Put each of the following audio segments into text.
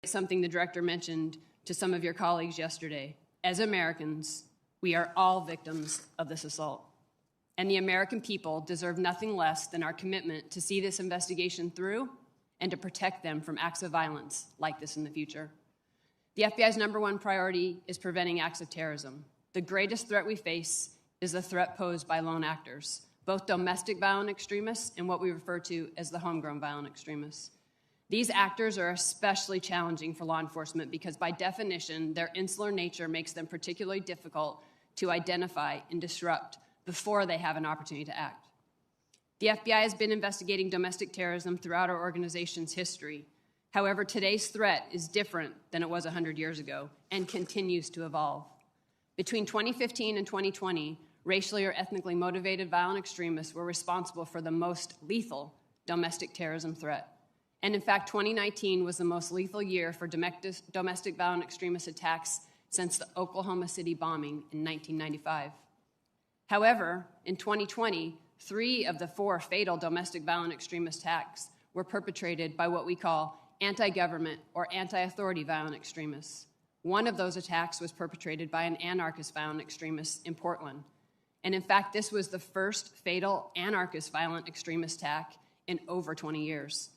something the director mentioned to some of your colleagues yesterday. As Americans, we are all victims of this assault. And the American people deserve nothing less than our commitment to see this investigation through and to protect them from acts of violence like this in the future. The FBI's #1 priority is preventing acts of terrorism. The greatest threat we face is the threat posed by lone actors, both domestic violent extremists and what we refer to as the homegrown violent extremists. These actors are especially challenging for law enforcement because by definition, their insular nature makes them particularly difficult to identify and disrupt before they have an opportunity to act. The FBI has been investigating domestic terrorism throughout our organization's history. However, today's threat is different than it was 100 years ago and continues to evolve. Between 2015 and 2020, racially or ethnically motivated violent extremists were responsible for the most lethal domestic terrorism threat. And in fact, 2019 was the most lethal year for domestic violent extremist attacks since the Oklahoma City bombing in 1995. However, in 2020, 3 of the 4 fatal domestic violent extremist attacks were perpetrated by what we call anti-government or anti-authority violent extremists. One of those attacks was perpetrated by an anarchist violent extremist in Portland. And in fact, this was the first fatal anarchist violent extremist attack in over 20 years.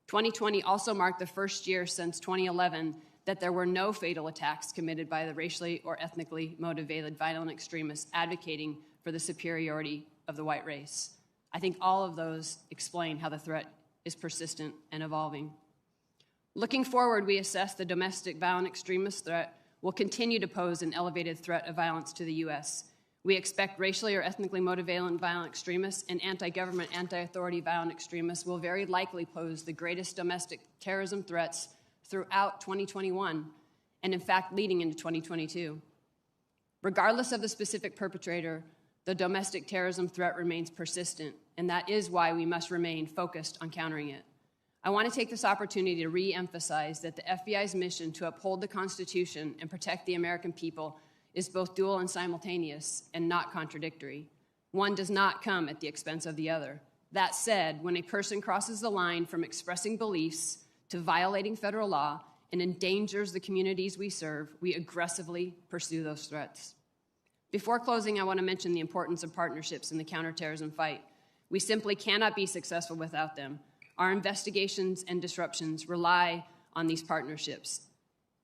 2020 also marked the first year since 2011 that there were no fatal attacks committed by the racially or ethnically motivated violent extremists advocating for the superiority of the white race. I think all of those explain how the threat is persistent and evolving. Looking forward, we assess the domestic violent extremist threat will continue to pose an elevated threat of violence to the U.S. We expect racially or ethnically motivated violent extremists and anti-government, anti-authority violent extremists will very likely pose the greatest domestic terrorism threats throughout 2021, and in fact, leading into 2022. Regardless of the specific perpetrator, the domestic terrorism threat remains persistent, and that is why we must remain focused on countering it. I want to take this opportunity to re-emphasize that the FBI's mission to uphold the Constitution and protect the American people is both dual and simultaneous and not contradictory. One does not come at the expense of the other. That said, when a person crosses the line from expressing beliefs to violating federal law and endangers the communities we serve, we aggressively pursue those threats. Before closing, I want to mention the importance of partnerships in the counterterrorism fight. We simply cannot be successful without them. Our investigations and disruptions rely on these partnerships,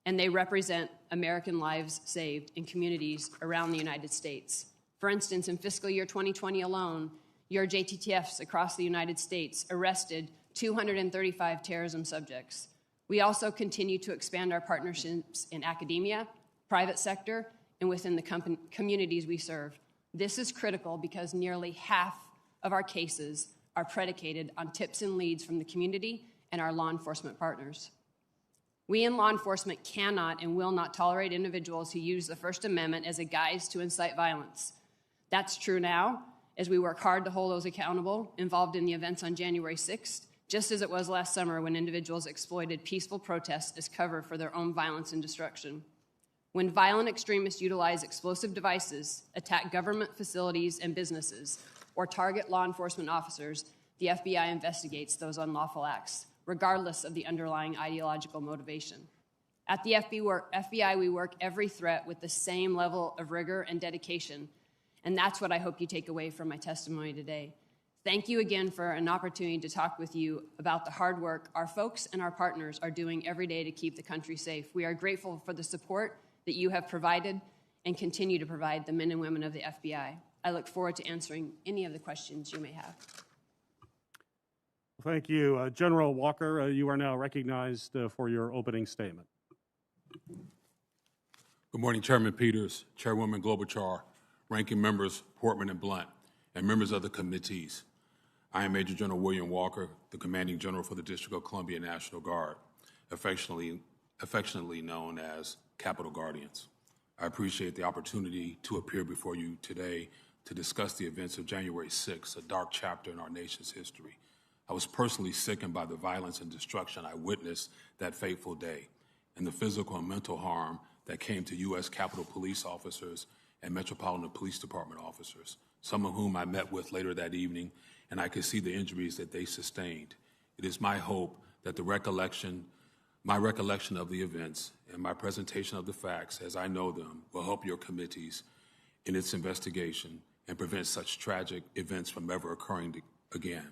and they represent American lives saved in communities around the United States. For instance, in fiscal year 2020 alone, your JTTFs across the United States arrested 235 terrorism subjects. We also continue to expand our partnerships in academia, private sector, and within the communities we serve. This is critical because nearly half of our cases are predicated on tips and leads from the community and our law enforcement partners. We in law enforcement cannot and will not tolerate individuals who use the First Amendment as a guise to incite violence. That's true now, as we work hard to hold those accountable involved in the events on January 6th, just as it was last summer when individuals exploited peaceful protests as cover for their own violence and destruction. When violent extremists utilize explosive devices, attack government facilities and businesses, or target law enforcement officers, the FBI investigates those unlawful acts, regardless of the underlying ideological motivation. At the FBI, we work every threat with the same level of rigor and dedication, and that's what I hope you take away from my testimony today. Thank you again for an opportunity to talk with you about the hard work our folks and our partners are doing every day to keep the country safe. We are grateful for the support that you have provided and continue to provide the men and women of the FBI. I look forward to answering any of the questions you may have. Thank you. General Walker, you are now recognized for your opening statement. Good morning, Chairman Peters, Chairwoman Klobuchar, ranking members Portman and Blunt, and members of the committees. I am Major General William Walker, the Commanding General for the District of Columbia National Guard, affectionately known as Capitol Guardians. I appreciate the opportunity to appear before you today to discuss the events of January 6th, a dark chapter in our nation's history. I was personally sickened by the violence and destruction I witnessed that fateful day and the physical and mental harm that came to U.S. Capitol Police officers and Metropolitan Police Department officers, some of whom I met with later that evening, and I could see the injuries that they sustained. It is my hope that the recollection My recollection of the events and my presentation of the facts as I know them will help your committees in its investigation and prevent such tragic events from ever occurring again.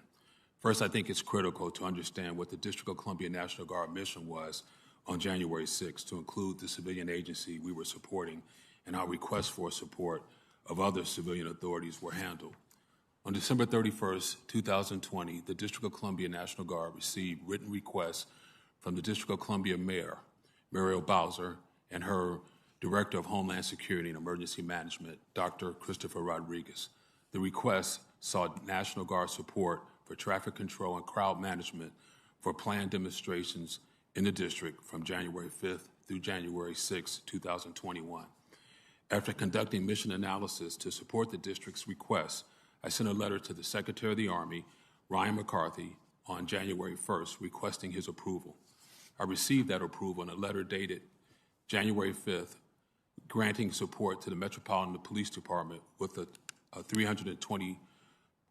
First, I think it's critical to understand what the District of Columbia National Guard mission was on January 6th to include the civilian agency we were supporting, and our requests for support of other civilian authorities were handled. On December 31st, 2020, the District of Columbia National Guard received written requests from the District of Columbia Mayor, Muriel Bowser, and her Director of Homeland Security and Emergency Management, Dr. Christopher Rodriguez. The request sought National Guard support for traffic control and crowd management for planned demonstrations in the district from January 5th through January 6, 2021. After conducting mission analysis to support the district's request, I sent a letter to the Secretary of the Army, Ryan McCarthy, on January 1st requesting his approval. I received that approval in a letter dated January 5th, granting support to the Metropolitan Police Department with a 320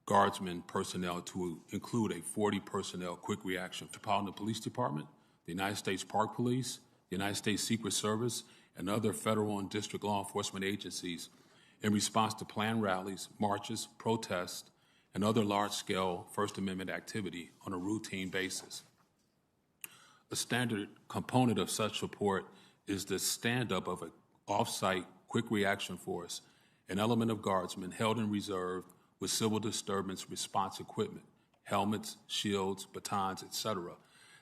Guardsmen personnel to include a 40 personnel quick reaction. Metropolitan Police Department, the United States Park Police, the United States Secret Service, and other federal and district law enforcement agencies in response to planned rallies, marches, protests, and other large-scale First Amendment activity on a routine basis. A standard component of such support is the stand-up of an off-site quick reaction force, an element of Guardsmen held in reserve with civil disturbance response equipment, helmets, shields, batons, etc.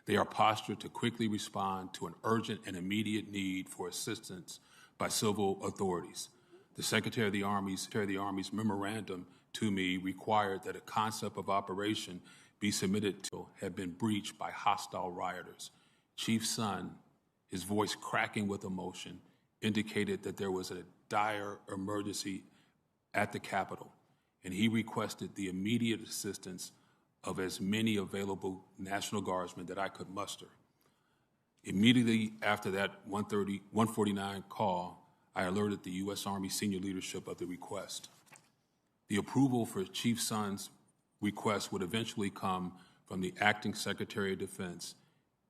They are postured to quickly respond to an urgent and immediate need for assistance by civil authorities. The Secretary of the Army's memorandum to me required that a concept of operation be submitted to had been breached by hostile rioters. Chief Son, his voice cracking with emotion, indicated that there was a dire emergency at the Capitol, and he requested the immediate assistance of as many available National Guardsmen that I could muster. Immediately after that 149 call, I alerted the U.S. Army senior leadership of the request. The approval for Chief Son's request would eventually come from the Acting Secretary of Defense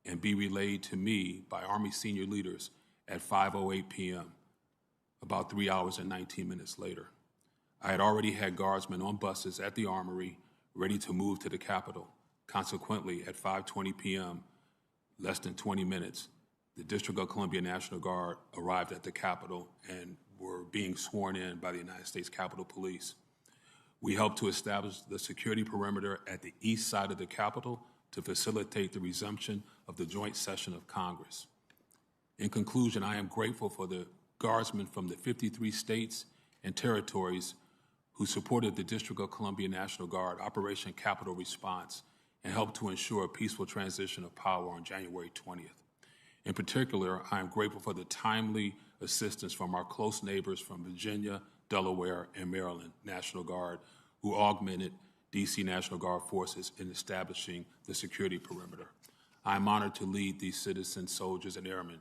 and be relayed to me by Army senior leaders at 5:08 p.m., about 3 hours and 19 minutes later. I had already had Guardsmen on buses at the Armory ready to move to the Capitol. Consequently, at 5:20 p.m., less than 20 minutes, the District of Columbia National Guard arrived at the Capitol and were being sworn in by the United States Capitol Police. We helped to establish the security perimeter at the east side of the Capitol to facilitate the resumption of the joint session of Congress. In conclusion, I am grateful for the Guardsmen from the 53 states and territories who supported the District of Columbia National Guard Operation Capitol Response and helped to ensure a peaceful transition of power on January 20th. In particular, I am grateful for the timely assistance from our close neighbors from Virginia, Delaware, and Maryland National Guard, who augmented D.C. National Guard forces in establishing the security perimeter. I am honored to lead these citizen soldiers and airmen.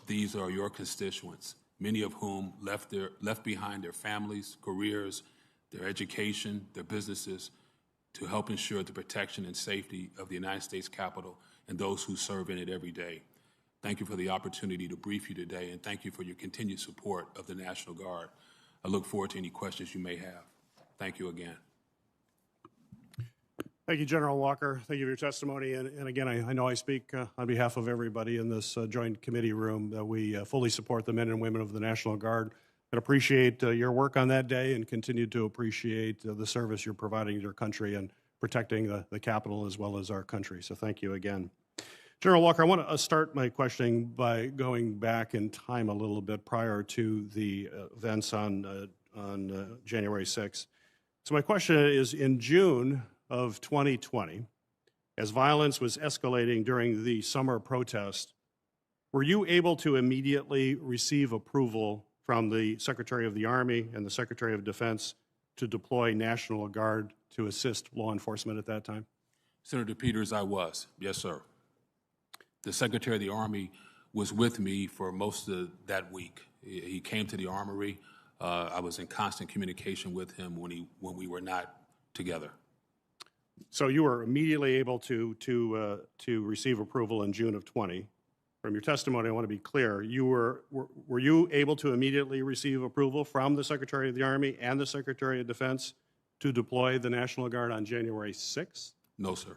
These are your constituents, many of whom left behind their families, careers, their education, their businesses, to help ensure the protection and safety of the United States Capitol and those who serve in it every day. Thank you for the opportunity to brief you today, and thank you for your continued support of the National Guard. I look forward to any questions you may have. Thank you again. Thank you, General Walker. Thank you for your testimony. And again, I know I speak on behalf of everybody in this joint committee room that we fully support the men and women of the National Guard and appreciate your work on that day and continue to appreciate the service you're providing to your country and protecting the Capitol as well as our country. So thank you again. General Walker, I want to start my questioning by going back in time a little bit prior to the events on January 6th. So my question is, in June of 2020, as violence was escalating during the summer protest, were you able to immediately receive approval from the Secretary of the Army and the Secretary of Defense to deploy National Guard to assist law enforcement at that time? Senator Peters, I was. Yes, sir. The Secretary of the Army was with me for most of that week. He came to the Armory. I was in constant communication with him when we were not together. So you were immediately able to receive approval in June of 20. from your testimony, I want to be clear, were you able to immediately receive approval from the Secretary of the Army and the Secretary of Defense to deploy the National Guard on January 6th? No, sir.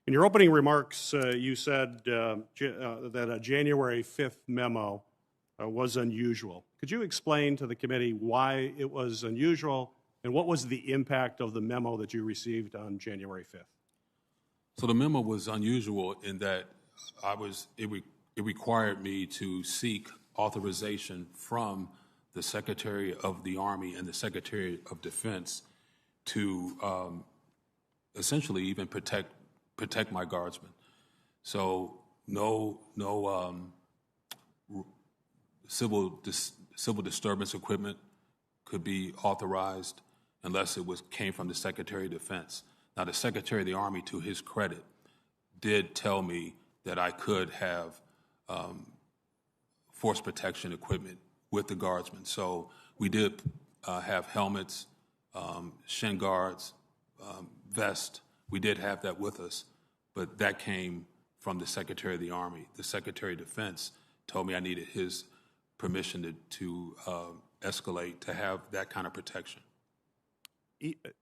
In your opening remarks, you said that a January 5th memo was unusual. Could you explain to the committee why it was unusual and what was the impact of the memo that you received on January 5th? So the memo was unusual in that it required me to seek authorization from the Secretary of the Army and the Secretary of Defense to essentially even protect my guardsmen. So no civil disturbance equipment could be authorized unless it came from the Secretary of Defense. Now, the Secretary of the Army, to his credit, did tell me that I could have force protection equipment with the guardsmen. So we did have helmets, shin guards, vests. We did have that with us, but that came from the Secretary of the Army. The Secretary of Defense told me I needed his permission to escalate to have that kind of protection.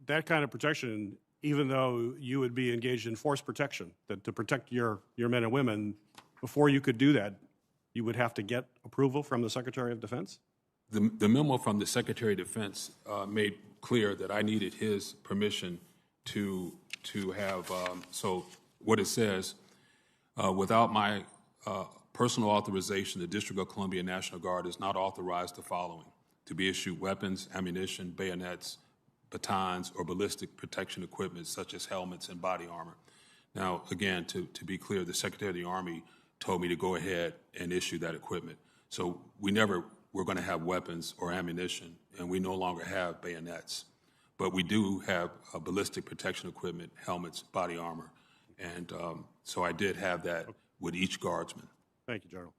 That kind of protection, even though you would be engaged in force protection, that to protect your men and women, before you could do that, you would have to get approval from the Secretary of Defense? The memo from the Secretary of Defense made clear that I needed his permission to have, so what it says, without my personal authorization, the District of Columbia National Guard is not authorized the following: to be issued weapons, ammunition, bayonets, batons, or ballistic protection equipment such as helmets and body armor. Now, again, to be clear, the Secretary of the Army told me to go ahead and issue that equipment. So we never were going to have weapons or ammunition, and we no longer have bayonets. But we do have ballistic protection equipment, helmets, body armor. And so I did have that with each guardsman. Thank you, General.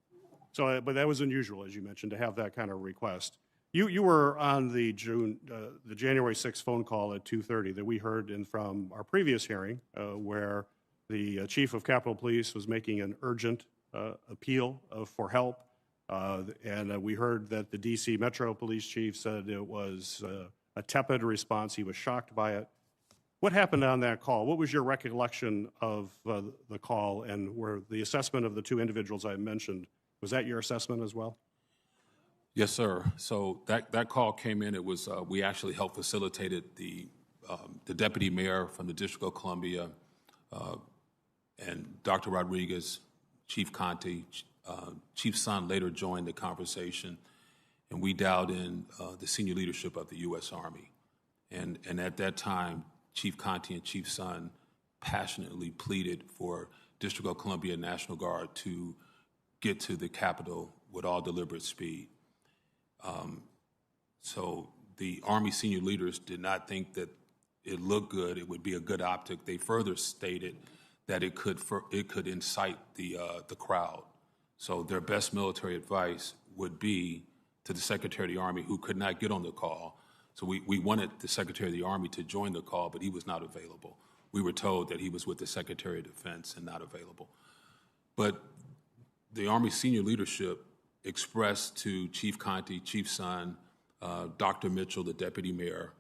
So, but that was unusual, as you mentioned, to have that kind of request. You were on the January 6th phone call at 2:30 that we heard from our previous hearing, where the Chief of Capitol Police was making an urgent appeal for help, and we heard that the D.C. Metro Police Chief said it was a tepid response. He was shocked by it. What happened on that call? What was your recollection of the call, and were the assessment of the two individuals I mentioned, was that your assessment as well? Yes, sir. So that call came in. It was we actually helped facilitated the deputy mayor from the District of Columbia and Dr. Rodriguez, Chief Conte, Chief Son later joined the conversation, and we dialed in the senior leadership of the U.S. Army. And at that time, Chief Conte and Chief Son passionately pleaded for District of Columbia National Guard to get to the Capitol with all deliberate speed. So the Army senior leaders did not think that it looked good, it would be a good optic. They further stated that it could incite the crowd. So their best military advice would be to the Secretary of the Army, who could not get on the call. So we wanted the Secretary of the Army to join the call, but he was not available. We were told that he was with the Secretary of Defense and not available. But the Army senior leadership expressed to Chief Conte, Chief Son, Dr. Mitchell, the deputy mayor,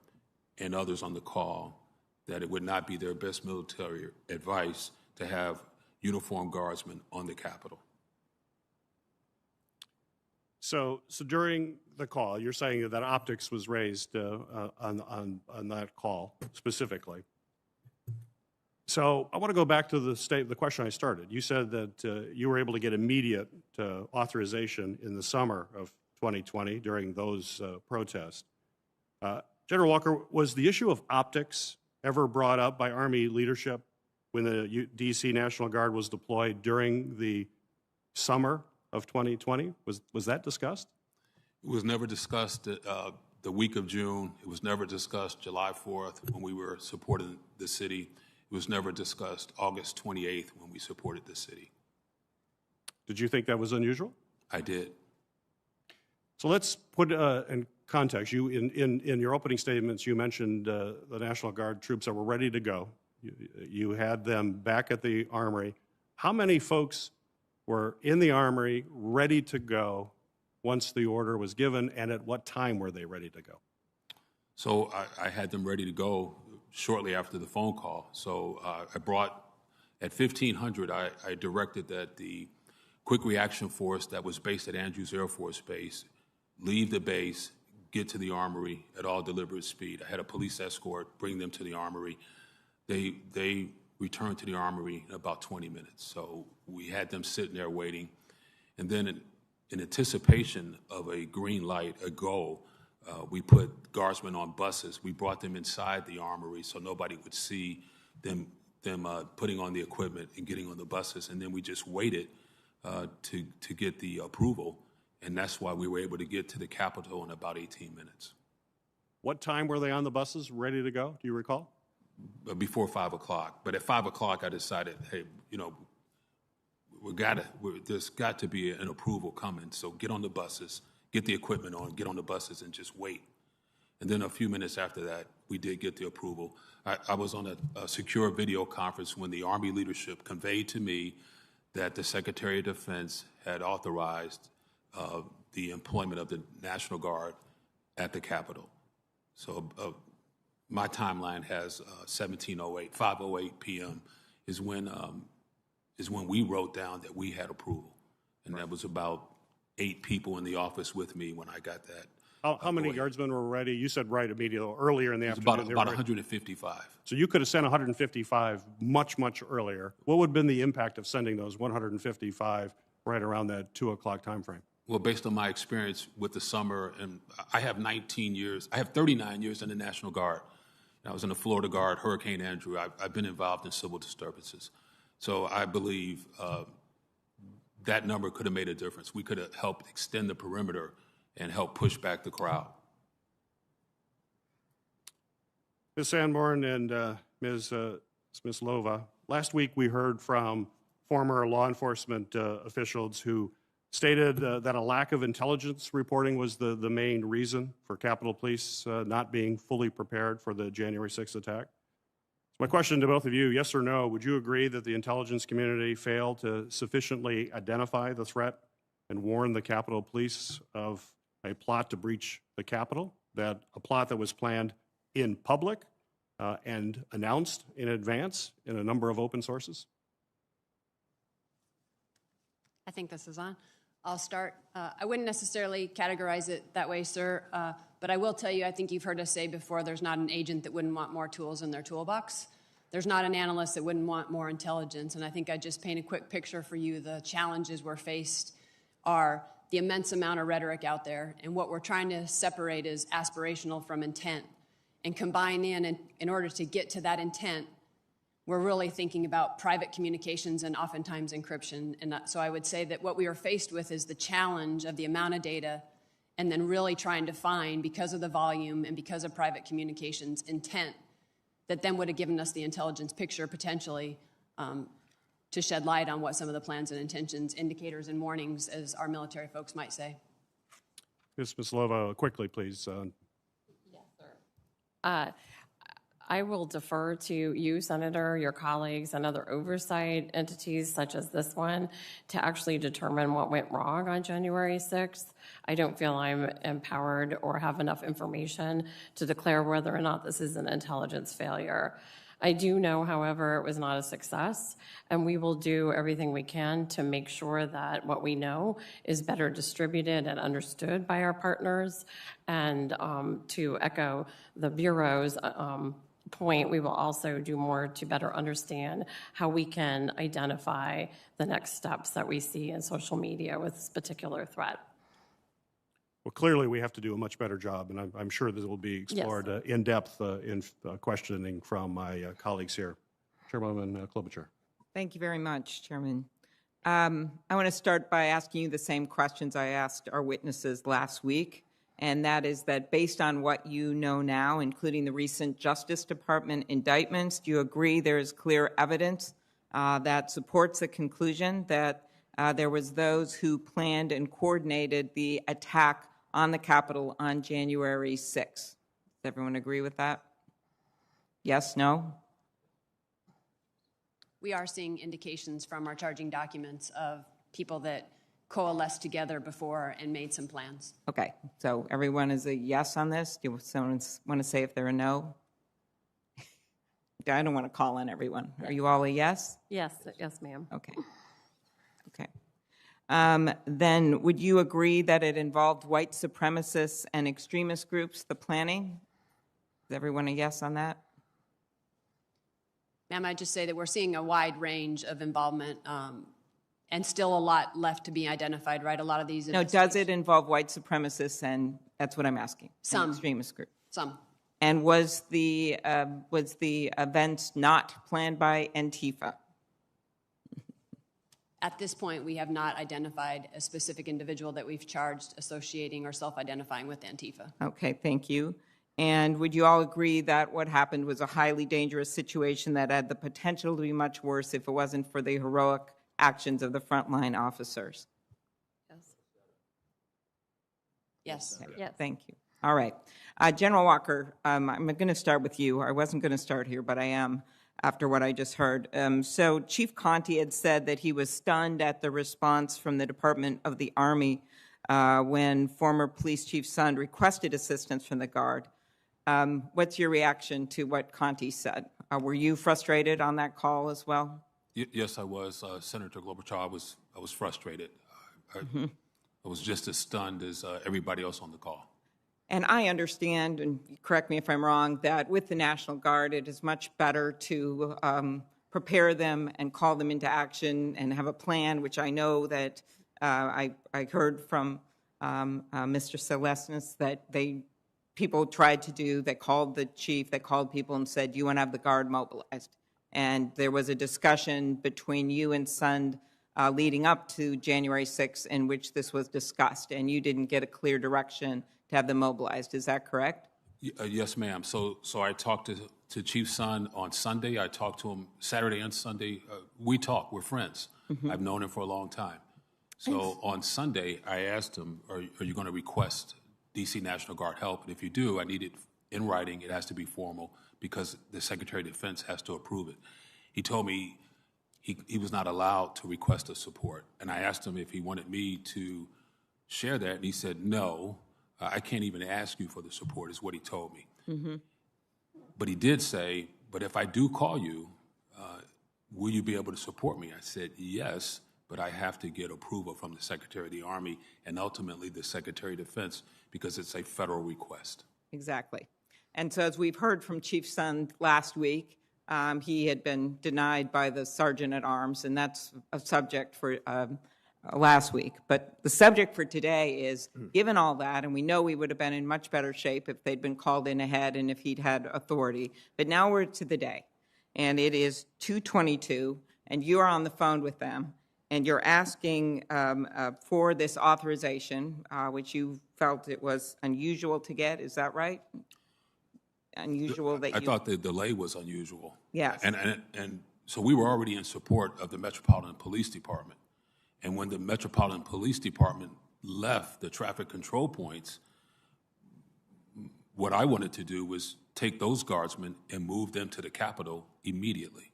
and others on the call that it would not be their best military advice to have uniformed guardsmen on the Capitol. So during the call, you're saying that optics was raised on that call specifically. So I want to go back to the question I started. You said that you were able to get immediate authorization in the summer of 2020 during those protests. General Walker, was the issue of optics ever brought up by Army leadership when the D.C. National Guard was deployed during the summer of 2020? Was that discussed? It was never discussed the week of June. It was never discussed July 4th when we were supporting the city. It was never discussed August 28th when we supported the city. Did you think that was unusual? I did. So let's put in context. You, in your opening statements, you mentioned the National Guard troops that were ready to go. You had them back at the Armory. How many folks were in the Armory, ready to go once the order was given, and at what time were they ready to go? So I had them ready to go shortly after the phone call. So I brought, at 1500, I directed that the quick reaction force that was based at Andrews Air Force Base leave the base, get to the Armory at all deliberate speed. I had a police escort bring them to the Armory. They returned to the Armory in about 20 minutes. So we had them sitting there waiting. And then in anticipation of a green light, a go, we put guardsmen on buses. We brought them inside the Armory so nobody would see them putting on the equipment and getting on the buses. And then we just waited to get the approval. And that's why we were able to get to the Capitol in about 18 minutes. What time were they on the buses, ready to go? Do you recall? Before 5 o'clock. But at 5 o'clock, I decided, hey, you know, there's got to be an approval coming. So get on the buses, get the equipment on, get on the buses, and just wait. And then a few minutes after that, we did get the approval. I was on a secure video conference when the Army leadership conveyed to me that the Secretary of Defense had authorized the employment of the National Guard at the Capitol. So my timeline has 17:08, 5:08 p.m. is when we wrote down that we had approval, and that was about 8 people in the office with me when I got that. How many guardsmen were ready? You said right immediately, earlier in the afternoon. About 155. So you could have sent 155 much, much earlier. What would have been the impact of sending those 155 right around that 2 o'clock time frame? Well, based on my experience with the summer, and I have 19 years, I have 39 years in the National Guard. I was in the Florida Guard, Hurricane Andrew. I've been involved in civil disturbances. So I believe that number could have made a difference. We could have helped extend the perimeter and help push back the crowd. Ms. Sanborn and Ms. Lova, last week we heard from former law enforcement officials who stated that a lack of intelligence reporting was the main reason for Capitol Police not being fully prepared for the January 6th attack. My question to both of you, yes or no, would you agree that the intelligence community failed to sufficiently identify the threat and warn the Capitol Police of a plot to breach the Capitol, that a plot that was planned in public and announced in advance in a number of open sources? I think this is on. I'll start. I wouldn't necessarily categorize it that way, sir, but I will tell you, I think you've heard us say before, there's not an agent that wouldn't want more tools in their toolbox. There's not an analyst that wouldn't want more intelligence, and I think I just paint a quick picture for you. The challenges we're faced are the immense amount of rhetoric out there, and what we're trying to separate is aspirational from intent, and combine in order to get to that intent, we're really thinking about private communications and oftentimes encryption. And so I would say that what we are faced with is the challenge of the amount of data and then really trying to find, because of the volume and because of private communications, intent that then would have given us the intelligence picture potentially to shed light on what some of the plans and intentions, indicators and warnings, as our military folks might say. Ms. Lova, quickly, please. Yes, sir. I will defer to you, Senator, your colleagues, and other oversight entities such as this one to actually determine what went wrong on January 6th. I don't feel I'm empowered or have enough information to declare whether or not this is an intelligence failure. I do know, however, it was not a success, and we will do everything we can to make sure that what we know is better distributed and understood by our partners. And to echo the Bureau's point, we will also do more to better understand how we can identify the next steps that we see in social media with this particular threat. Well, clearly we have to do a much better job, and I'm sure this will be explored Yes. in depth in questioning from my colleagues here. Chairwoman Klobuchar. Thank you very much, Chairman. I want to start by asking you the same questions I asked our witnesses last week, and that is that based on what you know now, including the recent Justice Department indictments, do you agree there is clear evidence that supports the conclusion that there was those who planned and coordinated the attack on the Capitol on January 6th? Does everyone agree with that? Yes, no? We are seeing indications from our charging documents of people that coalesced together before and made some plans. Okay, so everyone is a yes on this? Do someone want to say if they're a no? I don't want to call on everyone. Are you all a yes? Yes, yes, ma'am. Okay. Okay. Then would you agree that it involved white supremacists and extremist groups, the planning? Is everyone a yes on that? Ma'am, I'd just say that we're seeing a wide range of involvement and still a lot left to be identified, right? A lot of these. No, does it involve white supremacists, and that's what I'm asking? Some. An extremist group. Some. And was the event not planned by Antifa? At this point, we have not identified a specific individual that we've charged associating or self-identifying with Antifa. Okay, thank you. And would you all agree that what happened was a highly dangerous situation that had the potential to be much worse if it wasn't for the heroic actions of the frontline officers? Yes. Yes. Thank you. All right. General Walker, I'm going to start with you. I wasn't going to start here, but I am after what I just heard. So Chief Conti had said that he was stunned at the response from the Department of the Army when former Police Chief Sund requested assistance from the Guard. What's your reaction to what Conti said? Were you frustrated on that call as well? Yes, I was. Senator Klobuchar, I was frustrated. I was just as stunned as everybody else on the call. And I understand, and correct me if I'm wrong, that with the National Guard, it is much better to prepare them and call them into action and have a plan, which I know that I heard from Mr. Celestis that people tried to do. They called the chief, they called people and said, you want to have the Guard mobilized. And there was a discussion between you and Sund leading up to January 6th in which this was discussed, and you didn't get a clear direction to have them mobilized. Is that correct? Yes, ma'am. So I talked to Chief Sund on Sunday. I talked to him Saturday and Sunday. We talk. We're friends. I've known him for a long time. So on Sunday, I asked him, are you going to request D.C. National Guard help? And if you do, I need it in writing. It has to be formal because the Secretary of Defense has to approve it. He told me he was not allowed to request a support. And I asked him if he wanted me to share that, and he said no. I can't even ask you for the support, is what he told me. But he did say, but if I do call you, will you be able to support me? I said, yes, but I have to get approval from the Secretary of the Army and ultimately the Secretary of Defense because it's a federal request. Exactly. And so as we've heard from Chief Sund last week, he had been denied by the Sergeant at Arms, and that's a subject for last week. But the subject for today is, given all that, and we know we would have been in much better shape if they'd been called in ahead and if he'd had authority. But now we're to the day, and it is 2:22, and you are on the phone with them, and you're asking for this authorization, which you felt it was unusual to get. Is that right? Unusual that I thought the delay was unusual. Yes. And so we were already in support of the Metropolitan Police Department. And when the Metropolitan Police Department left the traffic control points, what I wanted to do was take those guardsmen and move them to the Capitol immediately.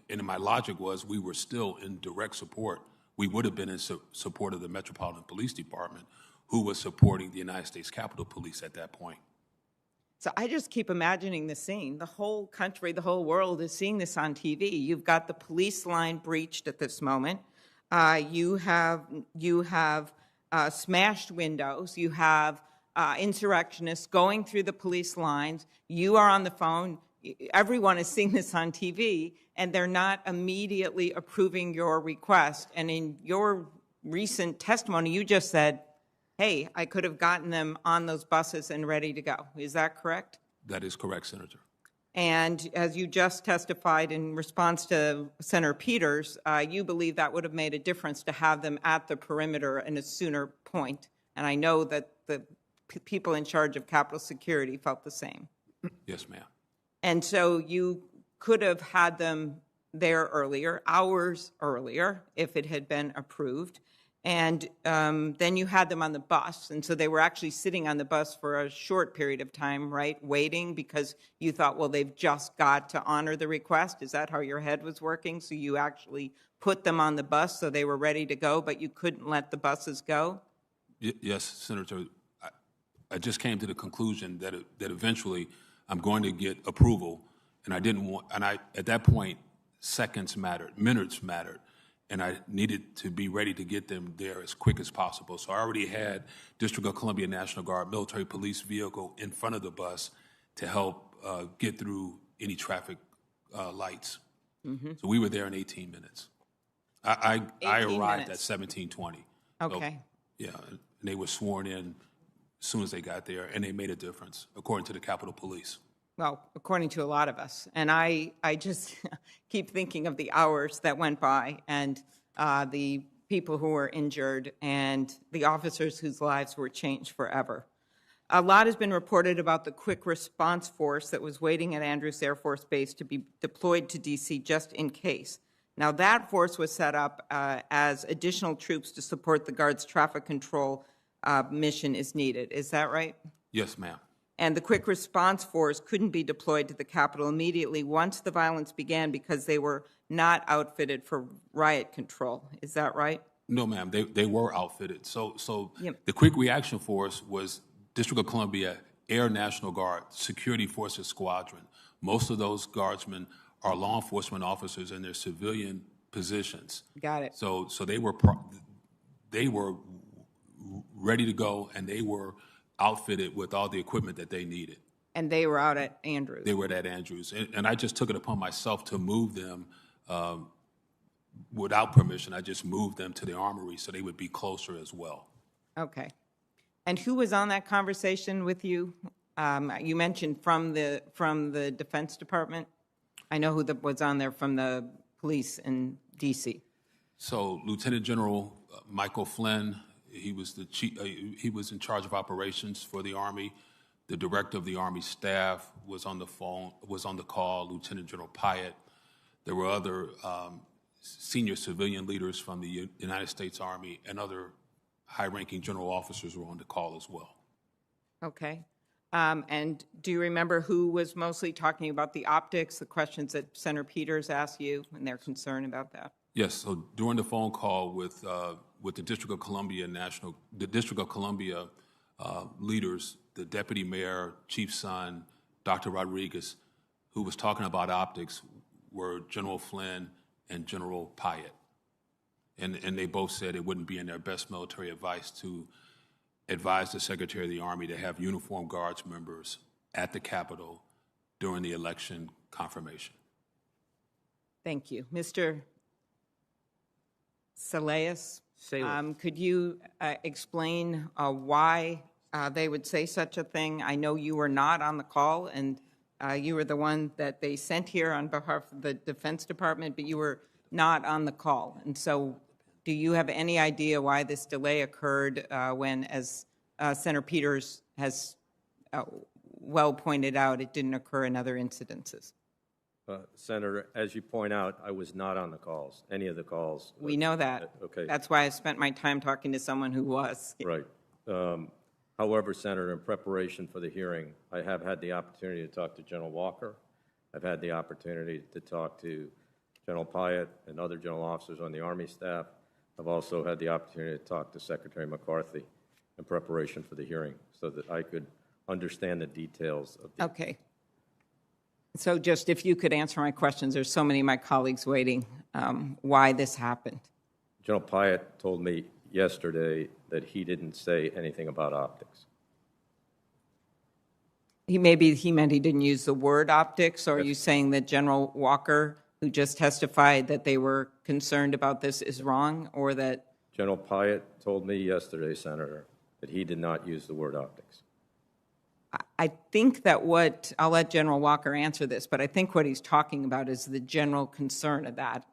And my logic was we were still in direct support. We would have been in support of the Metropolitan Police Department, who was supporting the United States Capitol Police at that point. So I just keep imagining the scene. The whole country, the whole world is seeing this on TV. You've got the police line breached at this moment. You have smashed windows. You have insurrectionists going through the police lines. You are on the phone. Everyone is seeing this on TV, and they're not immediately approving your request. And in your recent testimony, you just said, hey, I could have gotten them on those buses and ready to go. Is that correct? That is correct, Senator. And as you just testified in response to Senator Peters, you believe that would have made a difference to have them at the perimeter in a sooner point. And I know that the people in charge of Capitol Security felt the same. Yes, ma'am. And so you could have had them there earlier, hours earlier, if it had been approved. And then you had them on the bus, and so they were actually sitting on the bus for a short period of time, right, waiting, because you thought, well, they've just got to honor the request. Is that how your head was working? So you actually put them on the bus so they were ready to go, but you couldn't let the buses go? Yes, Senator. I just came to the conclusion that eventually I'm going to get approval, and I didn't want. And at that point, seconds mattered, minutes mattered, and I needed to be ready to get them there as quick as possible. So I already had District of Columbia National Guard military police vehicle in front of the bus to help get through any traffic lights. So we were there in 18 minutes. I 18 arrived minutes. at 17:20. Okay. So, yeah, and they were sworn in as soon as they got there, and they made a difference, according to the Capitol Police. Well, according to a lot of us. And I just keep thinking of the hours that went by and the people who were injured and the officers whose lives were changed forever. A lot has been reported about the quick response force that was waiting at Andrews Air Force Base to be deployed to D.C. just in case. Now, that force was set up as additional troops to support the Guard's traffic control mission is needed. Is that right? Yes, ma'am. And the quick response force couldn't be deployed to the Capitol immediately once the violence began because they were not outfitted for riot control. Is that right? No, ma'am. They were outfitted. So Yep. the Quick Reaction Force was District of Columbia Air National Guard Security Forces Squadron. Most of those guardsmen are law enforcement officers in their civilian positions. Got it. So they were ready to go, and they were outfitted with all the equipment that they needed. And they were out at Andrews. They were at Andrews, and I just took it upon myself to move them without permission. I just moved them to the armory so they would be closer as well. Okay. And who was on that conversation with you? You mentioned from the Defense Department. I know who was on there from the police in D.C. So Lieutenant General Michael Flynn, he was the chief. He was in charge of operations for the Army. The director of the Army staff was on the phone. Was on the call. Lieutenant General Pyatt. There were other senior civilian leaders from the United States Army, and other high-ranking general officers were on the call as well. Okay. And do you remember who was mostly talking about the optics, the questions that Senator Peters asked you, and their concern about that? Yes. So during the phone call with the District of Columbia leaders, the Deputy Mayor, Chief Son, Dr. Rodriguez, who was talking about optics, were General Flynn and General Pyatt. And they both said it wouldn't be in their best military advice to advise the Secretary of the Army to have uniformed Guards members at the Capitol during the election confirmation. Thank you. Mr. Salas, could you explain why they would say such a thing? I know you were not on the call, and you were the one that they sent here on behalf of the Defense Department, but you were not on the call. And so do you have any idea why this delay occurred when, as Senator Peters has well pointed out, it didn't occur in other incidences? Senator, as you point out, I was not on the calls, any of the calls. We know that. Okay. That's why I spent my time talking to someone who was. Right. However, Senator, in preparation for the hearing, I have had the opportunity to talk to General Walker. I've had the opportunity to talk to General Pyatt and other general officers on the Army staff. I've also had the opportunity to talk to Secretary McCarthy in preparation for the hearing so that I could understand the details of the... Okay. So just if you could answer my questions, there's so many of my colleagues waiting, why this happened. General Pyatt told me yesterday that he didn't say anything about optics. He meant he didn't use the word optics, or are you saying that General Walker, who just testified that they were concerned about this, is wrong, or that... General Pyatt told me yesterday, Senator, that he did not use the word optics. I think that I'll let General Walker answer this, but I think what he's talking about is the general concern of that,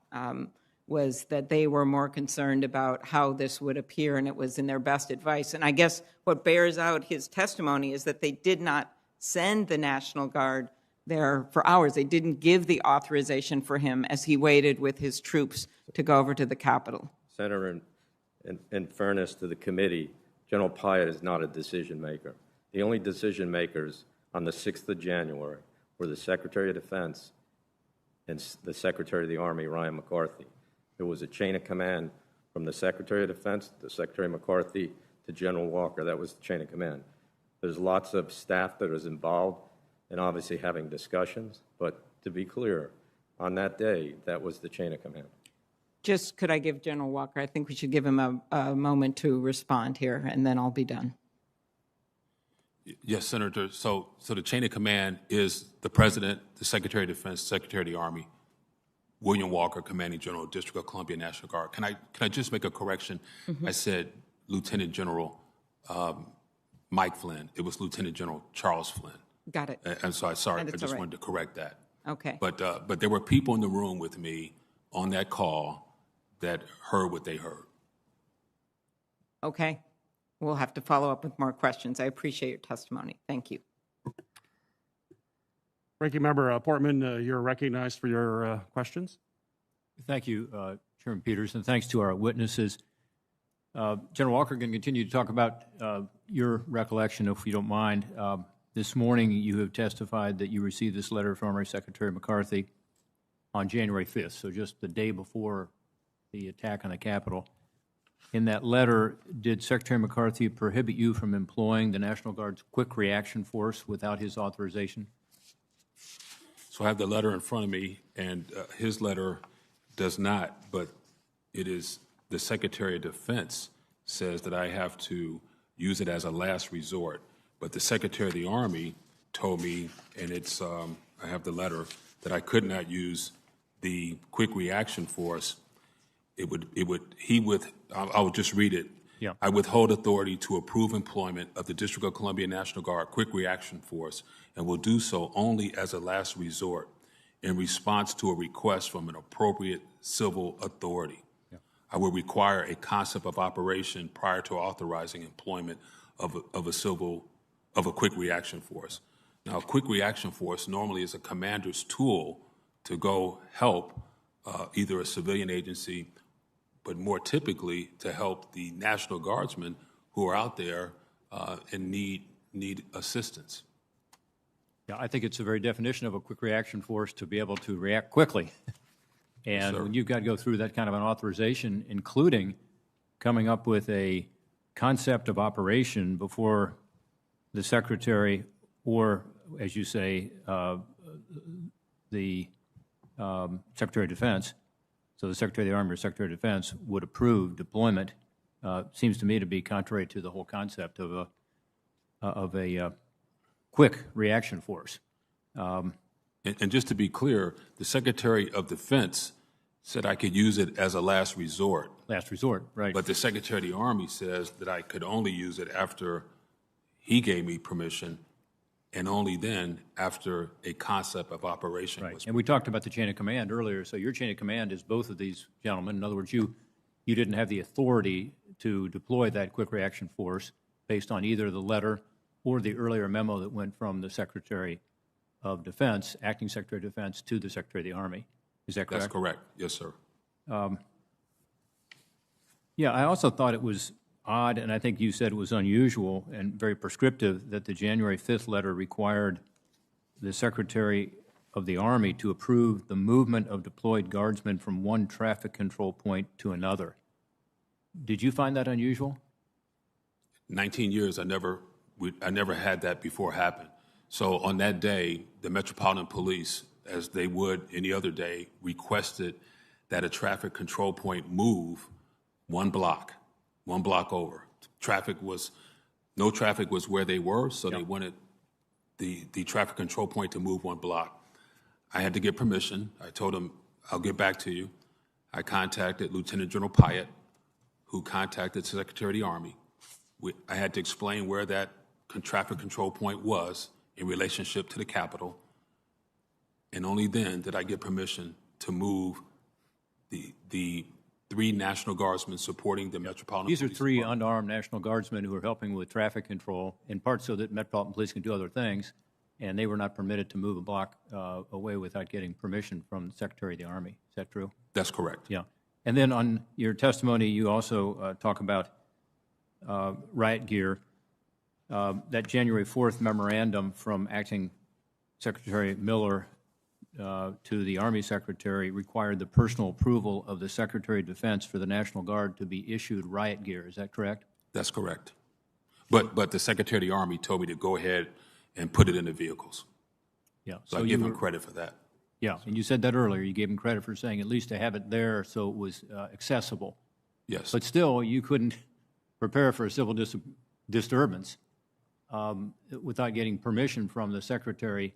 was that they were more concerned about how this would appear, and it was in their best advice. And I guess what bears out his testimony is that they did not send the National Guard there for hours. They didn't give the authorization for him as he waited with his troops to go over to the Capitol. Senator, in fairness to the committee, General Pyatt is not a decision maker. The only decision makers on the 6th of January were the Secretary of Defense and the Secretary of the Army, Ryan McCarthy. There was a chain of command from the Secretary of Defense, the Secretary McCarthy, to General Walker. That was the chain of command. There's lots of staff that is involved in obviously having discussions, but to be clear, on that day, that was the chain of command. Just could I give General Walker, I think we should give him a moment to respond here, and then I'll be done. Yes, Senator. So the chain of command is the President, the Secretary of Defense, Secretary of the Army, William Walker, Commanding General, District of Columbia National Guard. Can I just make a correction? I said Lieutenant General Mike Flynn. It was Lieutenant General Charles Flynn. Got it. And so I just all right. wanted to correct that. Okay. But there were people in the room with me on that call that heard what they heard. Okay. We'll have to follow up with more questions. I appreciate your testimony. Thank you. Ranking Member Portman, you're recognized for your questions. Thank you, Chairman Peters, and thanks to our witnesses. General Walker can continue to talk about your recollection, if you don't mind. This morning, you have testified that you received this letter from Army Secretary McCarthy on January 5th, so just the day before the attack on the Capitol. In that letter, did Secretary McCarthy prohibit you from employing the National Guard's Quick Reaction Force without his authorization? So I have the letter in front of me, and his letter does not, but it is the Secretary of Defense says that I have to use it as a last resort. But the Secretary of the Army told me, and it's I have the letter, that I could not use the Quick Reaction Force. I would just read it. Yeah. I withhold authority to approve employment of the District of Columbia National Guard Quick Reaction Force and will do so only as a last resort in response to a request from an appropriate civil authority. Yeah. I will require a concept of operation prior to authorizing employment of a quick reaction force. Now, a quick reaction force normally is a commander's tool to go help either a civilian agency, but more typically to help the National Guardsmen who are out there and need assistance. Yeah, I think it's the very definition of a quick reaction force to be able to react quickly. And when you've got to go through that kind of an authorization, including coming up with a concept of operation before the Secretary or, as you say, the Secretary of Defense, so the Secretary of the Army or Secretary of Defense would approve deployment, seems to me to be contrary to the whole concept of a quick reaction force. And just to be clear, the Secretary of Defense said I could use it as a last resort. Last resort, right. But the Secretary of the Army says that I could only use it after he gave me permission, and only then after a concept of operation Right. was. And we talked about the chain of command earlier, so your chain of command is both of these gentlemen. In other words, you didn't have the authority to deploy that quick reaction force based on either the letter or the earlier memo that went from the Secretary of Defense, Acting Secretary of Defense, to the Secretary of the Army. Is that correct? That's correct. Yes, sir. Yeah, I also thought it was odd, and I think you said it was unusual and very prescriptive, that the January 5th letter required the Secretary of the Army to approve the movement of deployed guardsmen from one traffic control point to another. Did you find that unusual? 19 years, I never had that before happen. So on that day, the Metropolitan Police, as they would any other day, requested that a traffic control point move one block over. No traffic was where they were, so They wanted the traffic control point to move one block. I had to get permission. I told them, I'll get back to you. I contacted Lieutenant General Pyatt, who contacted the Secretary of the Army. I had to explain where that traffic control point was in relationship to the Capitol, and only then did I get permission to move the three National Guardsmen supporting the Metropolitan Police. These are three unarmed National Guardsmen who are helping with traffic control, in part so that Metropolitan Police can do other things, and they were not permitted to move a block away without getting permission from the Secretary of the Army. Is that true? That's correct. Yeah. And then on your testimony, you also talk about riot gear. That January 4th memorandum from Acting Secretary Miller to the Army Secretary required the personal approval of the Secretary of Defense for the National Guard to be issued riot gear. Is that correct? That's correct. But the Secretary of the Army told me to go ahead and put it in the vehicles. Yeah. So I give him credit for that. Yeah, and you said that earlier. You gave him credit for saying at least to have it there so it was accessible. Yes. But still, you couldn't prepare for a civil disturbance without getting permission from the Secretary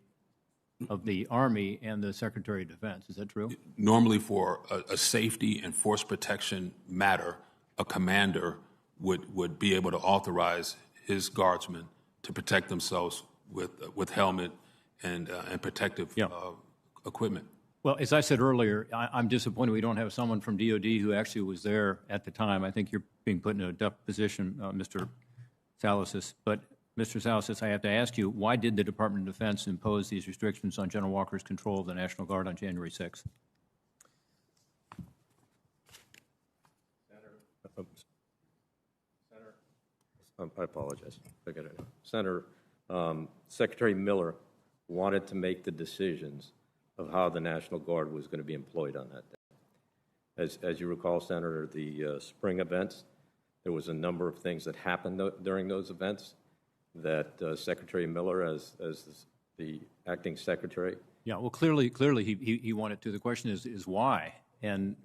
of the Army and the Secretary of Defense. Is that true? Normally for a safety and force protection matter, a commander would be able to authorize his guardsmen to protect themselves with helmet and protective equipment. Well, as I said earlier, I'm disappointed we don't have someone from DOD who actually was there at the time. I think you're being put in a tough position, Mr. Salasys. But, Mr. Salasys, I have to ask you, why did the Department of Defense impose these restrictions on General Walker's control of the National Guard on January 6th? I apologize. I got it now. Senator, Secretary Miller wanted to make the decisions of how the National Guard was going to be employed on that day. As you recall, Senator, the spring events, there was a number of things that happened during those events that Secretary Miller, as the acting secretary. Yeah, well, clearly he wanted to. The question is why and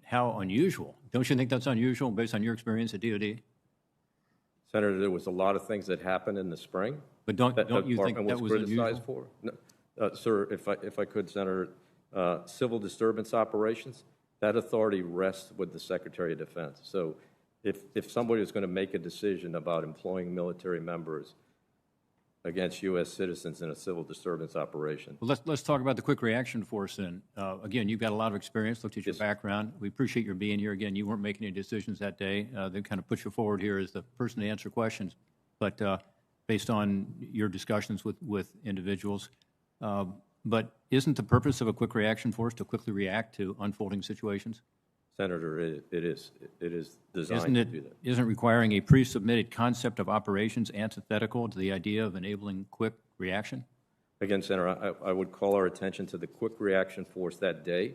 how unusual. Don't you think that's unusual based on your experience at DOD? Senator, there was a lot of things that happened in the spring. But don't you think that was criticized unusual? for? No, sir, if I could, Senator, civil disturbance operations, that authority rests with the Secretary of Defense. So if somebody is going to make a decision about employing military members against U.S. citizens in a civil disturbance operation. Well, let's talk about the quick reaction force then. Again, you've got a lot of experience, looked at your background. We appreciate your being here. Again, you weren't making any decisions that day. They kind of put you forward here as the person to answer questions. But based on your discussions with individuals, but isn't the purpose of a quick reaction force to quickly react to unfolding situations? Senator, it is designed to do that. Isn't requiring a pre-submitted concept of operations antithetical to the idea of enabling quick reaction? Again, Senator, I would call our attention to the quick reaction force that day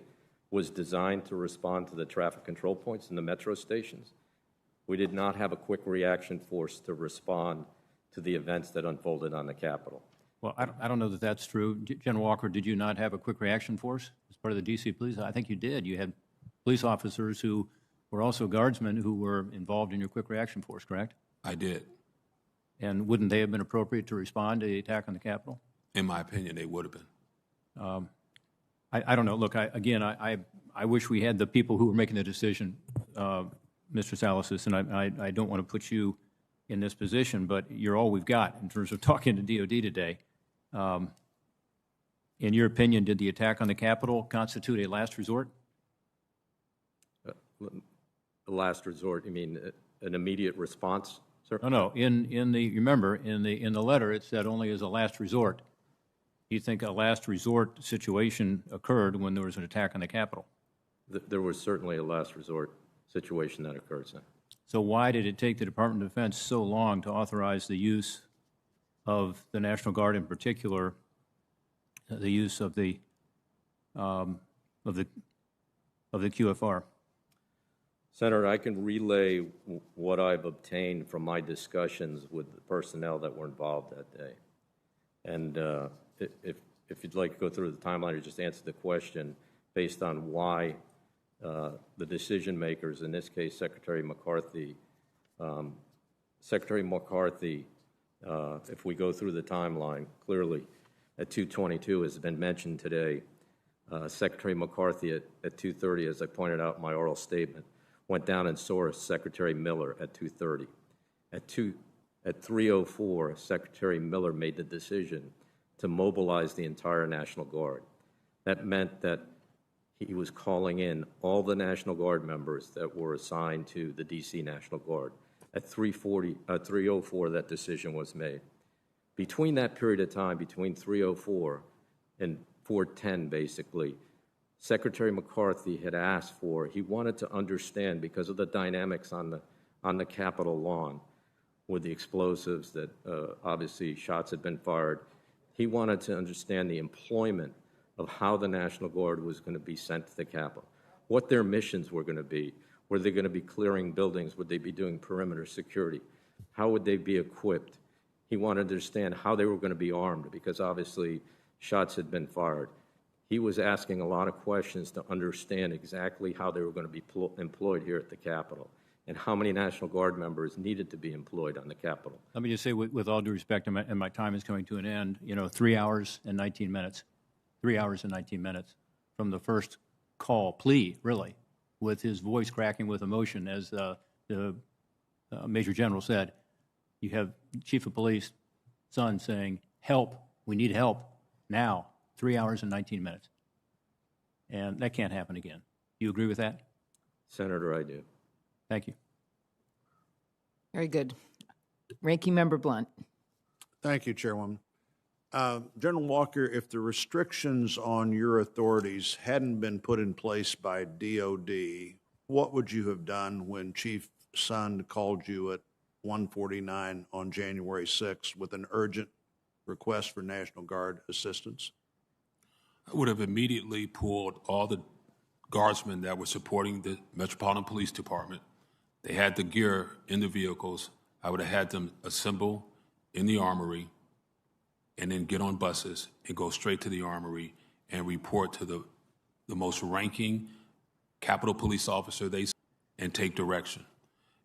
was designed to respond to the traffic control points in the metro stations. We did not have a quick reaction force to respond to the events that unfolded on the Capitol. Well, I don't know that that's true. General Walker, did you not have a quick reaction force as part of the D.C. police? I think you did. You had police officers who were also guardsmen who were involved in your quick reaction force, correct? I did. And wouldn't they have been appropriate to respond to the attack on the Capitol? In my opinion, they would have been. I don't know. Look, I wish we had the people who were making the decision, Mr. Salasys, and I don't want to put you in this position, but you're all we've got in terms of talking to DOD today. In your opinion, did the attack on the Capitol constitute a last resort? The last resort, you mean an immediate response, sir? No. Remember, in the letter, it said only as a last resort. Do you think a last resort situation occurred when there was an attack on the Capitol? There was certainly a last resort situation that occurred, sir. So why did it take the Department of Defense so long to authorize the use of the National Guard, in particular, the use of the QFR? Senator, I can relay what I've obtained from my discussions with the personnel that were involved that day. And if you'd like to go through the timeline or just answer the question based on why the decision makers, in this case Secretary McCarthy, if we go through the timeline, clearly at 2:22 has been mentioned today, Secretary McCarthy at 2:30, as I pointed out in my oral statement, went down and saw Secretary Miller at 2:30. At 3:04, Secretary Miller made the decision to mobilize the entire National Guard. That meant that he was calling in all the National Guard members that were assigned to the D.C. National Guard. At 3:04, that decision was made. Between that period of time, between 3:04 and 4:10, basically, Secretary McCarthy had asked for. He wanted to understand, because of the dynamics on the Capitol lawn with the explosives that obviously shots had been fired, he wanted to understand the employment of how the National Guard was going to be sent to the Capitol, what their missions were going to be. Were they going to be clearing buildings? Would they be doing perimeter security? How would they be equipped? He wanted to understand how they were going to be armed, because obviously shots had been fired. He was asking a lot of questions to understand exactly how they were going to be employed here at the Capitol and how many National Guard members needed to be employed on the Capitol. Let me just say, with all due respect, and my time is coming to an end, 3 hours and 19 minutes, 3 hours and 19 minutes from the first call, plea, really, with his voice cracking with emotion, as the Major General said. You have Chief of Police son saying, help, we need help now, 3 hours and 19 minutes. And that can't happen again. You agree with that? Senator, I do. Thank you. Very good. Ranking Member Blunt. Thank you, Chairwoman. General Walker, if the restrictions on your authorities hadn't been put in place by DOD, what would you have done when Chief Sund called you at 1:49 on January 6th with an urgent request for National Guard assistance? I would have immediately pulled all the guardsmen that were supporting the Metropolitan Police Department. They had the gear in the vehicles. I would have had them assemble in the armory and then get on buses and go straight to the armory and report to the most ranking Capitol Police officer and take direction.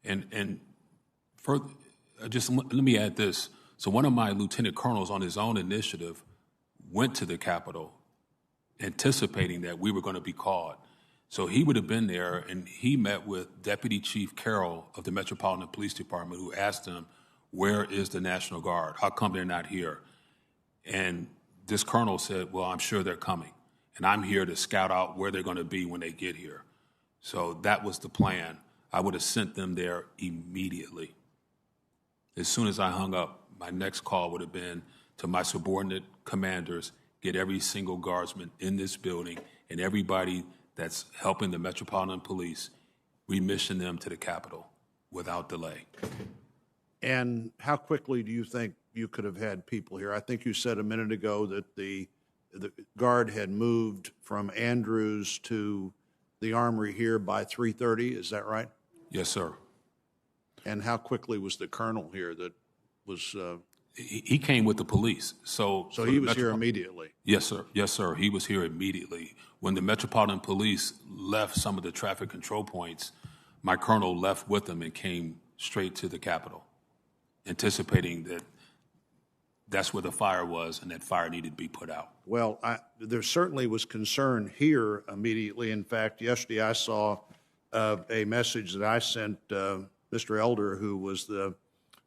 And further, just let me add this. So one of my lieutenant colonels on his own initiative went to the Capitol anticipating that we were going to be called. So he would have been there, and he met with Deputy Chief Carroll of the Metropolitan Police Department, who asked him, where is the National Guard? How come they're not here? And this colonel said, well, I'm sure they're coming, and I'm here to scout out where they're going to be when they get here. So that was the plan. I would have sent them there immediately. As soon as I hung up, my next call would have been to my subordinate commanders, get every single guardsman in this building and everybody that's helping the Metropolitan Police, remission them to the Capitol without delay. And how quickly do you think you could have had people here? I think you said a minute ago that the Guard had moved from Andrews to the Armory here by 3:30. Is that right? Yes, sir. And how quickly was the colonel here that was... He came with the police. So he was here immediately? Yes, sir. Yes, sir. He was here immediately. When the Metropolitan Police left some of the traffic control points, my colonel left with them and came straight to the Capitol, anticipating that that's where the fire was and that fire needed to be put out. Well, there certainly was concern here immediately. In fact, yesterday I saw a message that I sent Mr. Elder, who was the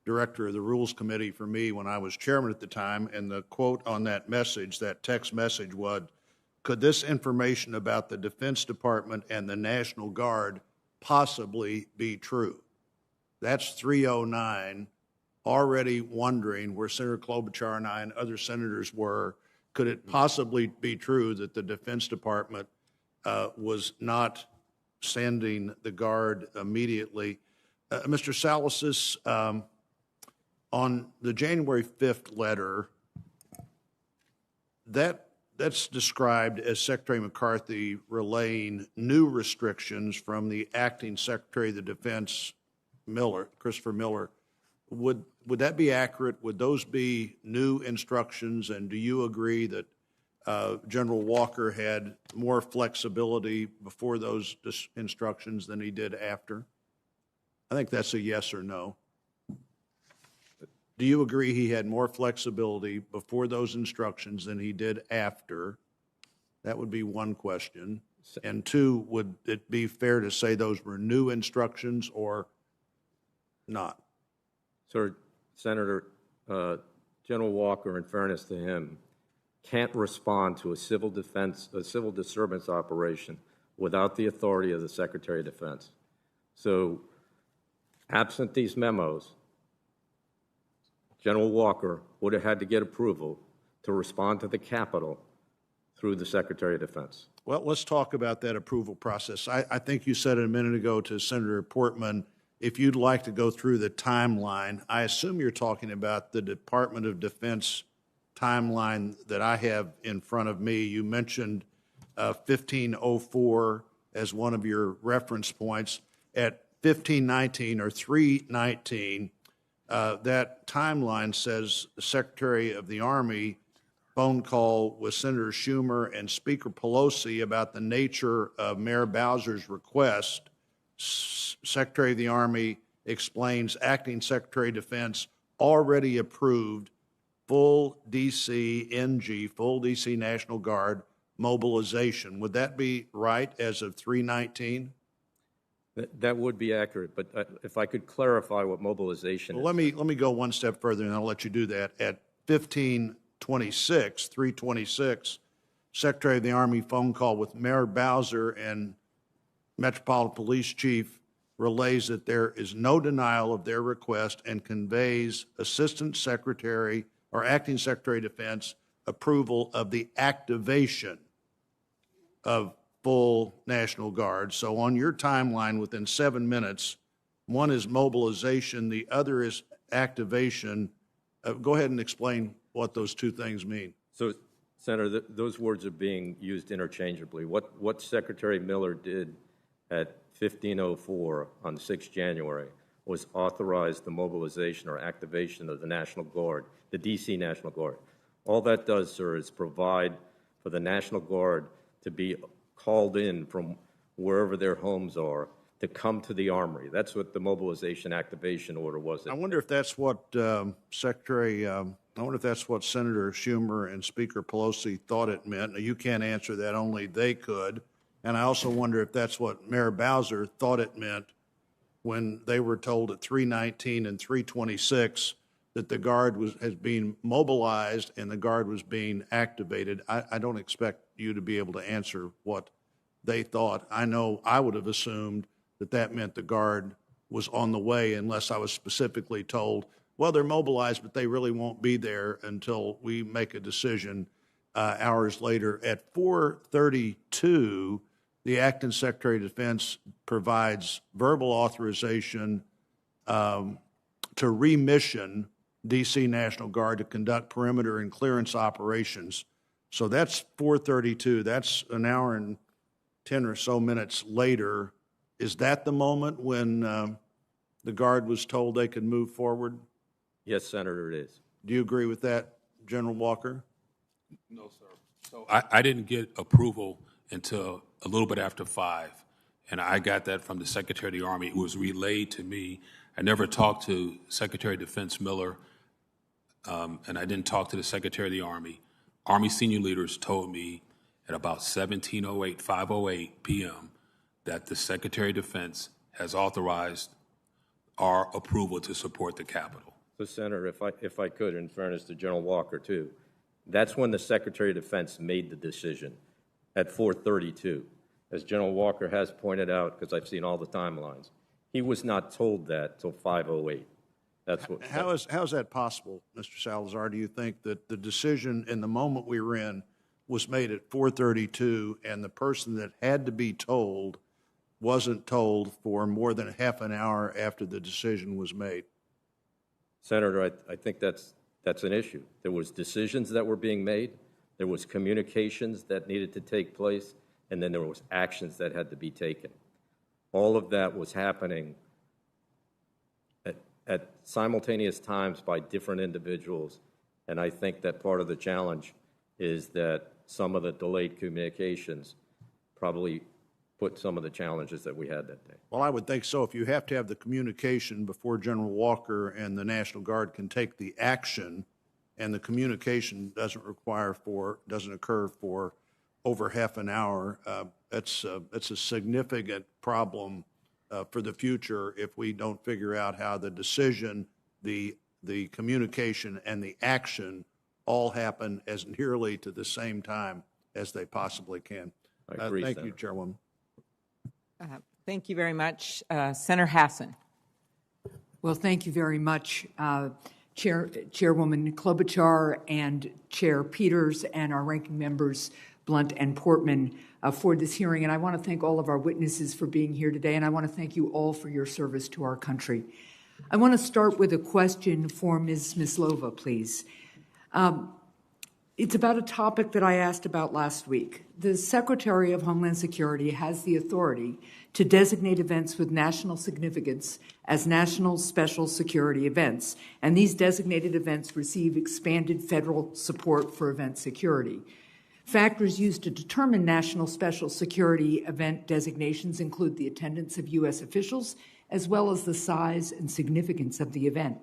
director of the Rules Committee for me when I was chairman at the time, and the quote on that message, that text message, was, could this information about the Defense Department and the National Guard possibly be true? That's 309, already wondering where Senator Klobuchar and I and other senators were. Could it possibly be true that the Defense Department was not sending the Guard immediately? Mr. Salasys, on the January 5th letter, that's described as Secretary McCarthy relaying new restrictions from the acting Secretary of the Defense, Christopher Miller. Would that be accurate? Would those be new instructions? And do you agree that General Walker had more flexibility before those instructions than he did after? I think that's a yes or no. Do you agree he had more flexibility before those instructions than he did after? That would be one question. And two, would it be fair to say those were new instructions or not? Sir, Senator, General Walker, in fairness to him, can't respond to a civil disturbance operation without the authority of the Secretary of Defense. So, absent these memos, General Walker would have had to get approval to respond to the Capitol through the Secretary of Defense. Well, let's talk about that approval process. I think you said it a minute ago to Senator Portman, if you'd like to go through the timeline. I assume you're talking about the Department of Defense timeline that I have in front of me. You mentioned 1504 as one of your reference points. At 1519 or 319, that timeline says the Secretary of the Army phone call with Senator Schumer and Speaker Pelosi about the nature of Mayor Bowser's request. Secretary of the Army explains Acting Secretary of Defense already approved full DC NG, full DC National Guard mobilization. Would that be right as of 319? That would be accurate, but if I could clarify what mobilization is. Well, let me go one step further, and I'll let you do that. At 1526, 326, Secretary of the Army phone call with Mayor Bowser and Metropolitan Police Chief relays that there is no denial of their request and conveys Assistant Secretary or Acting Secretary of Defense approval of the activation of full National Guard. So on your timeline, within 7 minutes, one is mobilization, the other is activation. Go ahead and explain what those two things mean. So, Senator, those words are being used interchangeably. What Secretary Miller did at 1504 on 6 January was authorize the mobilization or activation of the National Guard, the D.C. National Guard. All that does, sir, is provide for the National Guard to be called in from wherever their homes are to come to the Armory. That's what the mobilization activation order was. I wonder if that's what I wonder if that's what Senator Schumer and Speaker Pelosi thought it meant. Now, you can't answer that, only they could. And I also wonder if that's what Mayor Bowser thought it meant when they were told at 319 and 326 that the Guard has been mobilized and the Guard was being activated. I don't expect you to be able to answer what they thought. I know I would have assumed that that meant the Guard was on the way unless I was specifically told, well, they're mobilized, but they really won't be there until we make a decision hours later. At 4:32, the Acting Secretary of Defense provides verbal authorization to remission D.C. National Guard to conduct perimeter and clearance operations. So that's 4:32. That's an hour and 10 or so minutes later. Is that the moment when the Guard was told they could move forward? Yes, Senator, it is. Do you agree with that, General Walker? No, sir. So I didn't get approval until a little bit after 5, and I got that from the Secretary of the Army. It was relayed to me. I never talked to Secretary of Defense Miller, and I didn't talk to the Secretary of the Army. Army senior leaders told me at about 17:08, 5:08 p.m. that the Secretary of Defense has authorized our approval to support the Capitol. So, Senator, if I could, in fairness to General Walker, too, that's when the Secretary of Defense made the decision at 4:32. As General Walker has pointed out, because I've seen all the timelines, he was not told that till 5:08. How is that possible, Mr. Salazar? Do you think that the decision in the moment we were in was made at 4:32 and the person that had to be told wasn't told for more than half an hour after the decision was made? Senator, I think that's an issue. There was decisions that were being made, there was communications that needed to take place, and then there was actions that had to be taken. All of that was happening at simultaneous times by different individuals, and I think that part of the challenge is that some of the delayed communications probably put some of the challenges that we had that day. Well, I would think so. If you have to have the communication before General Walker and the National Guard can take the action, and the communication doesn't occur for over half an hour, that's a significant problem for the future if we don't figure out how the decision, the communication, and the action all happen as nearly to the same time as they possibly can. I agree, thank Senator. you, Chairwoman. Thank you very much. Senator Hassan. Well, thank you very much, Chairwoman Klobuchar and Chair Peters and our ranking members Blunt and Portman for this hearing. And I want to thank all of our witnesses for being here today, and I want to thank you all for your service to our country. I want to start with a question for Ms. Mislova, please. It's about a topic that I asked about last week. The Secretary of Homeland Security has the authority to designate events with national significance as national special security events, and these designated events receive expanded federal support for event security. Factors used to determine national special security event designations include the attendance of U.S. officials, as well as the size and significance of the event.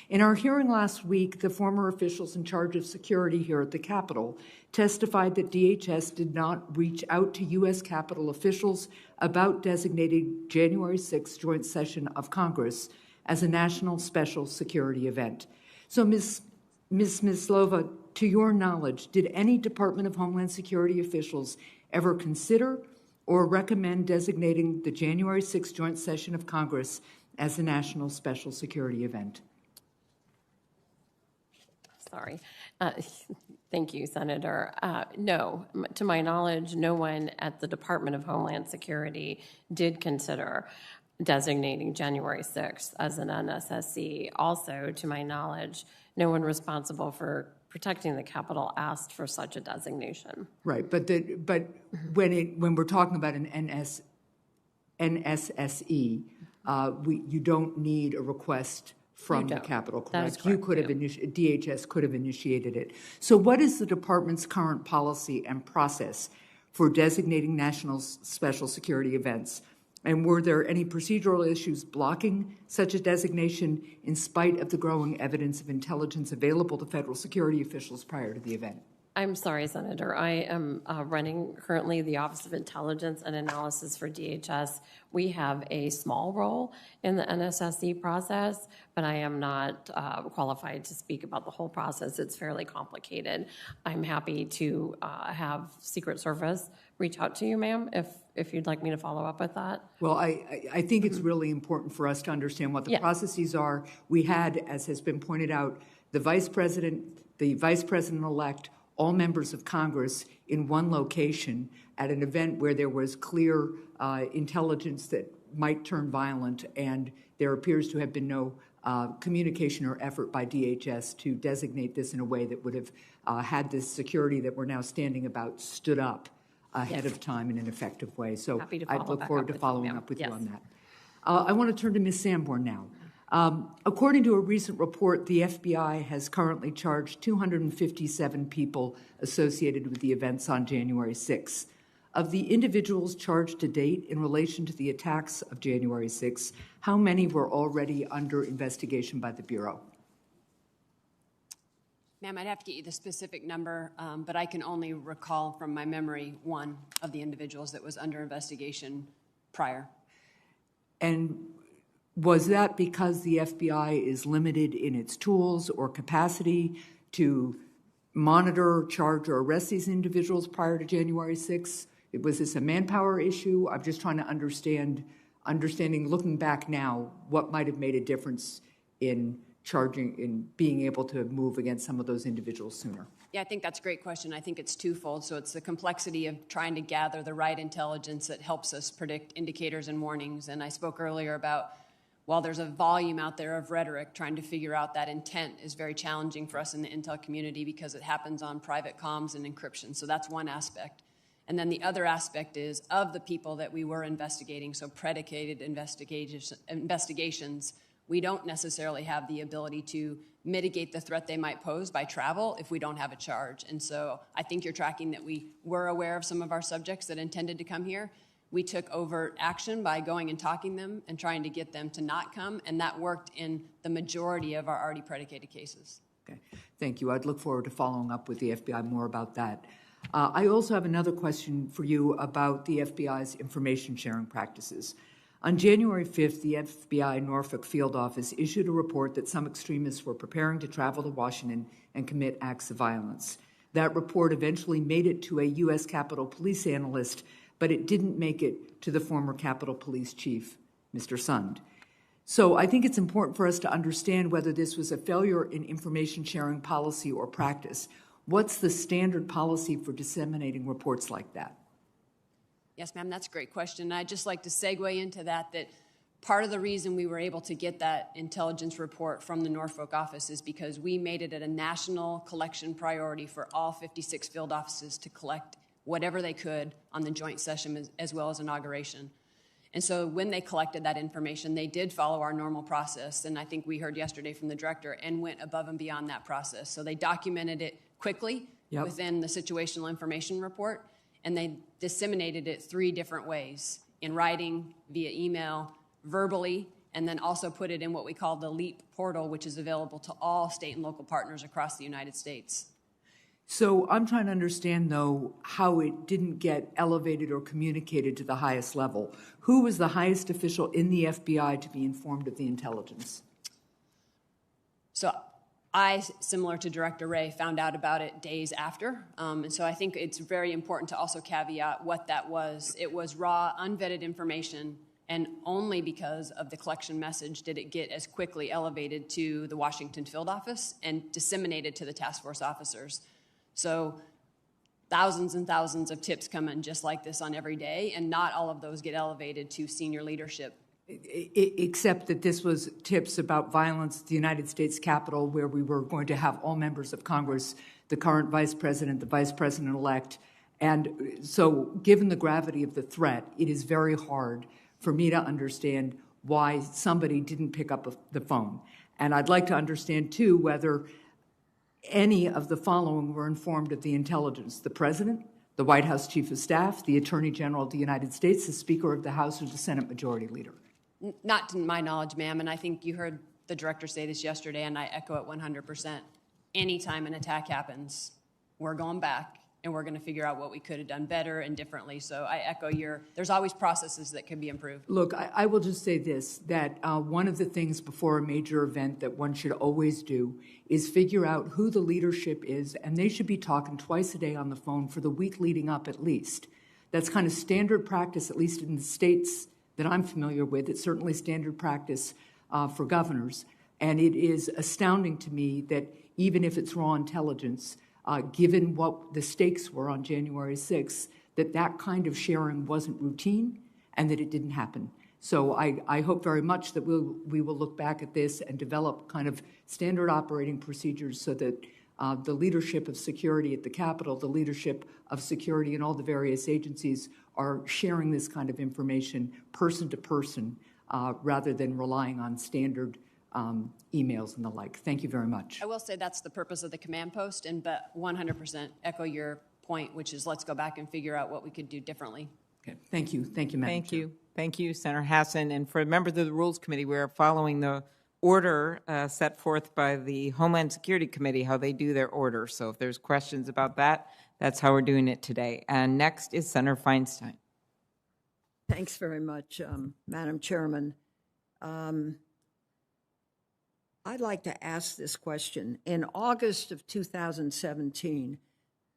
In our hearing last week, the former officials in charge of security here at the Capitol testified that DHS did not reach out to U.S. Capitol officials about designating January 6th joint session of Congress as a national special security event. So, Ms. Mislova, to your knowledge, did any Department of Homeland Security officials ever consider or recommend designating the January 6th joint session of Congress as a national special security event? Sorry. Thank you, Senator. No, to my knowledge, no one at the Department of Homeland Security did consider designating January 6th as an NSSC. Also, to my knowledge, no one responsible for protecting the Capitol asked for such a designation. Right, but when we're talking about an NSSE, you don't need a request from the Capitol, correct? That is correct. You could have DHS could have initiated it. So what is the department's current policy and process for designating national special security events? And were there any procedural issues blocking such a designation in spite of the growing evidence of intelligence available to federal security officials prior to the event? I'm sorry, Senator. I am running currently the Office of Intelligence and Analysis for DHS. We have a small role in the NSSC process, but I am not qualified to speak about the whole process. It's fairly complicated. I'm happy to have Secret Service reach out to you, ma'am, if you'd like me to follow up with that. Well, I think it's really important for us to understand what the processes are. We had, as has been pointed out, the vice president-elect, all members of Congress in one location at an event where there was clear intelligence that might turn violent, and there appears to have been no communication or effort by DHS to designate this in a way that would have had this security that we're now standing about stood up ahead of time in an effective way. So I look forward to following up with you on that. I want to turn to Ms. Sanborn now. According to a recent report, the FBI has currently charged 257 people associated with the events on January 6th. Of the individuals charged to date in relation to the attacks of January 6th, how many were already under investigation by the Bureau? Ma'am, I'd have to get you the specific number, but I can only recall from my memory one of the individuals that was under investigation prior. And was that because the FBI is limited in its tools or capacity to monitor, charge, or arrest these individuals prior to January 6th? Was this a manpower issue? I'm just trying to understanding, looking back now, what might have made a difference in charging, in being able to move against some of those individuals sooner? Yeah, I think that's a great question. I think it's twofold. So it's the complexity of trying to gather the right intelligence that helps us predict indicators and warnings. And I spoke earlier about while there's a volume out there of rhetoric, trying to figure out that intent is very challenging for us in the intel community because it happens on private comms and encryption. So that's one aspect. And then the other aspect is of the people that we were investigating, so predicated investigations, we don't necessarily have the ability to mitigate the threat they might pose by travel if we don't have a charge. And so I think you're tracking that we were aware of some of our subjects that intended to come here. We took overt action by going and talking them and trying to get them to not come, and that worked in the majority of our already predicated cases. Okay, thank you. I'd look forward to following up with the FBI more about that. I also have another question for you about the FBI's information sharing practices. On January 5th, the FBI Norfolk Field Office issued a report that some extremists were preparing to travel to Washington and commit acts of violence. That report eventually made it to a U.S. Capitol Police analyst, but it didn't make it to the former Capitol Police Chief, Mr. Sund. So I think it's important for us to understand whether this was a failure in information sharing policy or practice. What's the standard policy for disseminating reports like that? Yes, ma'am, that's a great question. I'd just like to segue into that part of the reason we were able to get that intelligence report from the Norfolk office is because we made it a national collection priority for all 56 field offices to collect whatever they could on the joint session as well as inauguration. And so when they collected that information, they did follow our normal process, and I think we heard yesterday from the director, and went above and beyond that process. So they documented it quickly within the situational information report, and they disseminated it 3 different ways: in writing, via email, verbally, and then also put it in what we call the LEAP portal, which is available to all state and local partners across the United States. So I'm trying to understand, though, how it didn't get elevated or communicated to the highest level. Who was the highest official in the FBI to be informed of the intelligence? So I, similar to Director Ray, found out about it days after. And so I think it's very important to also caveat what that was. It was raw, unvetted information, and only because of the collection message did it get as quickly elevated to the Washington field office and disseminated to the task force officers. So thousands and thousands of tips come in just like this on every day, and not all of those get elevated to senior leadership. Except that this was tips about violence at the United States Capitol, where we were going to have all members of Congress, the current vice president, the vice president-elect. And so given the gravity of the threat, it is very hard for me to understand why somebody didn't pick up the phone. And I'd like to understand, too, whether any of the following were informed of the intelligence: the president, the White House chief of staff, the attorney general of the United States, the speaker of the House, or the Senate majority leader. Not to my knowledge, ma'am, and I think you heard the director say this yesterday, and I echo it 100%. Anytime an attack happens, we're going back, and we're going to figure out what we could have done better and differently. So I echo there's always processes that can be improved. Look, I will just say this, that one of the things before a major event that one should always do is figure out who the leadership is, and they should be talking twice a day on the phone for the week leading up at least. That's kind of standard practice, at least in the states that I'm familiar with. It's certainly standard practice for governors. And it is astounding to me that even if it's raw intelligence, given what the stakes were on January 6th, that kind of sharing wasn't routine and that it didn't happen. So I hope very much that we will look back at this and develop kind of standard operating procedures so that the leadership of security at the Capitol, the leadership of security in all the various agencies are sharing this kind of information person to person rather than relying on standard emails and the like. Thank you very much. I will say that's the purpose of the command post, but 100% echo your point, which is let's go back and figure out what we could do differently. Okay. Thank you. Thank you, Madam Thank Chair. you. Thank you, Senator Hassan. And for members of the Rules Committee, we're following the order set forth by the Homeland Security Committee, how they do their order. So if there's questions about that, that's how we're doing it today. And next is Senator Feinstein. Thanks very much, Madam Chairman. I'd like to ask this question. In August of 2017,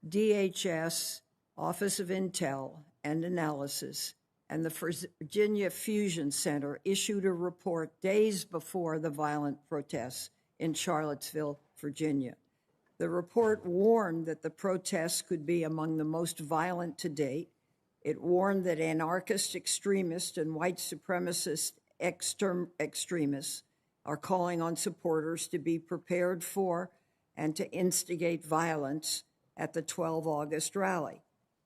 DHS, Office of Intel and Analysis, and the Virginia Fusion Center issued a report days before the violent protests in Charlottesville, Virginia. The report warned that the protests could be among the most violent to date. It warned that anarchist extremists and white supremacist extremists are calling on supporters to be prepared for and to instigate violence at the 12 August rally.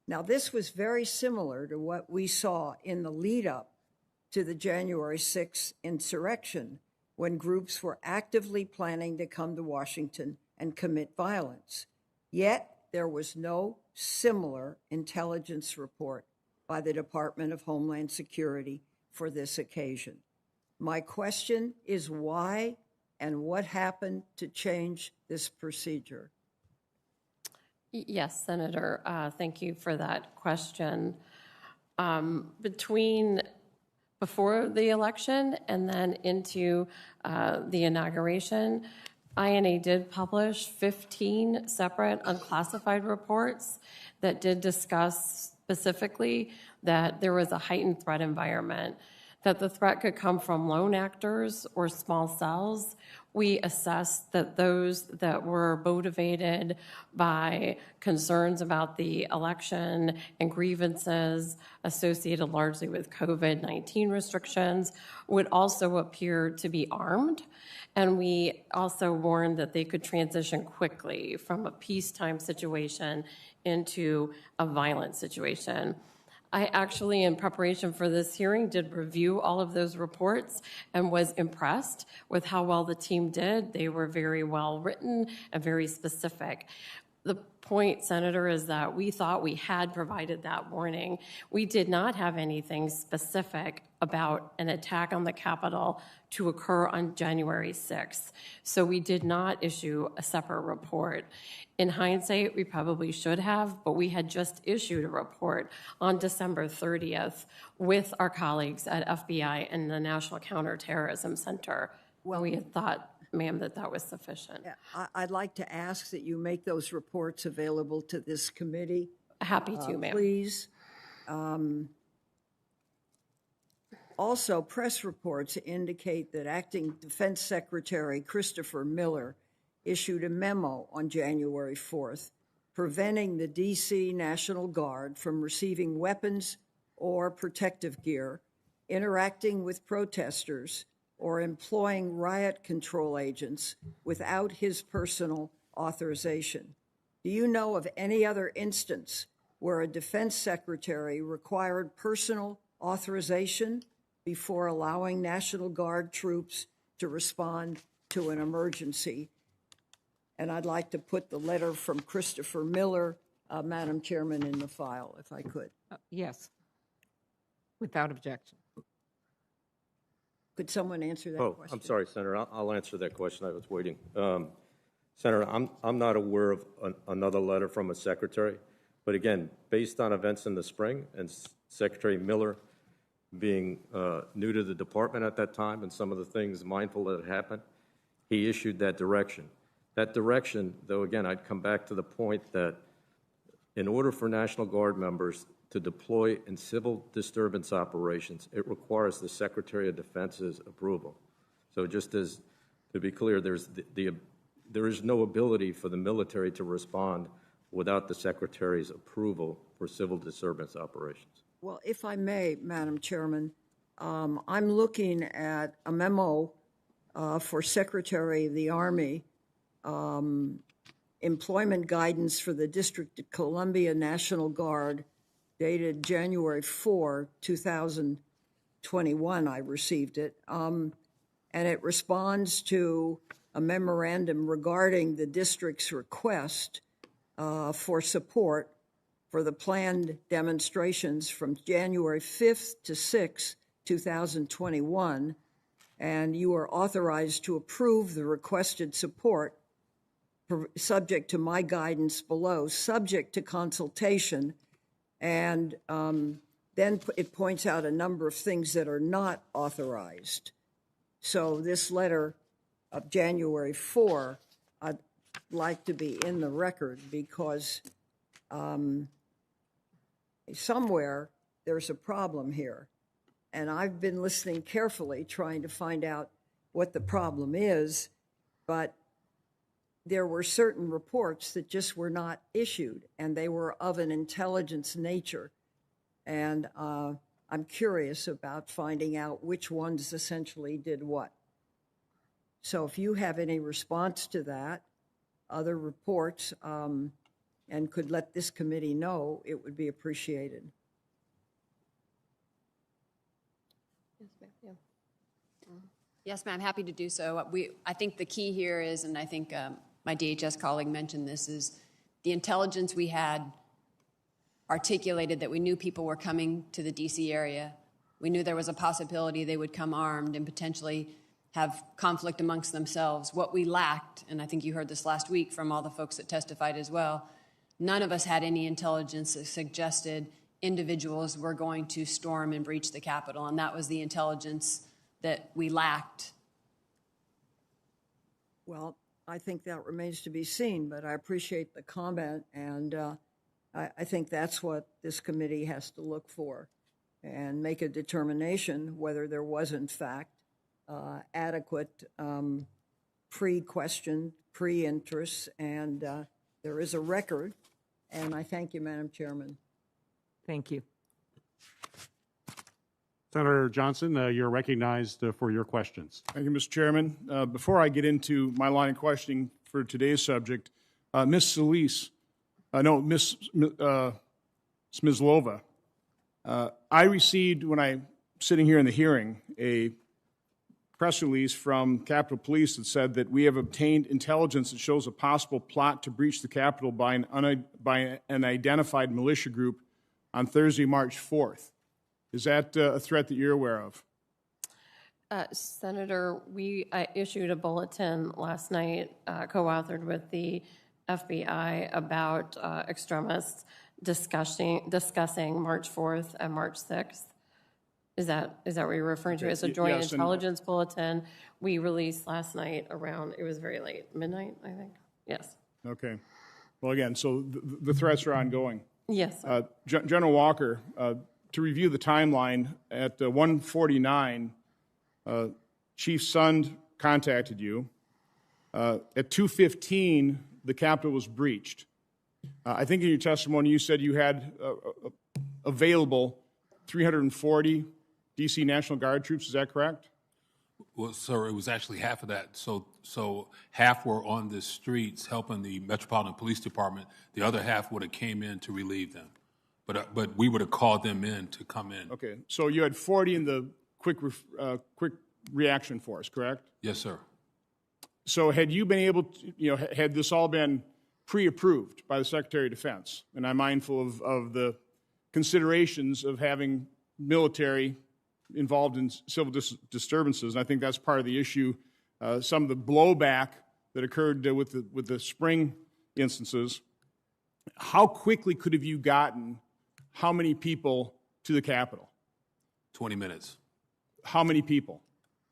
Now, this was very similar to what we saw in the lead up to the January 6th insurrection, when groups were actively planning to come to Washington and commit violence. Yet, there was no similar intelligence report by the Department of Homeland Security for this occasion. My question is why and what happened to change this procedure? Yes, Senator, thank you for that question. Before the election and then into the inauguration, INA did publish 15 separate unclassified reports that did discuss specifically that there was a heightened threat environment, that the threat could come from lone actors or small cells. We assessed that those that were motivated by concerns about the election and grievances associated largely with COVID-19 restrictions would also appear to be armed. And we also warned that they could transition quickly from a peacetime situation into a violent situation. I actually, in preparation for this hearing, did review all of those reports and was impressed with how well the team did. They were very well written and very specific. The point, Senator, is that we thought we had provided that warning. We did not have anything specific about an attack on the Capitol to occur on January 6th. So we did not issue a separate report. In hindsight, we probably should have, but we had just issued a report on December 30th with our colleagues at FBI and the National Counterterrorism Center. Well, we had thought, ma'am, that that was sufficient. Yeah, I'd like to ask that you make those reports available to this committee. Happy to, ma'am. Please. Also, press reports indicate that Acting Defense Secretary Christopher Miller issued a memo on January 4th preventing the D.C. National Guard from receiving weapons or protective gear, interacting with protesters, or employing riot control agents without his personal authorization. Do you know of any other instance where a defense secretary required personal authorization before allowing National Guard troops to respond to an emergency? And I'd like to put the letter from Christopher Miller, Madam Chairman, in the file, if I could. Yes, without objection. Could someone answer that Oh, question? I'm sorry, Senator. I'll answer that question. I was waiting. Senator, I'm not aware of another letter from a secretary. But again, based on events in the spring and Secretary Miller being new to the department at that time and some of the things mindful that had happened, he issued that direction. That direction, though, again, I'd come back to the point that in order for National Guard members to deploy in civil disturbance operations, it requires the Secretary of Defense's approval. So just as, to be clear, there is no ability for the military to respond without the Secretary's approval for civil disturbance operations. Well, if I may, Madam Chairman, I'm looking at a memo for Secretary of the Army, employment guidance for the District of Columbia National Guard, dated January 4, 2021, I received it, and it responds to a memorandum regarding the district's request for support for the planned demonstrations from January 5th to 6th, 2021, and you are authorized to approve the requested support subject to my guidance below, subject to consultation, and then it points out a number of things that are not authorized. So this letter of January 4, I'd like to be in the record because somewhere there's a problem here. And I've been listening carefully, trying to find out what the problem is, but there were certain reports that just were not issued, and they were of an intelligence nature. And I'm curious about finding out which ones essentially did what. So if you have any response to that, other reports, and could let this committee know, it would be appreciated. Yes, ma'am, happy to do so. I think the key here is, and I think my DHS colleague mentioned this, is the intelligence we had articulated that we knew people were coming to the D.C. area. We knew there was a possibility they would come armed and potentially have conflict amongst themselves. What we lacked, and I think you heard this last week from all the folks that testified as well, none of us had any intelligence that suggested individuals were going to storm and breach the Capitol, and that was the intelligence that we lacked. Well, I think that remains to be seen, but I appreciate the comment, and I think that's what this committee has to look for. and make a determination whether there was, in fact, adequate pre-question, pre-interest, and there is a record. And I thank you, Madam Chairman. Thank you. Senator Johnson, you're recognized for your questions. Thank you, Mr. Chairman. Before I get into my line of questioning for today's subject, Ms. Smyslova, I received, when I sitting here in the hearing, a press release from Capitol Police that said that we have obtained intelligence that shows a possible plot to breach the Capitol by an identified militia group on Thursday, March 4th. Is that a threat that you're aware of? Senator, we issued a bulletin last night, co-authored with the FBI, about extremists discussing March 4th and March 6th. Is that what you're referring to? It's a joint Yes, intelligence bulletin we released last night around, it was very late, midnight, I think. Yes. Okay. Well, again, so the threats are ongoing. Yes. General Walker, to review the timeline, at 1:49, Chief Sund contacted you. At 2:15, the Capitol was breached. I think in your testimony you said you had available 340 D.C. National Guard troops. Is that correct? Well, sir, it was actually half of that. So half were on the streets helping the Metropolitan Police Department. The other half would have came in to relieve them. But we would have called them in to come in. Okay, so you had 40 in the quick reaction force, correct? Yes, sir. So had you been able to, had this all been pre-approved by the Secretary of Defense? And I'm mindful of the considerations of having military involved in civil disturbances, and I think that's part of the issue. Some of the blowback that occurred with the spring instances. How quickly could have you gotten how many people to the Capitol? 20 minutes. How many people?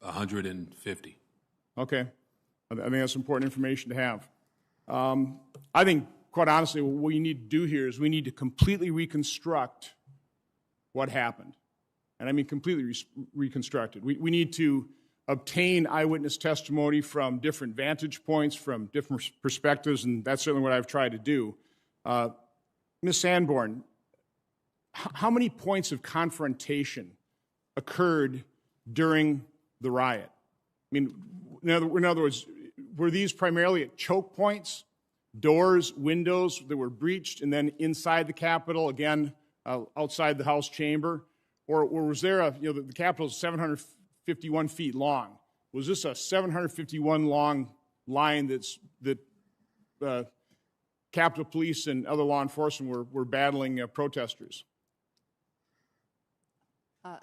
150. Okay. I think that's important information to have. I think, quite honestly, what we need to do here is we need to completely reconstruct what happened. And I mean completely reconstructed. We need to obtain eyewitness testimony from different vantage points, from different perspectives, and that's certainly what I've tried to do. Ms. Sanborn, how many points of confrontation occurred during the riot? I mean, in other words, were these primarily at choke points, doors, windows that were breached, and then inside the Capitol, again, outside the House chamber? Or was there the Capitol is 751 feet long. Was this a 751 long line that Capitol Police and other law enforcement were battling protesters?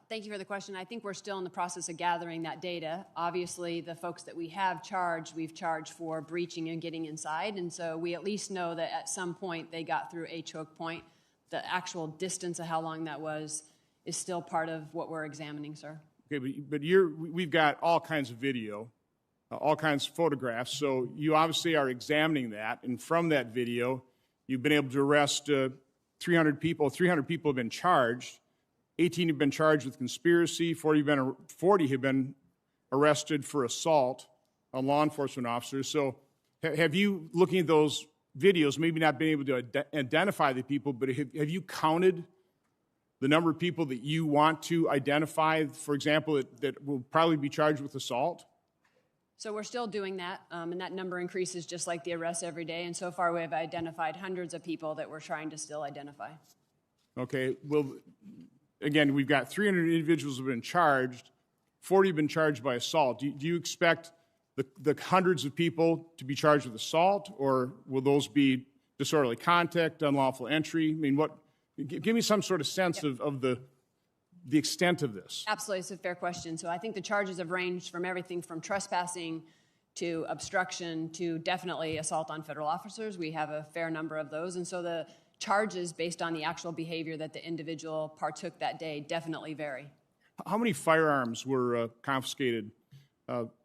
Thank you for the question. I think we're still in the process of gathering that data. Obviously, the folks that we have charged, we've charged for breaching and getting inside, and so we at least know that at some point they got through a choke point. The actual distance of how long that was is still part of what we're examining, sir. Okay, but we've got all kinds of video, all kinds of photographs, so you obviously are examining that, and from that video, you've been able to arrest 300 people. 300 people have been charged. 18 have been charged with conspiracy. 40 have been arrested for assault on law enforcement officers. So have you, looking at those videos, maybe not been able to identify the people, but have you counted the number of people that you want to identify, for example, that will probably be charged with assault? So we're still doing that, and that number increases just like the arrests every day, and so far we have identified hundreds of people that we're trying to still identify. Okay, well, again, we've got 300 individuals who have been charged, 40 have been charged by assault. Do you expect the hundreds of people to be charged with assault, or will those be disorderly conduct, unlawful entry? I mean, give me some sort of sense of the extent of this. Absolutely, it's a fair question. So I think the charges have ranged from everything from trespassing to obstruction to definitely assault on federal officers. We have a fair number of those, and so the charges based on the actual behavior that the individual partook that day definitely vary. How many firearms were confiscated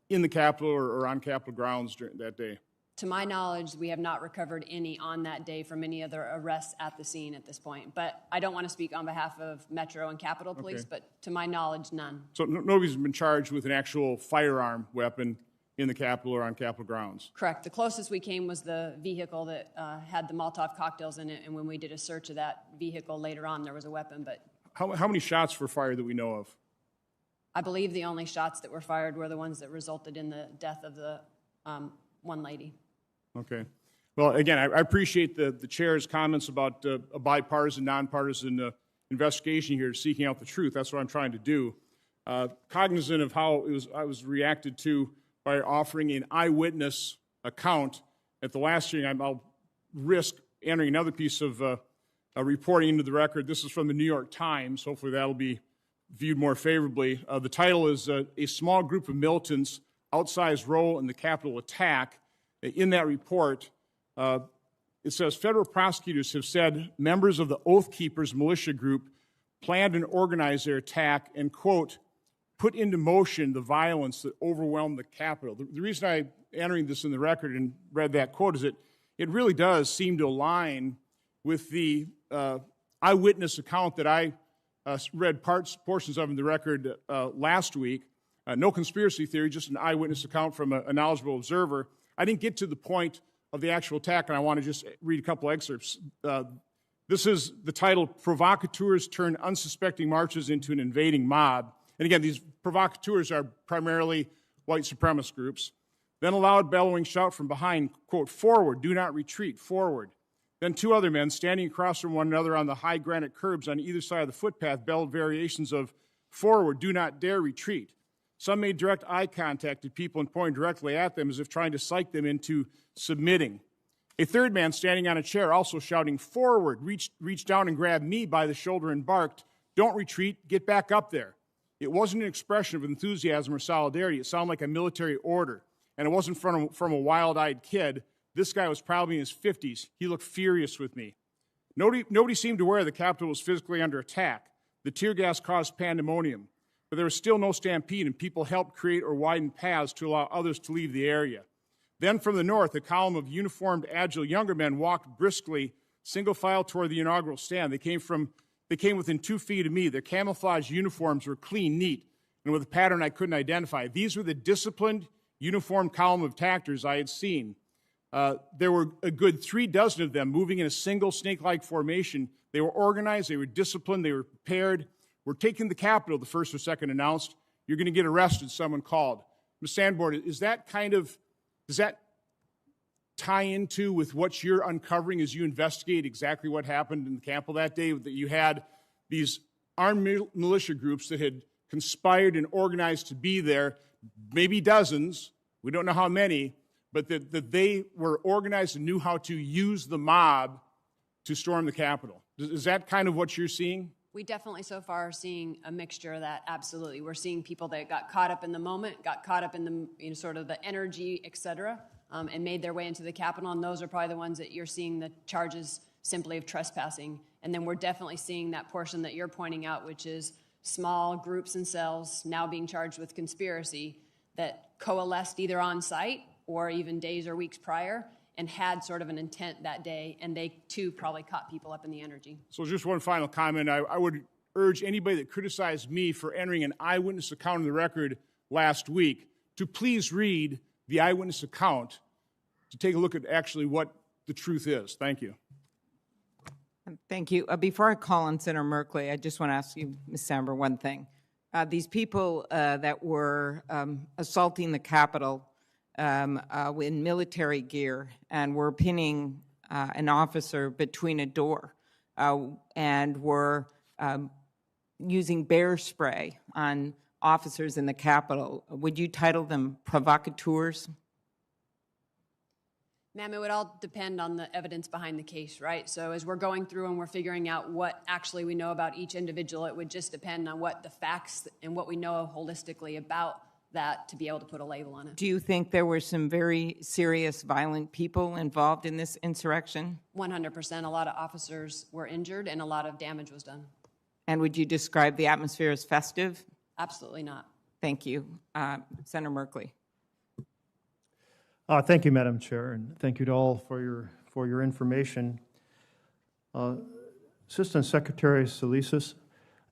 in the Capitol or on Capitol grounds during that day? To my knowledge, we have not recovered any on that day from any other arrests at the scene at this point. But I don't want to speak on behalf of Metro and Capitol Police, Okay. but to my knowledge, none. So nobody's been charged with an actual firearm weapon in the Capitol or on Capitol grounds? Correct. The closest we came was the vehicle that had the Molotov cocktails in it, and when we did a search of that vehicle later on, there was a weapon. But How many shots were fired that we know of? I believe the only shots that were fired were the ones that resulted in the death of the one lady. Okay. Well, again, I appreciate the chair's comments about a bipartisan, nonpartisan investigation here, seeking out the truth. That's what I'm trying to do. Cognizant of how I was reacted to by offering an eyewitness account at the last hearing, I'll risk entering another piece of reporting into the record. This is from the New York Times. Hopefully that'll be viewed more favorably. The title is A Small Group of Militants, Outsized Role in the Capitol Attack. In that report, it says federal prosecutors have said members of the Oath Keepers militia group planned and organized their attack and, quote, put into motion the violence that overwhelmed the Capitol. The reason I'm entering this in the record and read that quote is that it really does seem to align with the eyewitness account that I read portions of in the record last week. No conspiracy theory, just an eyewitness account from a knowledgeable observer. I didn't get to the point of the actual attack, and I want to just read a couple excerpts. This is the title, Provocateurs Turn Unsuspecting Marches into an Invading Mob. And again, these provocateurs are primarily white supremacist groups. Then a loud bellowing shout from behind, quote, forward, do not retreat, forward. Then two other men standing across from one another on the high granite curbs on either side of the footpath bellowed variations of forward, do not dare retreat. Some made direct eye contact with people and pointed directly at them as if trying to psych them into submitting. A third man standing on a chair also shouting forward, reached down and grabbed me by the shoulder and barked, don't retreat, get back up there. It wasn't an expression of enthusiasm or solidarity. It sounded like a military order. And it wasn't from a wild-eyed kid. This guy was probably in his 50s. He looked furious with me. Nobody seemed aware the Capitol was physically under attack. The tear gas caused pandemonium. But there was still no stampede, and people helped create or widen paths to allow others to leave the area. Then from the north, a column of uniformed, agile younger men walked briskly, single file toward the inaugural stand. They came within 2 feet of me. Their camouflage uniforms were clean, neat, and with a pattern I couldn't identify. These were the disciplined, uniformed column of attackers I had seen. There were a good 3 dozen of them moving in a single snake-like formation. They were organized, they were disciplined, they were prepared. We're taking the Capitol, the first or second announced. You're going to get arrested, someone called. Ms. Sandborn, does that tie into with what you're uncovering as you investigate exactly what happened in the Capitol that day, that you had these armed militia groups that had conspired and organized to be there, maybe dozens, we don't know how many, but that they were organized and knew how to use the mob to storm the Capitol? Is that kind of what you're seeing? We definitely so far are seeing a mixture of that, absolutely. We're seeing people that got caught up in the moment, got caught up in the sort of the energy, et cetera, and made their way into the Capitol, and those are probably the ones that you're seeing the charges simply of trespassing. And then we're definitely seeing that portion that you're pointing out, which is small groups and cells now being charged with conspiracy that coalesced either on site or even days or weeks prior and had sort of an intent that day, and they, too, probably caught people up in the energy. So just one final comment. I would urge anybody that criticized me for entering an eyewitness account in the record last week to please read the eyewitness account to take a look at actually what the truth is. Thank you. Thank you. Before I call on Senator Merkley, I just want to ask you, Ms. Samber, one thing. These people that were assaulting the Capitol in military gear and were pinning an officer between a door and were using bear spray on officers in the Capitol. Would you title them provocateurs? Ma'am, it would all depend on the evidence behind the case, right? So as we're going through and we're figuring out what actually we know about each individual, it would just depend on what the facts and what we know holistically about that to be able to put a label on it. Do you think there were some very serious, violent people involved in this insurrection? 100%. A lot of officers were injured and a lot of damage was done. And would you describe the atmosphere as festive? Absolutely not. Thank you. Senator Merkley. Thank you, Madam Chair, and thank you to all for your information. Assistant Secretary Solisas,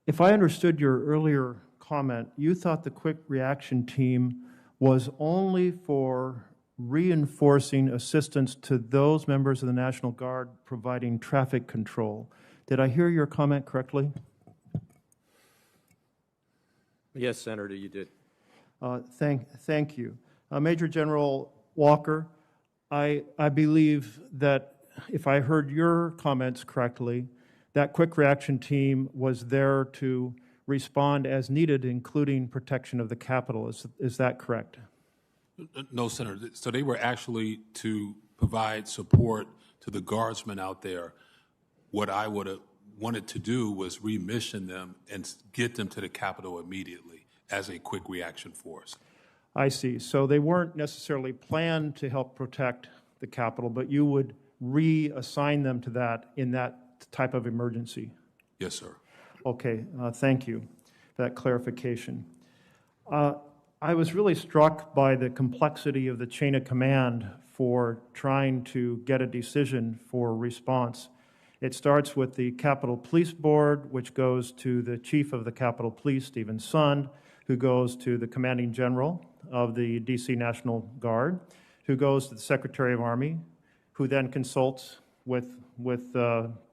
if I understood your earlier comment, you thought the quick reaction team was only for reinforcing assistance to those members of the National Guard providing traffic control. Did I hear your comment correctly? Yes, Senator, you did. Thank you. Major General Walker, I believe that if I heard your comments correctly, that quick reaction team was there to respond as needed, including protection of the Capitol. Is that correct? No, Senator. So they were actually to provide support to the guardsmen out there. What I would have wanted to do was remission them and get them to the Capitol immediately as a quick reaction force. I see. So they weren't necessarily planned to help protect the Capitol, but you would reassign them to that in that type of emergency? Yes, sir. Okay, thank you for that clarification. I was really struck by the complexity of the chain of command for trying to get a decision for response. It starts with the Capitol Police Board, which goes to the Chief of the Capitol Police, Stephen Sund, who goes to the Commanding General of the D.C. National Guard, who goes to the Secretary of Army, who then consults with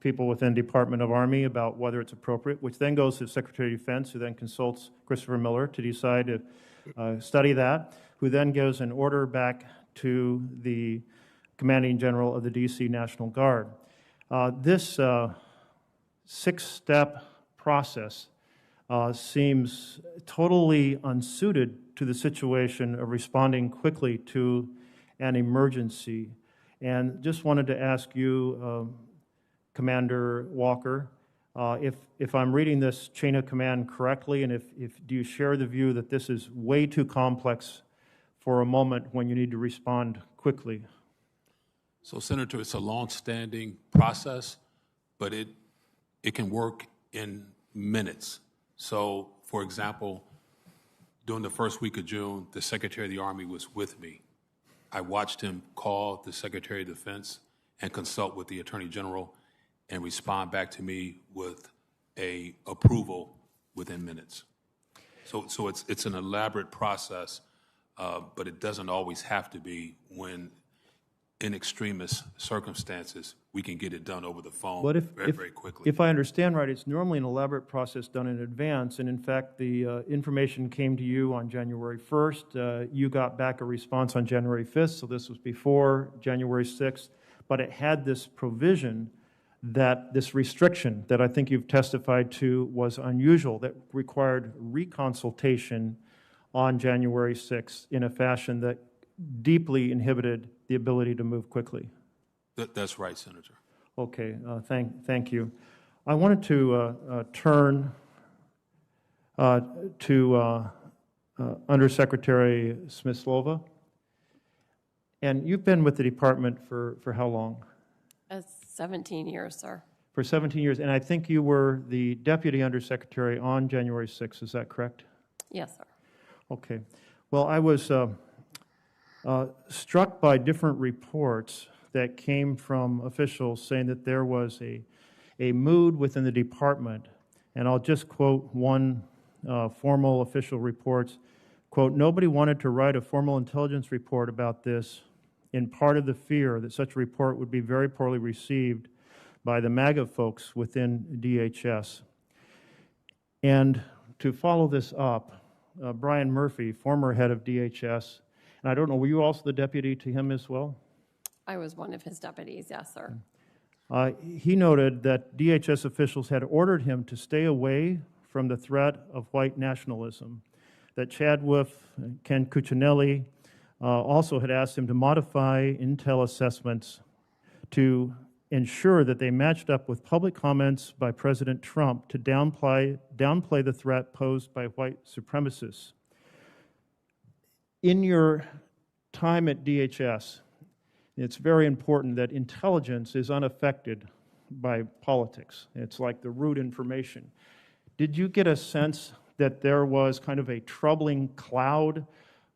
people within Department of Army about whether it's appropriate, which then goes to the Secretary of Defense, who then consults Christopher Miller to decide to study that, who then gives an order back to the Commanding General of the D.C. National Guard. This six-step process seems totally unsuited to the situation of responding quickly to an emergency. And just wanted to ask you, Commander Walker, if I'm reading this chain of command correctly, and if do you share the view that this is way too complex for a moment when you need to respond quickly? So, Senator, it's a long-standing process, but it can work in minutes. So, for example, during the first week of June, the Secretary of the Army was with me. I watched him call the Secretary of Defense and consult with the Attorney General and respond back to me with a approval within minutes. So it's an elaborate process, but it doesn't always have to be when in extremist circumstances, we can get it done over the phone very quickly. If I understand right, it's normally an elaborate process done in advance, and in fact, the information came to you on January 1st. You got back a response on January 5th, so this was before January 6th, but it had this provision that this restriction that I think you've testified to was unusual, that required reconsultation on January 6th in a fashion that deeply inhibited the ability to move quickly. That's right, Senator. Okay, thank you. I wanted to turn to Undersecretary Smyslova. And you've been with the department for how long? 17 years, sir. For 17 years, and I think you were the Deputy Undersecretary on January 6th, is that correct? Yes, sir. Okay. Well, I was struck by different reports that came from officials saying that there was a mood within the department, and I'll just quote one formal official report, quote, "Nobody wanted to write a formal intelligence report about this, in part of the fear that such a report would be very poorly received by the MAGA folks within DHS." And to follow this up, Brian Murphy, former head of DHS, and I don't know, were you also the deputy to him as well? I was one of his deputies, yes, sir. He noted that DHS officials had ordered him to stay away from the threat of white nationalism, that Chad Wolf and Ken Cuccinelli also had asked him to modify intel assessments to ensure that they matched up with public comments by President Trump to downplay the threat posed by white supremacists. In your time at DHS, it's very important that intelligence is unaffected by politics. It's like the root information. Did you get a sense that there was kind of a troubling cloud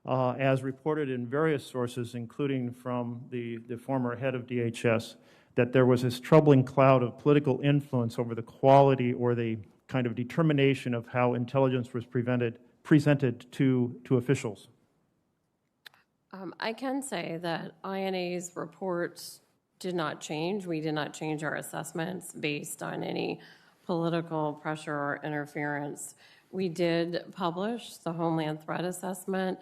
as reported in various sources, including from the former head of DHS, that there was this troubling cloud of political influence over the quality or the kind of determination of how intelligence was presented to officials. I can say that INA's reports did not change. We did not change our assessments based on any political pressure or interference. We did publish the Homeland Threat Assessment.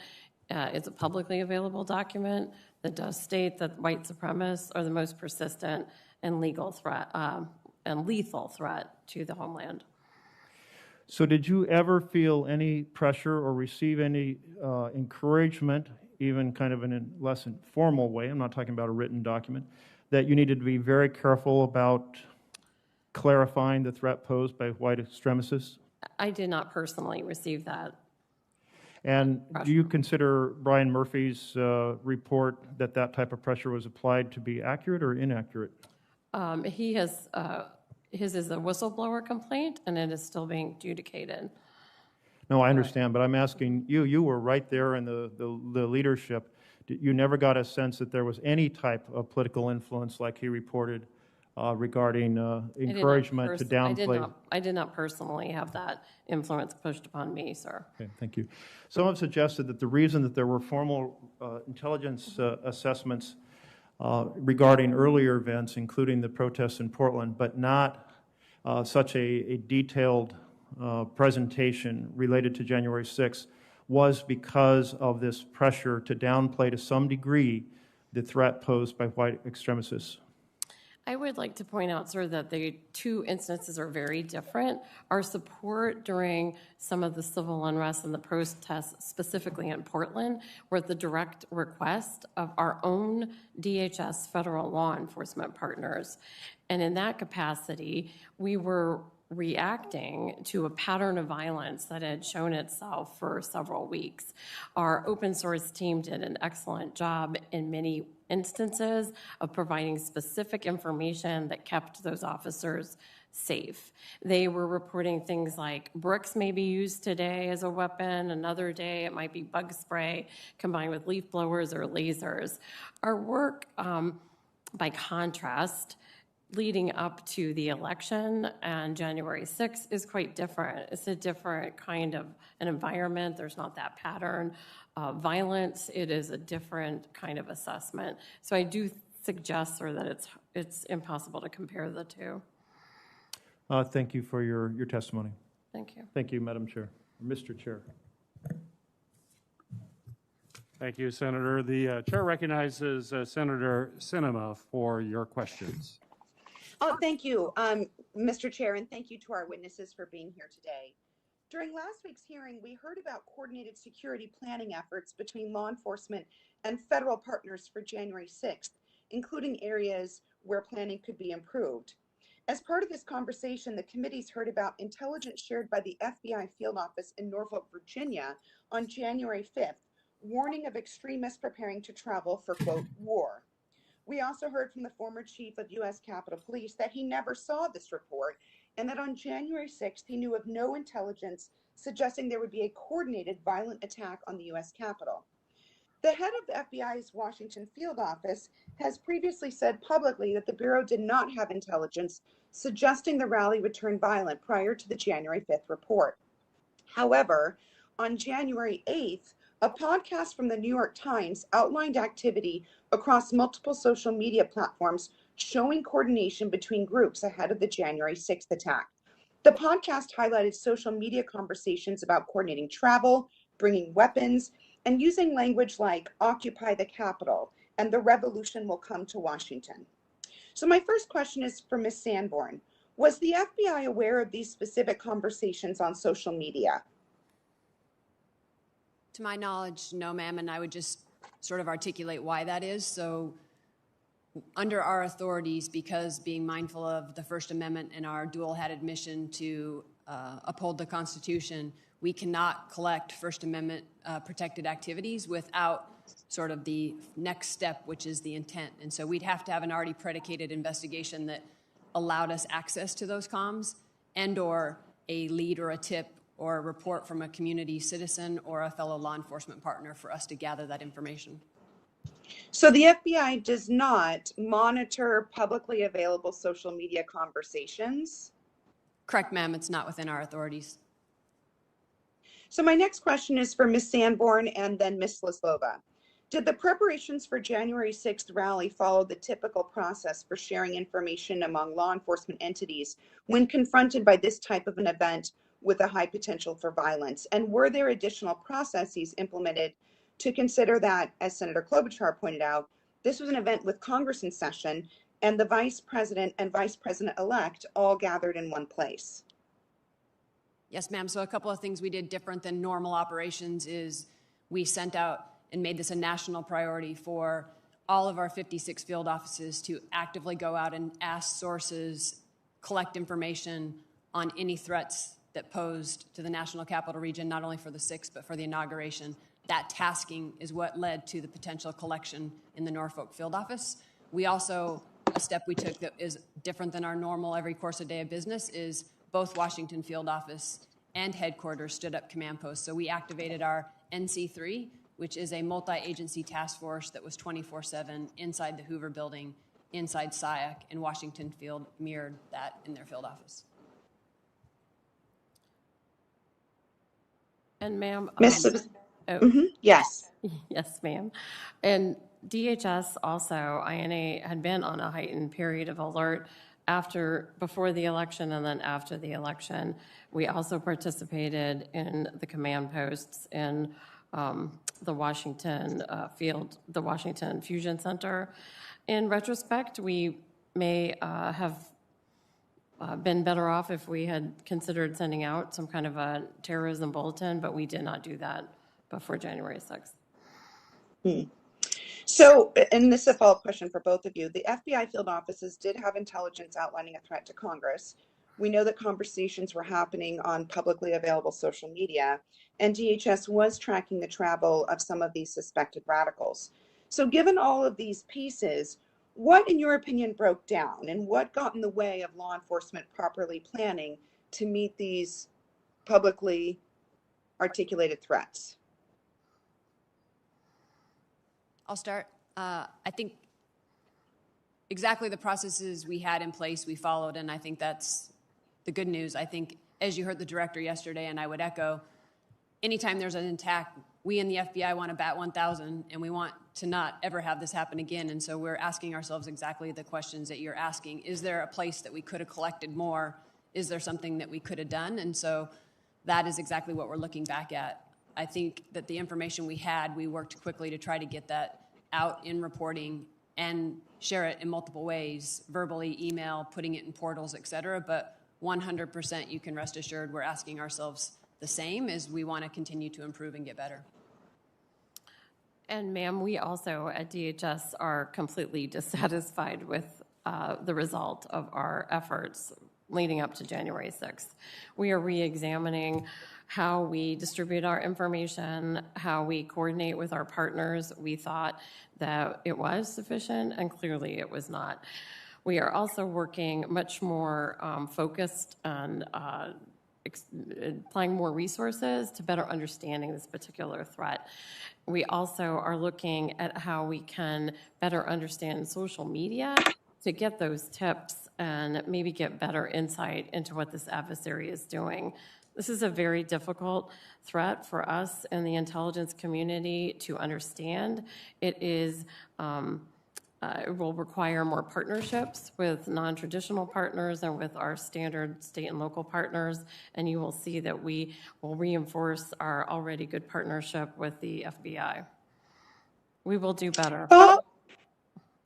It's a publicly available document that does state that white supremacists are the most persistent and lethal threat to the homeland. So did you ever feel any pressure or receive any encouragement, even kind of in a less informal way, I'm not talking about a written document, that you needed to be very careful about clarifying the threat posed by white extremists? I did not personally receive that. And do you consider Brian Murphy's report that that type of pressure was applied to be accurate or inaccurate? His is a whistleblower complaint, and it is still being adjudicated. No, I understand, but I'm asking you, you were right there in the leadership. You never got a sense that there was any type of political influence like he reported regarding encouragement to downplay? I did not personally have that influence pushed upon me, sir. Okay, thank you. Some have suggested that the reason that there were formal intelligence assessments regarding earlier events, including the protests in Portland, but not such a detailed presentation related to January 6th, was because of this pressure to downplay to some degree the threat posed by white extremists. I would like to point out, sir, that the two instances are very different. Our support during some of the civil unrest and the protests, specifically in Portland, were at the direct request of our own DHS federal law enforcement partners. And in that capacity, we were reacting to a pattern of violence that had shown itself for several weeks. Our open source team did an excellent job in many instances of providing specific information that kept those officers safe. They were reporting things like bricks may be used today as a weapon, another day it might be bug spray combined with leaf blowers or lasers. Our work, by contrast, leading up to the election and January 6th is quite different. It's a different kind of an environment. There's not that pattern of violence. It is a different kind of assessment. So I do suggest, sir, that it's impossible to compare the two. Thank you for your testimony. Thank you. Thank you, Madam Chair. Mr. Chair. Thank you, Senator. The chair recognizes Senator Sinema for your questions. Oh, thank you, Mr. Chair, and thank you to our witnesses for being here today. During last week's hearing, we heard about coordinated security planning efforts between law enforcement and federal partners for January 6th, including areas where planning could be improved. As part of this conversation, the committees heard about intelligence shared by the FBI field office in Norfolk, Virginia on January 5th, warning of extremists preparing to travel for, quote, war. We also heard from the former chief of U.S. Capitol Police that he never saw this report and that on January 6th, he knew of no intelligence suggesting there would be a coordinated violent attack on the U.S. Capitol. The head of the FBI's Washington field office has previously said publicly that the Bureau did not have intelligence suggesting the rally would turn violent prior to the January 5th report. However, on January 8th, a podcast from the New York Times outlined activity across multiple social media platforms showing coordination between groups ahead of the January 6th attack. The podcast highlighted social media conversations about coordinating travel, bringing weapons, and using language like Occupy the Capitol and the revolution will come to Washington. So my first question is for Ms. Sanborn. Was the FBI aware of these specific conversations on social media? To my knowledge, no, ma'am, and I would just sort of articulate why that is. So under our authorities, because being mindful of the First Amendment and our dual-headed mission to uphold the Constitution, we cannot collect First Amendment protected activities without sort of the next step, which is the intent. And so we'd have to have an already predicated investigation that allowed us access to those comms and or a lead or a tip or a report from a community citizen or a fellow law enforcement partner for us to gather that information. So the FBI does not monitor publicly available social media conversations? Correct, ma'am. It's not within our authorities. So my next question is for Ms. Sanborn and then Ms. Slislova. Did the preparations for January 6th rally follow the typical process for sharing information among law enforcement entities when confronted by this type of an event with a high potential for violence? And were there additional processes implemented to consider that, as Senator Klobuchar pointed out, this was an event with Congress in session and the Vice President and Vice President-elect all gathered in one place? Yes, ma'am. So a couple of things we did different than normal operations is we sent out and made this a national priority for all of our 56 field offices to actively go out and ask sources, collect information on any threats that posed to the National Capital Region, not only for the 6th, but for the inauguration. That tasking is what led to the potential collection in the Norfolk field office. We also, a step we took that is different than our normal every course a day of business is both Washington field office and headquarters stood up command posts. So we activated our NC3, which is a multi-agency task force that was 24/7 inside the Hoover building, inside SIAC, and Washington Field mirrored that in their field office. And ma'am, yes. Yes, ma'am. And DHS also, INA, had been on a heightened period of alert before the election and then after the election. We also participated in the command posts in the Washington the Washington Fusion Center. In retrospect, we may have been better off if we had considered sending out some kind of a terrorism bulletin, but we did not do that before January 6th. So, and this is a follow-up question for both of you. The FBI field offices did have intelligence outlining a threat to Congress. We know that conversations were happening on publicly available social media, and DHS was tracking the travel of some of these suspected radicals. So given all of these pieces, what, in your opinion, broke down, and what got in the way of law enforcement properly planning to meet these publicly articulated threats? I'll start. I think exactly the processes we had in place, we followed, and I think that's the good news. I think, as you heard the director yesterday, and I would echo, anytime there's an attack, we in the FBI want to bat 1,000, and we want to not ever have this happen again. And so we're asking ourselves exactly the questions that you're asking. Is there a place that we could have collected more? Is there something that we could have done? And so that is exactly what we're looking back at. I think that the information we had, we worked quickly to try to get that out in reporting and share it in multiple ways, verbally, email, putting it in portals, et cetera. But 100% you can rest assured we're asking ourselves the same, as we want to continue to improve and get better. And ma'am, we also at DHS are completely dissatisfied with the result of our efforts leading up to January 6th. We are re-examining how we distribute our information, how we coordinate with our partners. We thought that it was sufficient, and clearly it was not. We are also working much more focused on applying more resources to better understanding this particular threat. We also are looking at how we can better understand social media to get those tips and maybe get better insight into what this adversary is doing. This is a very difficult threat for us in the intelligence community to understand. It will require more partnerships with non-traditional partners and with our standard state and local partners, and you will see that we will reinforce our already good partnership with the FBI. We will do better.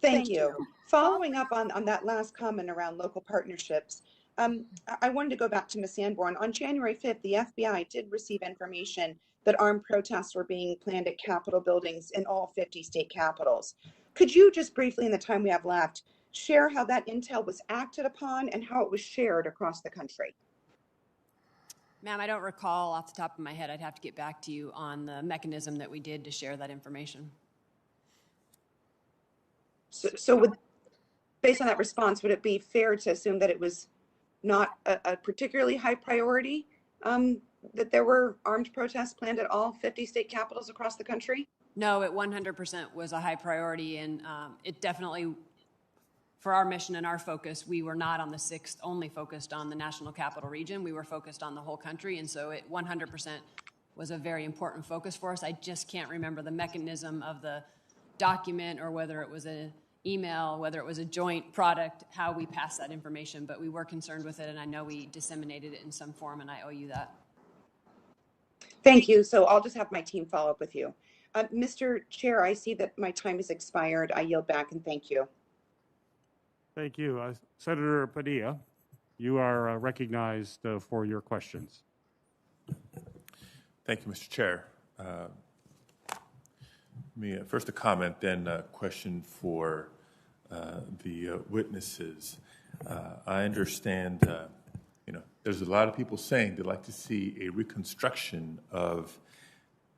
Thank you. Following up on that last comment around local partnerships, I wanted to go back to Ms. Sanborn. On January 5th, the FBI did receive information that armed protests were being planned at Capitol buildings in all 50 state capitals. Could you just briefly, in the time we have left, share how that intel was acted upon and how it was shared across the country? Ma'am, I don't recall off the top of my head. I'd have to get back to you on the mechanism that we did to share that information. So based on that response, would it be fair to assume that it was not a particularly high priority that there were armed protests planned at all 50 state capitals across the country? No, it 100% was a high priority, and it definitely, for our mission and our focus, we were not on the 6th only focused on the national capital region. We were focused on the whole country, and so it 100% was a very important focus for us. I just can't remember the mechanism of the document or whether it was an email, whether it was a joint product, how we passed that information, but we were concerned with it, and I know we disseminated it in some form, and I owe you that. Thank you. So I'll just have my team follow up with you. Mr. Chair, I see that my time has expired. I yield back and thank you. Thank you. Senator Padilla, you are recognized for your questions. Thank you, Mr. Chair. First a comment, then a question for the witnesses. I understand, there's a lot of people saying they'd like to see a reconstruction of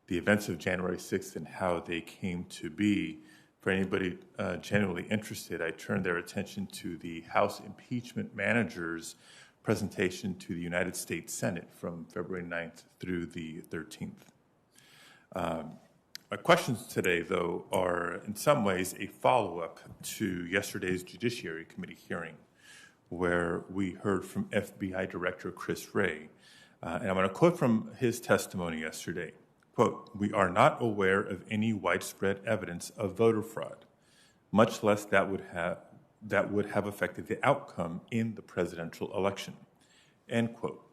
the events of January 6th and how they came to be. For anybody genuinely interested, I turn their attention to the House Impeachment Manager's presentation to the United States Senate from February 9th through the 13th. My questions today, though, are in some ways a follow-up to yesterday's Judiciary Committee hearing, where we heard from FBI Director Chris Wray. And I'm going to quote from his testimony yesterday. Quote, "We are not aware of any widespread evidence of voter fraud, much less that would have affected the outcome in the presidential election." End quote.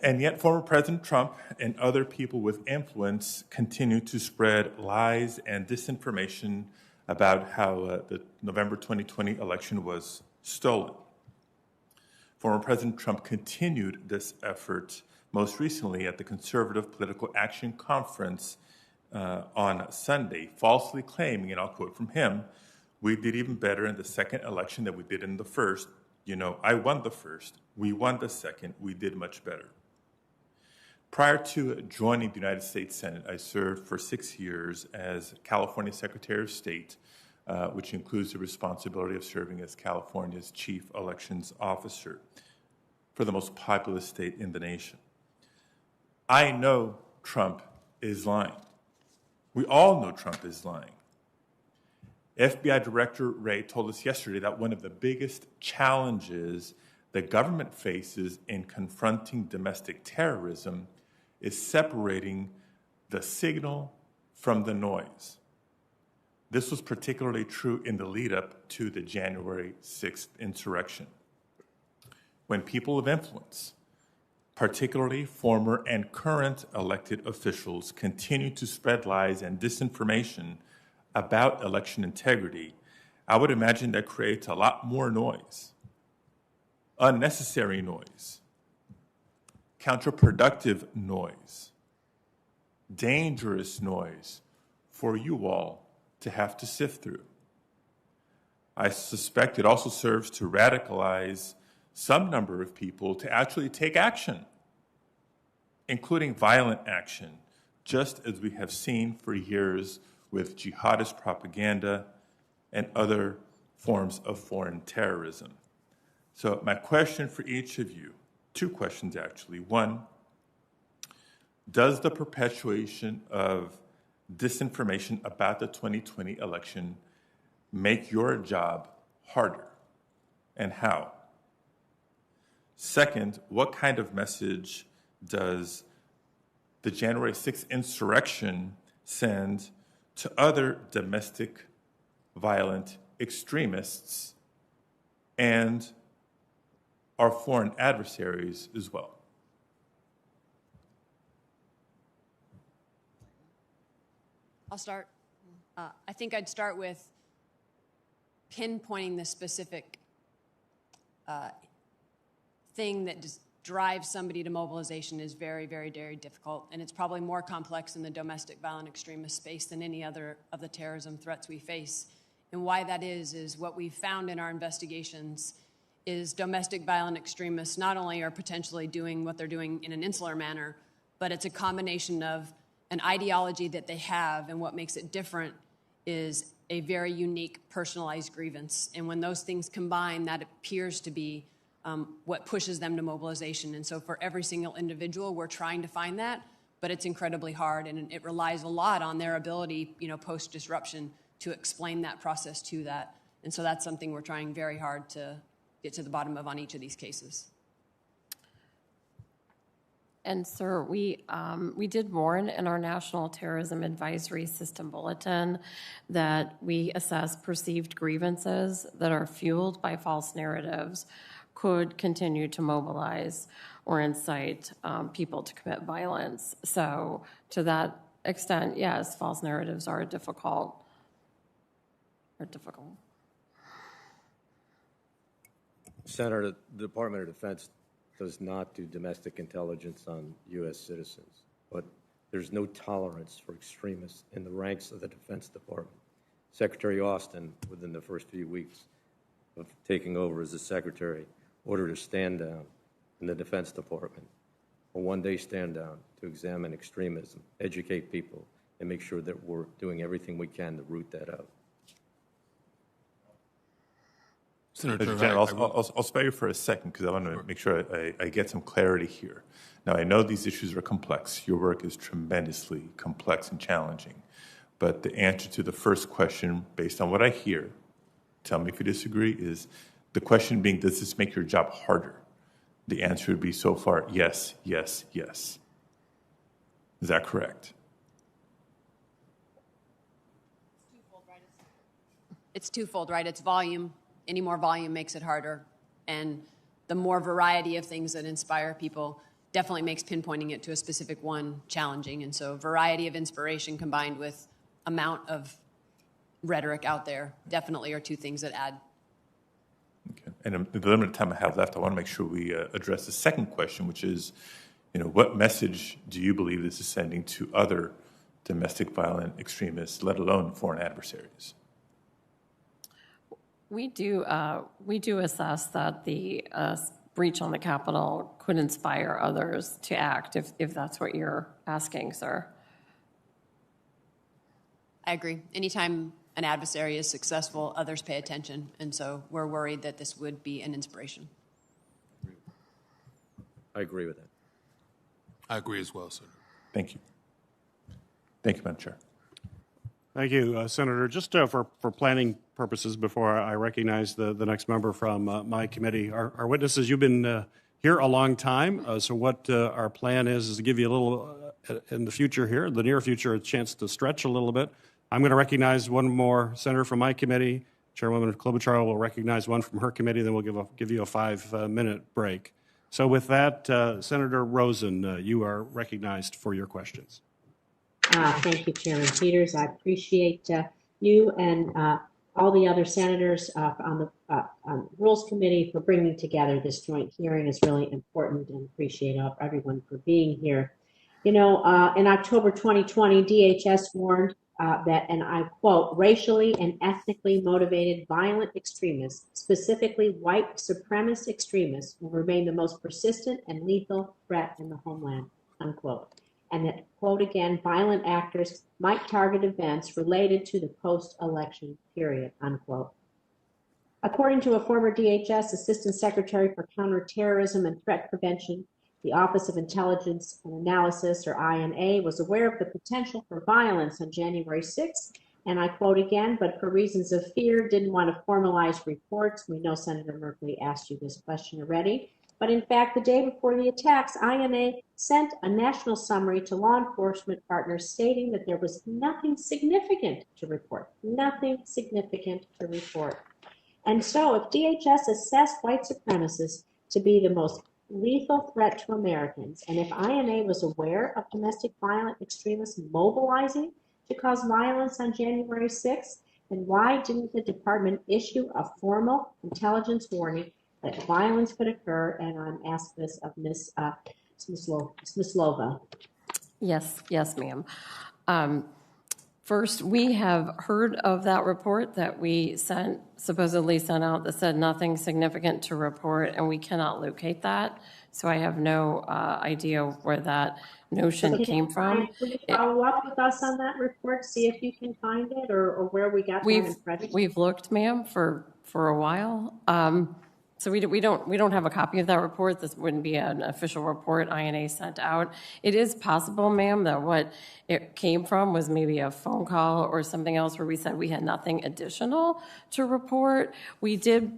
And yet former President Trump and other people with influence continue to spread lies and disinformation about how the November 2020 election was stolen. Former President Trump continued this effort most recently at the Conservative Political Action Conference on Sunday, falsely claiming, and I'll quote from him, "We did even better in the second election than we did in the first. You know, I won the first. We won the second. We did much better." Prior to joining the United States Senate, I served for 6 years as California Secretary of State, which includes the responsibility of serving as California's Chief Elections Officer for the most populous state in the nation. I know Trump is lying. We all know Trump is lying. FBI Director Wray told us yesterday that one of the biggest challenges the government faces in confronting domestic terrorism is separating the signal from the noise. This was particularly true in the lead up to the January 6th insurrection, when people of influence, particularly former and current elected officials, continue to spread lies and disinformation about election integrity. I would imagine that creates a lot more noise, unnecessary noise, counterproductive noise, dangerous noise for you all to have to sift through. I suspect it also serves to radicalize some number of people to actually take action, including violent action, just as we have seen for years with jihadist propaganda and other forms of foreign terrorism. So my question for each of you, 2 questions actually. 1, does the perpetuation of disinformation about the 2020 election make your job harder, and how? Second, what kind of message does the January 6th insurrection send to other domestic violent extremists and our foreign adversaries as well? I'll start. I think I'd start with pinpointing the specific thing that just drives somebody to mobilization is very, very, very difficult, and it's probably more complex in the domestic violent extremist space than any other of the terrorism threats we face. And why that is what we've found in our investigations is domestic violent extremists not only are potentially doing what they're doing in an insular manner, but it's a combination of an ideology that they have, and what makes it different is a very unique personalized grievance. And when those things combine, that appears to be what pushes them to mobilization. And so for every single individual, we're trying to find that, but it's incredibly hard, and it relies a lot on their ability, post-disruption to explain that process to that. And so that's something we're trying very hard to get to the bottom of on each of these cases. And sir, we did warn in our National Terrorism Advisory System Bulletin that we assess perceived grievances that are fueled by false narratives could continue to mobilize or incite people to commit violence. So to that extent, yes, false narratives are difficult. Senator, the Department of Defense does not do domestic intelligence on U.S. citizens, but there's no tolerance for extremists in the ranks of the Defense Department. Secretary Austin, within the first few weeks of taking over as the Secretary, ordered a stand down in the Defense Department, a one-day stand down to examine extremism, educate people, and make sure that we're doing everything we can to root that out. Senator, I'll spare you for a second because I want to make sure I get some clarity here. Now, I know these issues are complex. Your work is tremendously complex and challenging. But the answer to the first question, based on what I hear, tell me if you disagree, is the question being, does this make your job harder? The answer would be so far, yes, yes, yes. Is that correct? It's twofold, right? It's volume. Any more volume makes it harder. And the more variety of things that inspire people definitely makes pinpointing it to a specific one challenging. And so variety of inspiration combined with amount of rhetoric out there definitely are two things that add. Okay. And in the limited time I have left, I want to make sure we address the second question, which is, what message do you believe this is sending to other domestic violent extremists, let alone foreign adversaries? We do assess that the breach on the Capitol could inspire others to act, if that's what you're asking, sir. I agree. Anytime an adversary is successful, others pay attention. And so we're worried that this would be an inspiration. I agree with that. I agree as well, sir. Thank you. Thank you, Madam Chair. Thank you, Senator. Just for planning purposes, before I recognize the next member from my committee, our witnesses, you've been here a long time. So what our plan is to give you a little, in the future here, the near future, a chance to stretch a little bit. I'm going to recognize one more senator from my committee. Chairwoman Klobuchar will recognize one from her committee, then we'll give you a 5-minute break. So with that, Senator Rosen, you are recognized for your questions. Thank you, Chairman Peters. I appreciate you and all the other senators on the Rules Committee for bringing together this joint hearing. Is really important, and appreciate everyone for being here. In October 2020, DHS warned that, and I quote, racially and ethnically motivated violent extremists, specifically white supremacist extremists, will remain the most persistent and lethal threat in the homeland, unquote. And that, quote again, violent actors might target events related to the post-election period, unquote. According to a former DHS Assistant Secretary for Counterterrorism and Threat Prevention, the Office of Intelligence and Analysis, or INA, was aware of the potential for violence on January 6th, and I quote again, but for reasons of fear, didn't want to formalize reports. We know Senator Merkley asked you this question already. But in fact, the day before the attacks, INA sent a national summary to law enforcement partners stating that there was nothing significant to report. Nothing significant to report. And so if DHS assessed white supremacists to be the most lethal threat to Americans, and if INA was aware of domestic violent extremists mobilizing to cause violence on January 6th, then why didn't the department issue a formal intelligence warning that violence could occur? And I'm asking this of Ms. Smyslova. Yes, ma'am. First, we have heard of that report that we supposedly sent out that said nothing significant to report, and we cannot locate that. So I have no idea where that notion came from. Will you follow up with us on that report, see if you can find it, or where we got that impression? We've looked, ma'am, for a while. So we don't have a copy of that report. This wouldn't be an official report INA sent out. It is possible, ma'am, that what it came from was maybe a phone call or something else where we said we had nothing additional to report. We did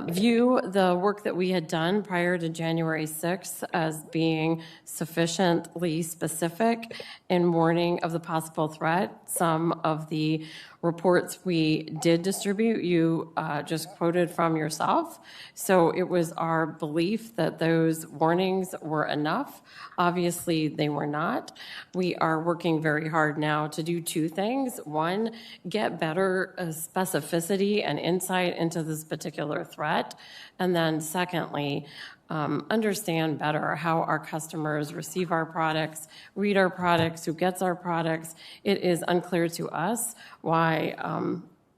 view the work that we had done prior to January 6th as being sufficiently specific in warning of the possible threat. Some of the reports we did distribute, you just quoted from yourself. So it was our belief that those warnings were enough. Obviously, they were not. We are working very hard now to do two things. One, get better specificity and insight into this particular threat. And then secondly, understand better how our customers receive our products, read our products, who gets our products. It is unclear to us why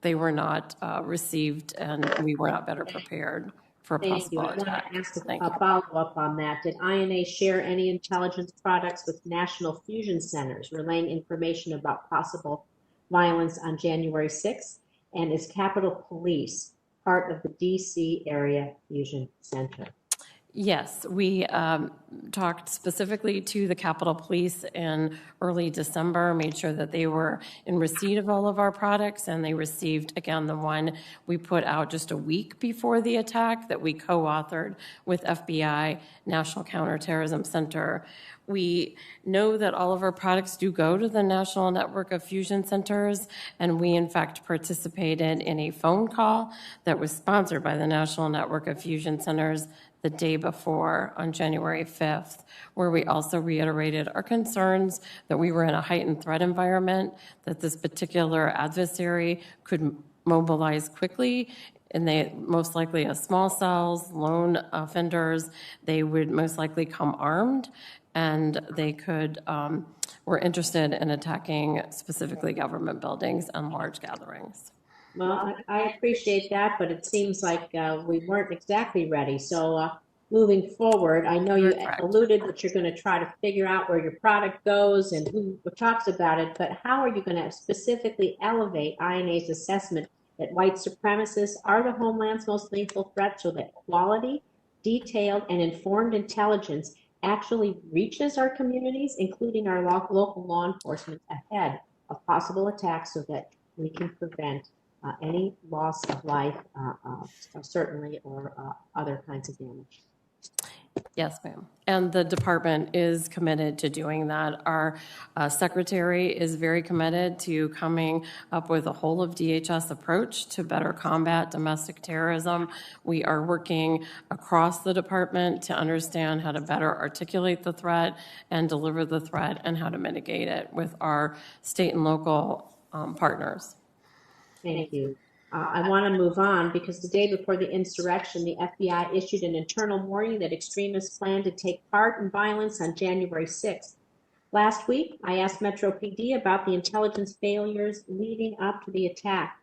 they were not received and we were not better prepared for a possible attack. I want to ask a follow-up on that. Did INA share any intelligence products with national fusion centers relaying information about possible violence on January 6th? And is Capitol Police part of the D.C. Area Fusion Center? Yes, we talked specifically to the Capitol Police in early December, made sure that they were in receipt of all of our products, and they received, again, the one we put out just a week before the attack that we co-authored with FBI, National Counterterrorism Center. We know that all of our products do go to the National Network of Fusion Centers, and we, in fact, participated in a phone call that was sponsored by the National Network of Fusion Centers the day before on January 5th, where we also reiterated our concerns that we were in a heightened threat environment, that this particular adversary could mobilize quickly, and they most likely as small cells, lone offenders, they would most likely come armed, and they could, were interested in attacking specifically government buildings and large gatherings. Well, I appreciate that, but it seems like we weren't exactly ready. So moving forward, I know you alluded that you're going to try to figure out where your product goes and who talks about it, but how are you going to specifically elevate INA's assessment that white supremacists are the homeland's most lethal threat so that quality, detailed, and informed intelligence actually reaches our communities, including our local law enforcement, ahead of possible attacks so that we can prevent any loss of life, certainly, or other kinds of damage? Yes, ma'am. And the department is committed to doing that. Our secretary is very committed to coming up with a whole of DHS approach to better combat domestic terrorism. We are working across the department to understand how to better articulate the threat and deliver the threat and how to mitigate it with our state and local partners. Thank you. I want to move on because the day before the insurrection, the FBI issued an internal warning that extremists plan to take part in violence on January 6th. Last week, I asked Metro PD about the intelligence failures leading up to the attack.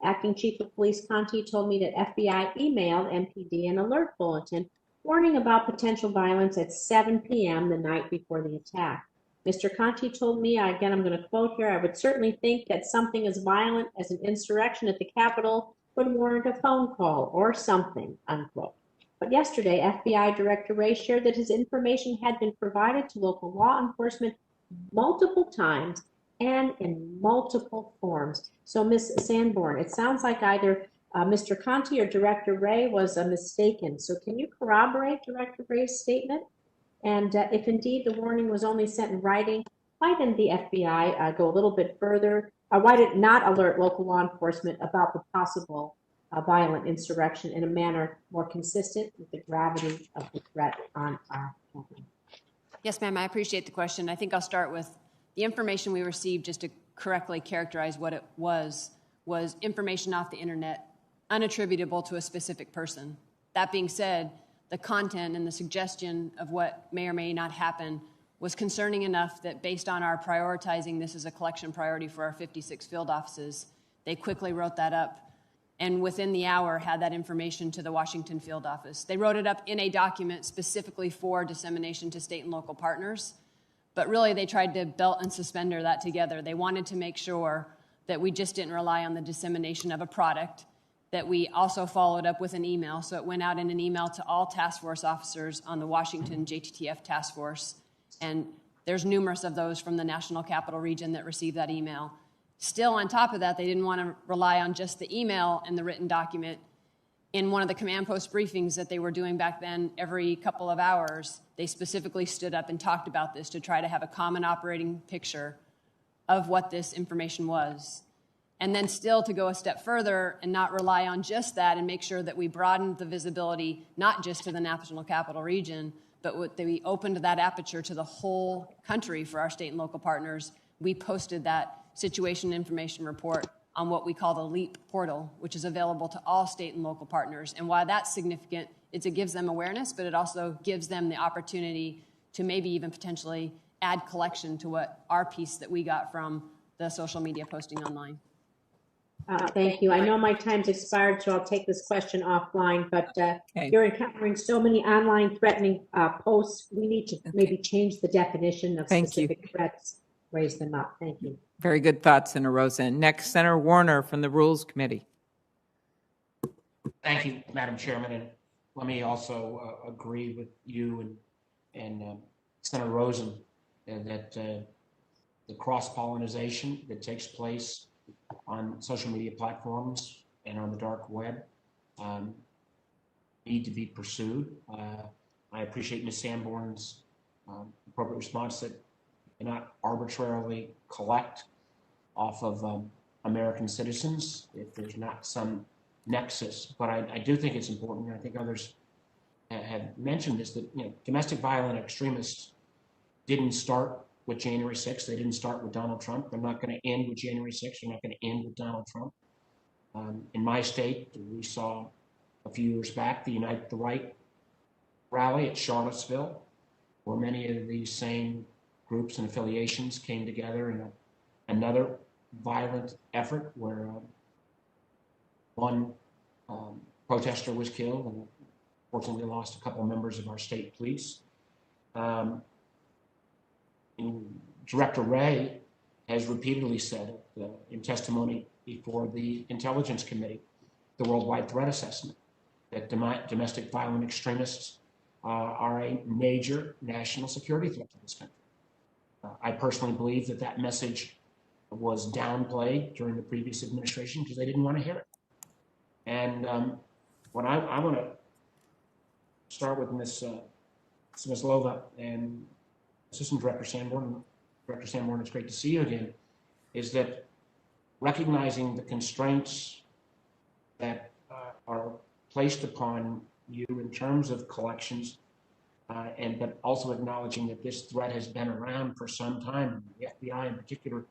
Acting Chief of Police Conti told me that FBI emailed MPD an alert bulletin warning about potential violence at 7 p.m. the night before the attack. Mr. Conti told me, again, I'm going to quote here, I would certainly think that something as violent as an insurrection at the Capitol would warrant a phone call or something, unquote. But yesterday, FBI Director Wray shared that his information had been provided to local law enforcement multiple times and in multiple forms. So, Ms. Sanborn, it sounds like either Mr. Conti or Director Wray was mistaken. So can you corroborate Director Wray's statement? And if indeed the warning was only sent in writing, why didn't the FBI go a little bit further? Why did it not alert local law enforcement about the possible violent insurrection in a manner more consistent with the gravity of the threat on our campus? Yes, ma'am, I appreciate the question. I think I'll start with the information we received, just to correctly characterize what it was information off the internet, unattributable to a specific person. That being said, the content and the suggestion of what may or may not happen was concerning enough that based on our prioritizing this as a collection priority for our 56 field offices, they quickly wrote that up and within the hour had that information to the Washington field office. They wrote it up in a document specifically for dissemination to state and local partners, but really they tried to belt and suspender that together. They wanted to make sure that we just didn't rely on the dissemination of a product that we also followed up with an email. So it went out in an email to all task force officers on the Washington JTTF task force. And there's numerous of those from the National Capital Region that received that email. Still, on top of that, they didn't want to rely on just the email and the written document. In one of the command post briefings that they were doing back then, every couple of hours, they specifically stood up and talked about this to try to have a common operating picture of what this information was. And then still to go a step further and not rely on just that and make sure that we broadened the visibility, not just to the National Capital Region, but that we opened that aperture to the whole country for our state and local partners. We posted that situation information report on what we call the LEAP portal, which is available to all state and local partners. And why that's significant is it gives them awareness, but it also gives them the opportunity to maybe even potentially add collection to what our piece that we got from the social media posting online. Thank you. I know my time's expired, so I'll take this question offline, but you're encountering so many online threatening posts. We need to maybe change the definition of specific threats, raise them up. Thank you. Very good thoughts, Senator Rosen. Next, Senator Warner from the Rules Committee. Thank you, Madam Chairman. And let me also agree with you and Senator Rosen that the cross-pollination that takes place on social media platforms and on the dark web need to be pursued. I appreciate Ms. Sanborn's appropriate response that you not arbitrarily collect off of American citizens if there's not some nexus. But I do think it's important, and I think others have mentioned this, that domestic violent extremists didn't start with January 6th. They didn't start with Donald Trump. They're not going to end with January 6th. They're not going to end with Donald Trump. In my state, we saw a few years back the Unite the Right rally at Charlottesville, where many of these same groups and affiliations came together in another violent effort where one protester was killed, and fortunately lost a couple members of our state police. Director Wray has repeatedly said in testimony before the Intelligence Committee, the Worldwide Threat Assessment, that domestic violent extremists are a major national security threat to this country. I personally believe that message was downplayed during the previous administration because they didn't want to hear it. And what I want to start with Ms. Lova and Assistant Director Sanborn. Director Sanborn, it's great to see you again, is that recognizing the constraints that are placed upon you in terms of collections, but also acknowledging that this threat has been around for some time. The FBI in particular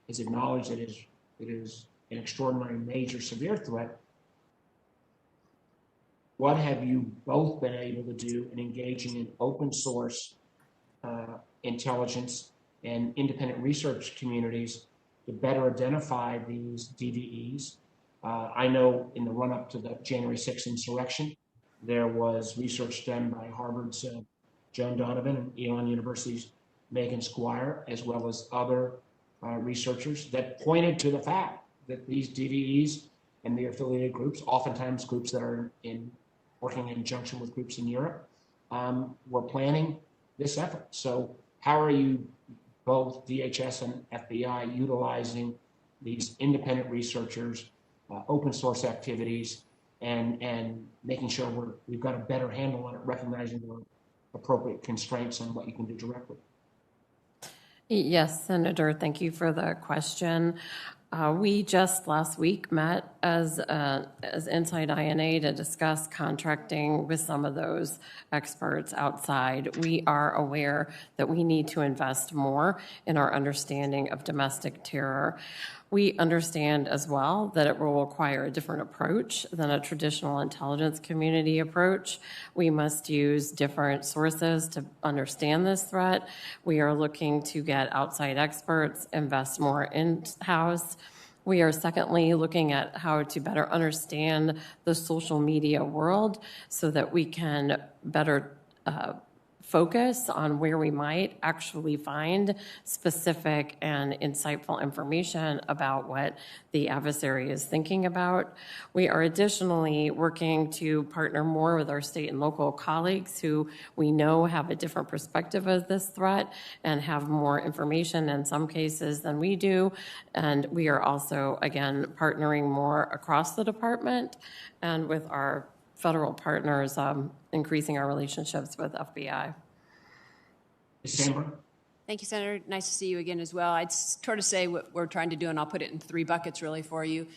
has acknowledged that it is an extraordinary, major, severe threat. What have you both been able to do in engaging in open source intelligence and independent research communities to better identify these DVEs? I know in the run-up to the January 6th insurrection, there was research done by Harvard's Joan Donovan and Elon University's Megan Squire, as well as other researchers that pointed to the fact that these DVEs and the affiliated groups, oftentimes groups that are working in conjunction with groups in Europe, were planning this effort. So how are you, both DHS and FBI, utilizing these independent researchers, open source activities, and making sure we've got a better handle on it, recognizing the appropriate constraints on what you can do directly? Yes, Senator, thank you for the question. We just last week met as Inside INA to discuss contracting with some of those experts outside. We are aware that we need to invest more in our understanding of domestic terror. We understand as well that it will require a different approach than a traditional intelligence community approach. We must use different sources to understand this threat. We are looking to get outside experts, invest more in-house. We are secondly looking at how to better understand the social media world so that we can better focus on where we might actually find specific and insightful information about what the adversary is thinking about. We are additionally working to partner more with our state and local colleagues who we know have a different perspective of this threat and have more information in some cases than we do. And we are also, again, partnering more across the department and with our federal partners, increasing our relationships with FBI. Ms. Sandberg? Thank you, Senator. Nice to see you again as well. I'd sort of say what we're trying to do, and I'll put it in 3 buckets really for you.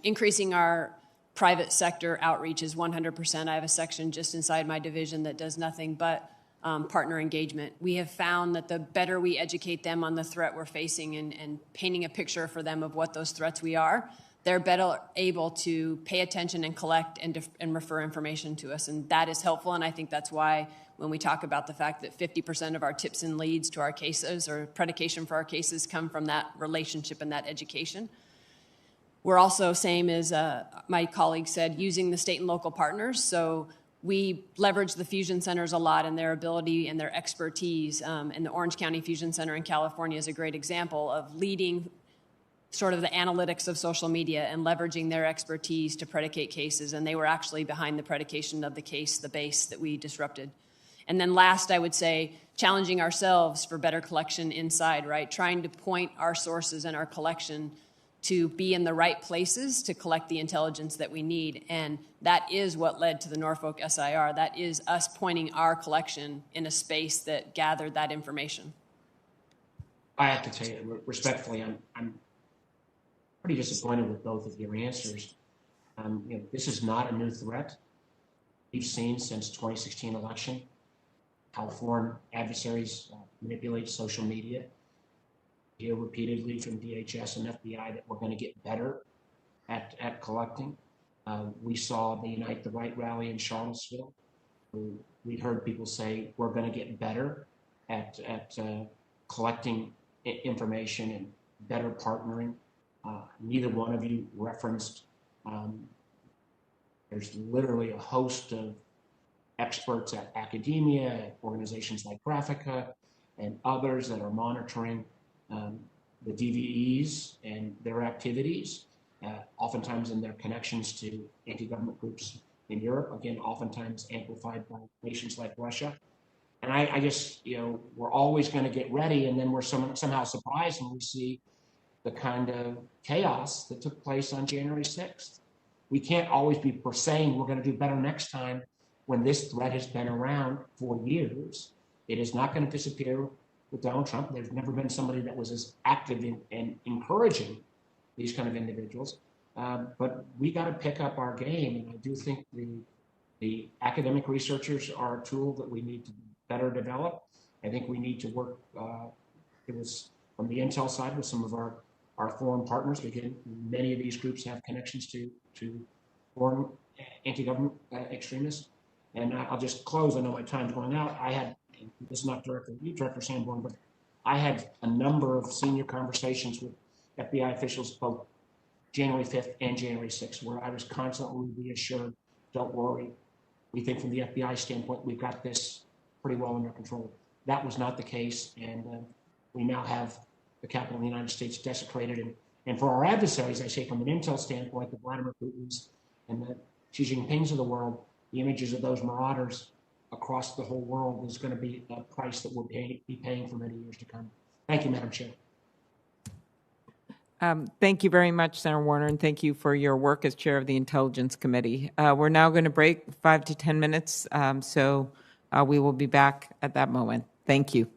Increasing our private sector outreach is 100%. I have a section just inside my division that does nothing but partner engagement. We have found that the better we educate them on the threat we're facing and painting a picture for them of what those threats we are, they're better able to pay attention and collect and refer information to us. And that is helpful, and I think that's why when we talk about the fact that 50% of our tips and leads to our cases or predication for our cases come from that relationship and that education. We're also, same as my colleague said, using the state and local partners. So we leverage the fusion centers a lot and their ability and their expertise. And the Orange County Fusion Center in California is a great example of leading sort of the analytics of social media and leveraging their expertise to predicate cases. And they were actually behind the predication of the case, the base that we disrupted. And then last, I would say, challenging ourselves for better collection inside, right? Trying to point our sources and our collection to be in the right places to collect the intelligence that we need. And that is what led to the Norfolk SIR. That is us pointing our collection in a space that gathered that information. I have to tell you, respectfully, I'm pretty disappointed with both of your answers. This is not a new threat. We've seen since 2016 election how foreign adversaries manipulate social media. We hear repeatedly from DHS and FBI that we're going to get better at collecting. We saw the Unite the Right rally in Charlottesville. We heard people say we're going to get better at collecting information and better partnering. Neither one of you referenced there's literally a host of experts at academia, organizations like Graphica, and others that are monitoring the DVEs and their activities, oftentimes in their connections to anti-government groups in Europe, again, oftentimes amplified by nations like Russia. And I just, we're always going to get ready, and then we're somehow surprised when we see the kind of chaos that took place on January 6th. We can't always be saying we're going to do better next time when this threat has been around for years. It is not going to disappear with Donald Trump. There's never been somebody that was as active in encouraging these kind of individuals. But we got to pick up our game, and I do think the academic researchers are a tool that we need to better develop. I think we need to work, it was from the intel side with some of our foreign partners. Again, many of these groups have connections to foreign anti-government extremists. And I'll just close. I know my time's going out. This is not directly you, Director Sanborn, but I had a number of senior conversations with FBI officials both January 5th and January 6th, where I was constantly reassured, don't worry. We think from the FBI standpoint, we've got this pretty well under control. That was not the case, and we now have the capital of the United States desecrated. And for our adversaries, I say from an intel standpoint, the Vladimir Putins and the Xi Jinpings of the world, the images of those marauders across the whole world is going to be a price that we'll be paying for many years to come. Thank you, Madam Chair. Thank you very much, Senator Warner, and thank you for your work as chair of the Intelligence Committee. We're now going to break 5 to 10 minutes, so we will be back at that moment. Thank you.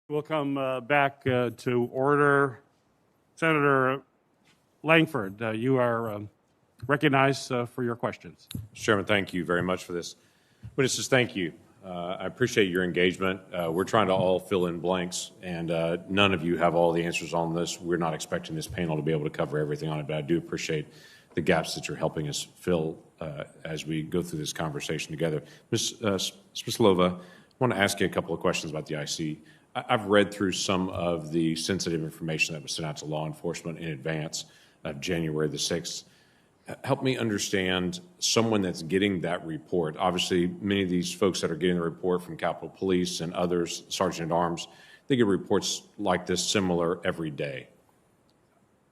We'll come back to order. Senator Langford, you are recognized for your questions. Mr. Chairman, thank you very much for this. Witnesses, thank you. I appreciate your engagement. We're trying to all fill in blanks, and none of you have all the answers on this. We're not expecting this panel to be able to cover everything on it, but I do appreciate the gaps that you're helping us fill as we go through this conversation together. Ms. Smyslova, I want to ask you a couple of questions about the IC. I've read through some of the sensitive information that was sent out to law enforcement in advance of January the 6th. Help me understand someone that's getting that report. Obviously, many of these folks that are getting the report from Capitol Police and others, Sergeant at Arms, they get reports like this similar every day.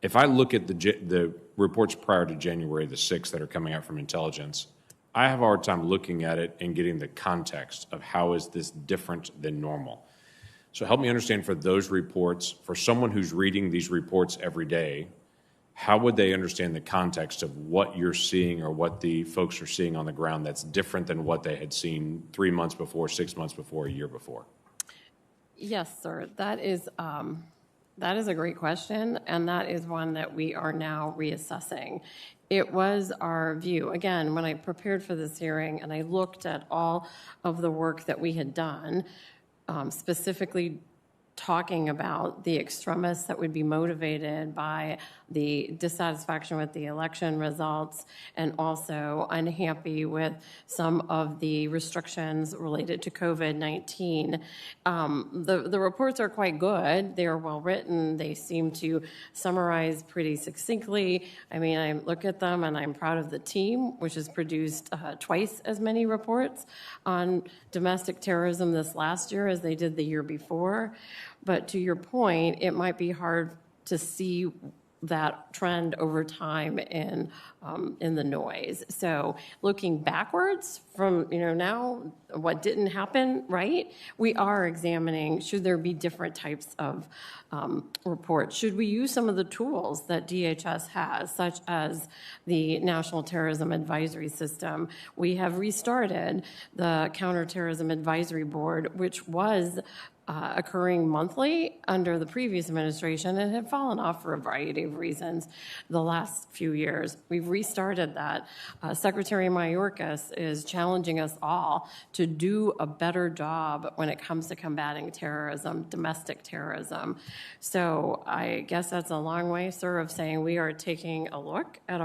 If I look at the reports prior to January the 6th that are coming out from intelligence, I have a hard time looking at it and getting the context of how is this different than normal. So help me understand for those reports, for someone who's reading these reports every day, how would they understand the context of what you're seeing or what the folks are seeing on the ground that's different than what they had seen 3 months before, 6 months before, a year before? Yes, sir. That is a great question, and that is one that we are now reassessing. It was our view, again, when I prepared for this hearing and I looked at all of the work that we had done, specifically talking about the extremists that would be motivated by the dissatisfaction with the election results and also unhappy with some of the restrictions related to COVID-19. The reports are quite good. They are well written. They seem to summarize pretty succinctly. I mean, I look at them and I'm proud of the team, which has produced twice as many reports on domestic terrorism this last year as they did the year before. But to your point, it might be hard to see that trend over time in the noise. So looking backwards from, now what didn't happen, right? We are examining, should there be different types of reports? Should we use some of the tools that DHS has, such as the National Terrorism Advisory System? We have restarted the Counterterrorism Advisory Board, which was occurring monthly under the previous administration and had fallen off for a variety of reasons the last few years. We've restarted that. Secretary Mayorkas is challenging us all to do a better job when it comes to combating terrorism, domestic terrorism. So I guess that's a long way, sir, of saying we are taking a look at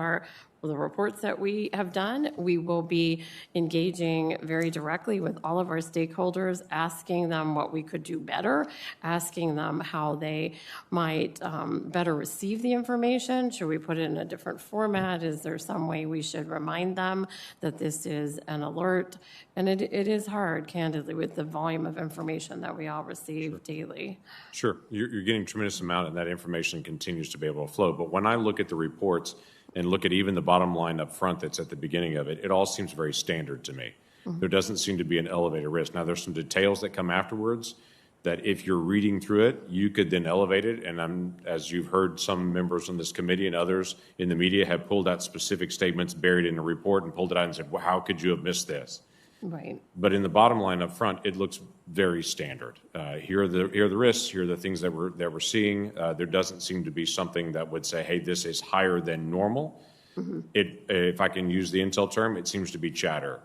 the reports that we have done. We will be engaging very directly with all of our stakeholders, asking them what we could do better, asking them how they might better receive the information. Should we put it in a different format? Is there some way we should remind them that this is an alert? And it is hard, candidly, with the volume of information that we all receive daily. Sure. You're getting a tremendous amount, and that information continues to be able to flow. But when I look at the reports and look at even the bottom line up front that's at the beginning of it, it all seems very standard to me. Mm-hmm. There doesn't seem to be an elevated risk. Now, there's some details that come afterwards that if you're reading through it, you could then elevate it. And as you've heard, some members on this committee and others in the media have pulled out specific statements buried in a report and pulled it out and said, well, how could you have missed this? Right. But in the bottom line up front, it looks very standard. Here are the risks. Here are the things that we're seeing. There doesn't seem to be something that would say, hey, this is higher than normal. Mm-hmm. If I can use the intel term, it seems to be chatter.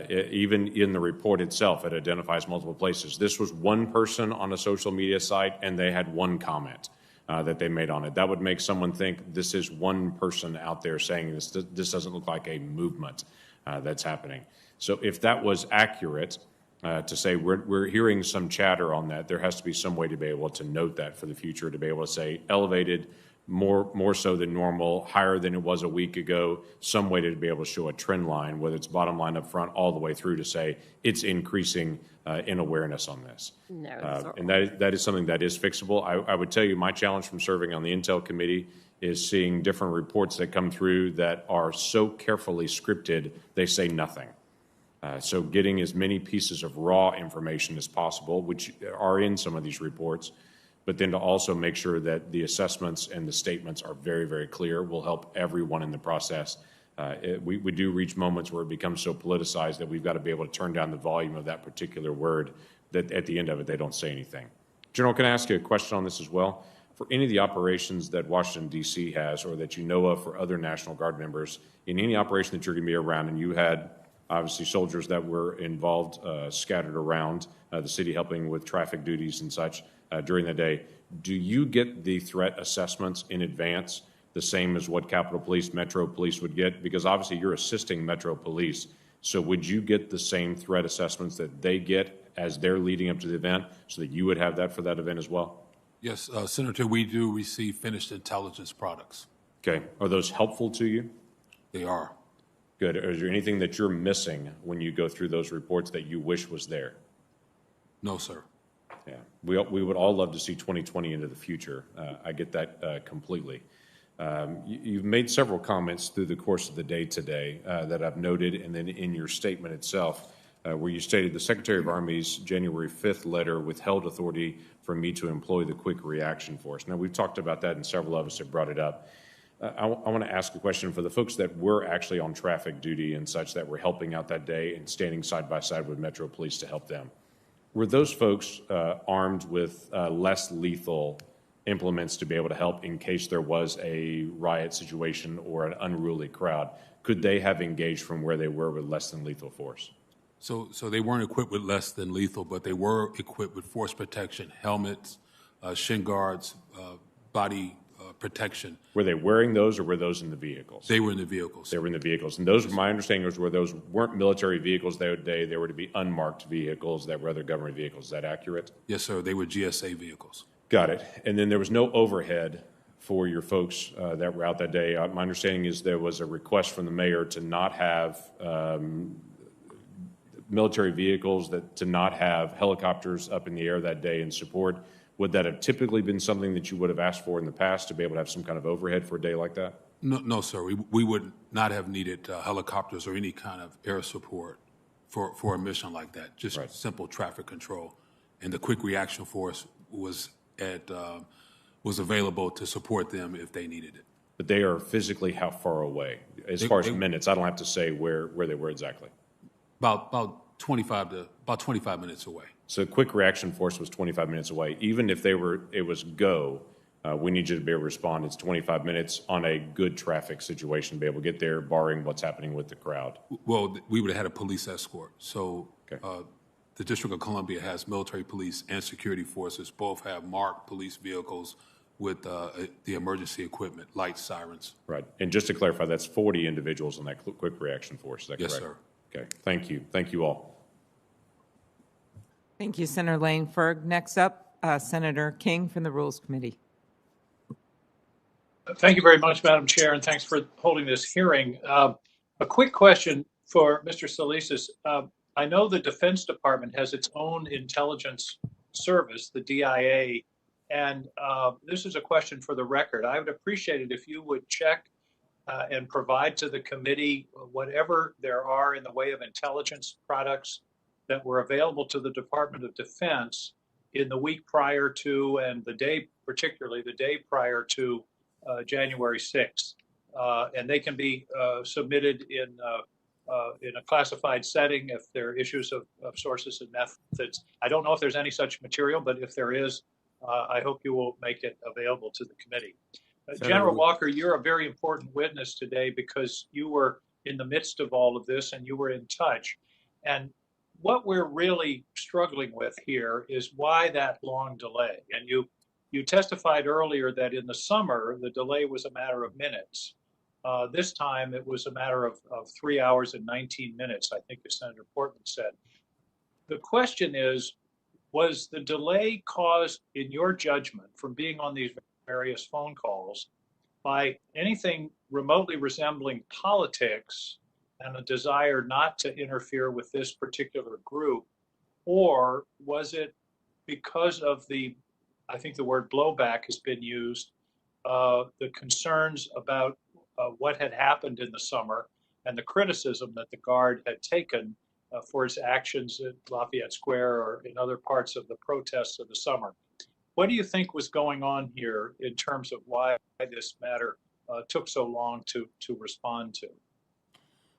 Even in the report itself, it identifies multiple places. This was one person on a social media site, and they had one comment that they made on it. That would make someone think this is one person out there saying this. This doesn't look like a movement that's happening. So if that was accurate, to say we're hearing some chatter on that, there has to be some way to be able to note that for the future, to be able to say elevated, more so than normal, higher than it was a week ago, some way to be able to show a trend line, whether it's bottom line up front all the way through to say it's increasing in awareness on this. No, and that is something that is fixable. I would tell you my challenge from serving on the Intel Committee is seeing different reports that come through that are so carefully scripted, they say nothing. So getting as many pieces of raw information as possible, which are in some of these reports, but then to also make sure that the assessments and the statements are very, very clear will help everyone in the process. We do reach moments where it becomes so politicized that we've got to be able to turn down the volume of that particular word that at the end of it, they don't say anything. General, can I ask you a question on this as well? For any of the operations that Washington, D.C. has or that you know of for other National Guard members, in any operation that you're going to be around, and you had obviously soldiers that were involved scattered around the city helping with traffic duties and such during the day, do you get the threat assessments in advance the same as what Capitol Police, Metro Police would get? Because obviously you're assisting Metro Police. So would you get the same threat assessments that they get as they're leading up to the event so that you would have that for that event as well? Yes, Senator, we do receive finished intelligence products. Okay. Are those helpful to you? They are. Good. Is there anything that you're missing when you go through those reports that you wish was there? No, sir. Yeah. We would all love to see 2020 into the future. I get that completely. You've made several comments through the course of the day today that I've noted, and then in your statement itself, where you stated the Secretary of Army's January 5th letter withheld authority for me to employ the Quick Reaction Force. Now, we've talked about that, and several of us have brought it up. I want to ask a question for the folks that were actually on traffic duty and such that were helping out that day and standing side by side with Metro Police to help them. Were those folks armed with less lethal implements to be able to help in case there was a riot situation or an unruly crowd? Could they have engaged from where they were with less than lethal force? So they weren't equipped with less than lethal, but they were equipped with force protection, helmets, shin guards, body protection. Were they wearing those, or were those in the vehicles? They were in the vehicles. They were in the vehicles. And those, my understanding was, were those weren't military vehicles that day. They were to be unmarked vehicles that were other government vehicles. Is that accurate? Yes, sir. They were GSA vehicles. Got it. And then there was no overhead for your folks that were out that day. My understanding is there was a request from the mayor to not have military vehicles, to not have helicopters up in the air that day in support. Would that have typically been something that you would have asked for in the past, to be able to have some kind of overhead for a day like that? No, sir. We would not have needed helicopters or any kind of air support for a mission like that. Just simple traffic control. And the Quick Reaction Force was available to support them if they needed it. But they are physically how far away? As far as minutes, I don't have to say where they were exactly. About 25 minutes away. So Quick Reaction Force was 25 minutes away. Even if it was go, we need you to be able to respond. It's 25 minutes on a good traffic situation to be able to get there, barring what's happening with the crowd. Well, we would have had a police escort. So the District of Columbia has military police and security forces. Both have marked police vehicles with the emergency equipment, lights, sirens. Right. And just to clarify, that's 40 individuals in that Quick Reaction Force. Is that correct? Yes, sir. Okay. Thank you. Thank you all. Thank you, Senator Laneberg. Next up, Senator King from the Rules Committee. Thank you very much, Madam Chair, and thanks for holding this hearing. A quick question for Mr. Solisas. I know the Defense Department has its own intelligence service, the DIA, and this is a question for the record. I would appreciate it if you would check and provide to the committee whatever there are in the way of intelligence products that were available to the Department of Defense in the week prior to, and the day, particularly the day prior to January 6th. And they can be submitted in a classified setting if there are issues of sources and methods. I don't know if there's any such material, but if there is, I hope you will make it available to the committee. General Walker, you're a very important witness today because you were in the midst of all of this and you were in touch. And what we're really struggling with here is why that long delay. And you testified earlier that in the summer, the delay was a matter of minutes. This time, it was a matter of 3 hours and 19 minutes, I think as Senator Portman said. The question is, was the delay caused, in your judgment, from being on these various phone calls by anything remotely resembling politics and a desire not to interfere with this particular group? Or was it because of I think the word blowback has been used, the concerns about what had happened in the summer and the criticism that the Guard had taken for its actions at Lafayette Square or in other parts of the protests of the summer? What do you think was going on here in terms of why this matter took so long to respond to?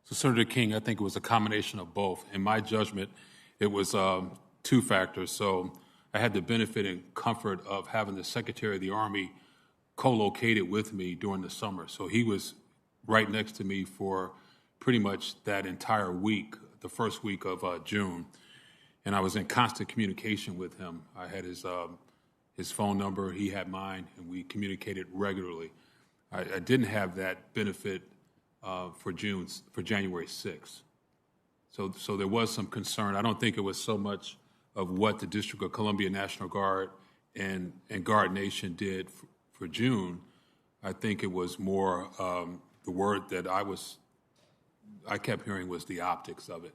So, Senator King, I think it was a combination of both. In my judgment, it was two factors. So I had the benefit and comfort of having the Secretary of the Army co-located with me during the summer. So he was right next to me for pretty much that entire week, the first week of June. And I was in constant communication with him. I had his phone number, he had mine, and we communicated regularly. I didn't have that benefit for January 6th. So there was some concern. I don't think it was so much of what the District of Columbia National Guard and Guard Nation did for June. I think it was more the word that I kept hearing was the optics of it.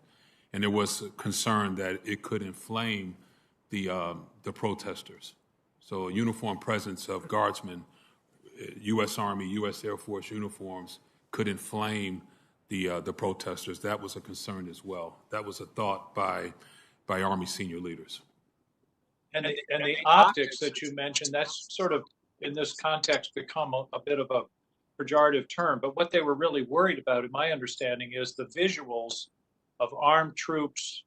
And there was a concern that it could inflame the protesters. So a uniform presence of guardsmen, U.S. Army, U.S. Air Force uniforms could inflame the protesters. That was a concern as well. That was a thought by Army senior leaders. And the optics that you mentioned, that's sort of, in this context, become a bit of a pejorative term. But what they were really worried about, in my understanding, is the visuals of armed troops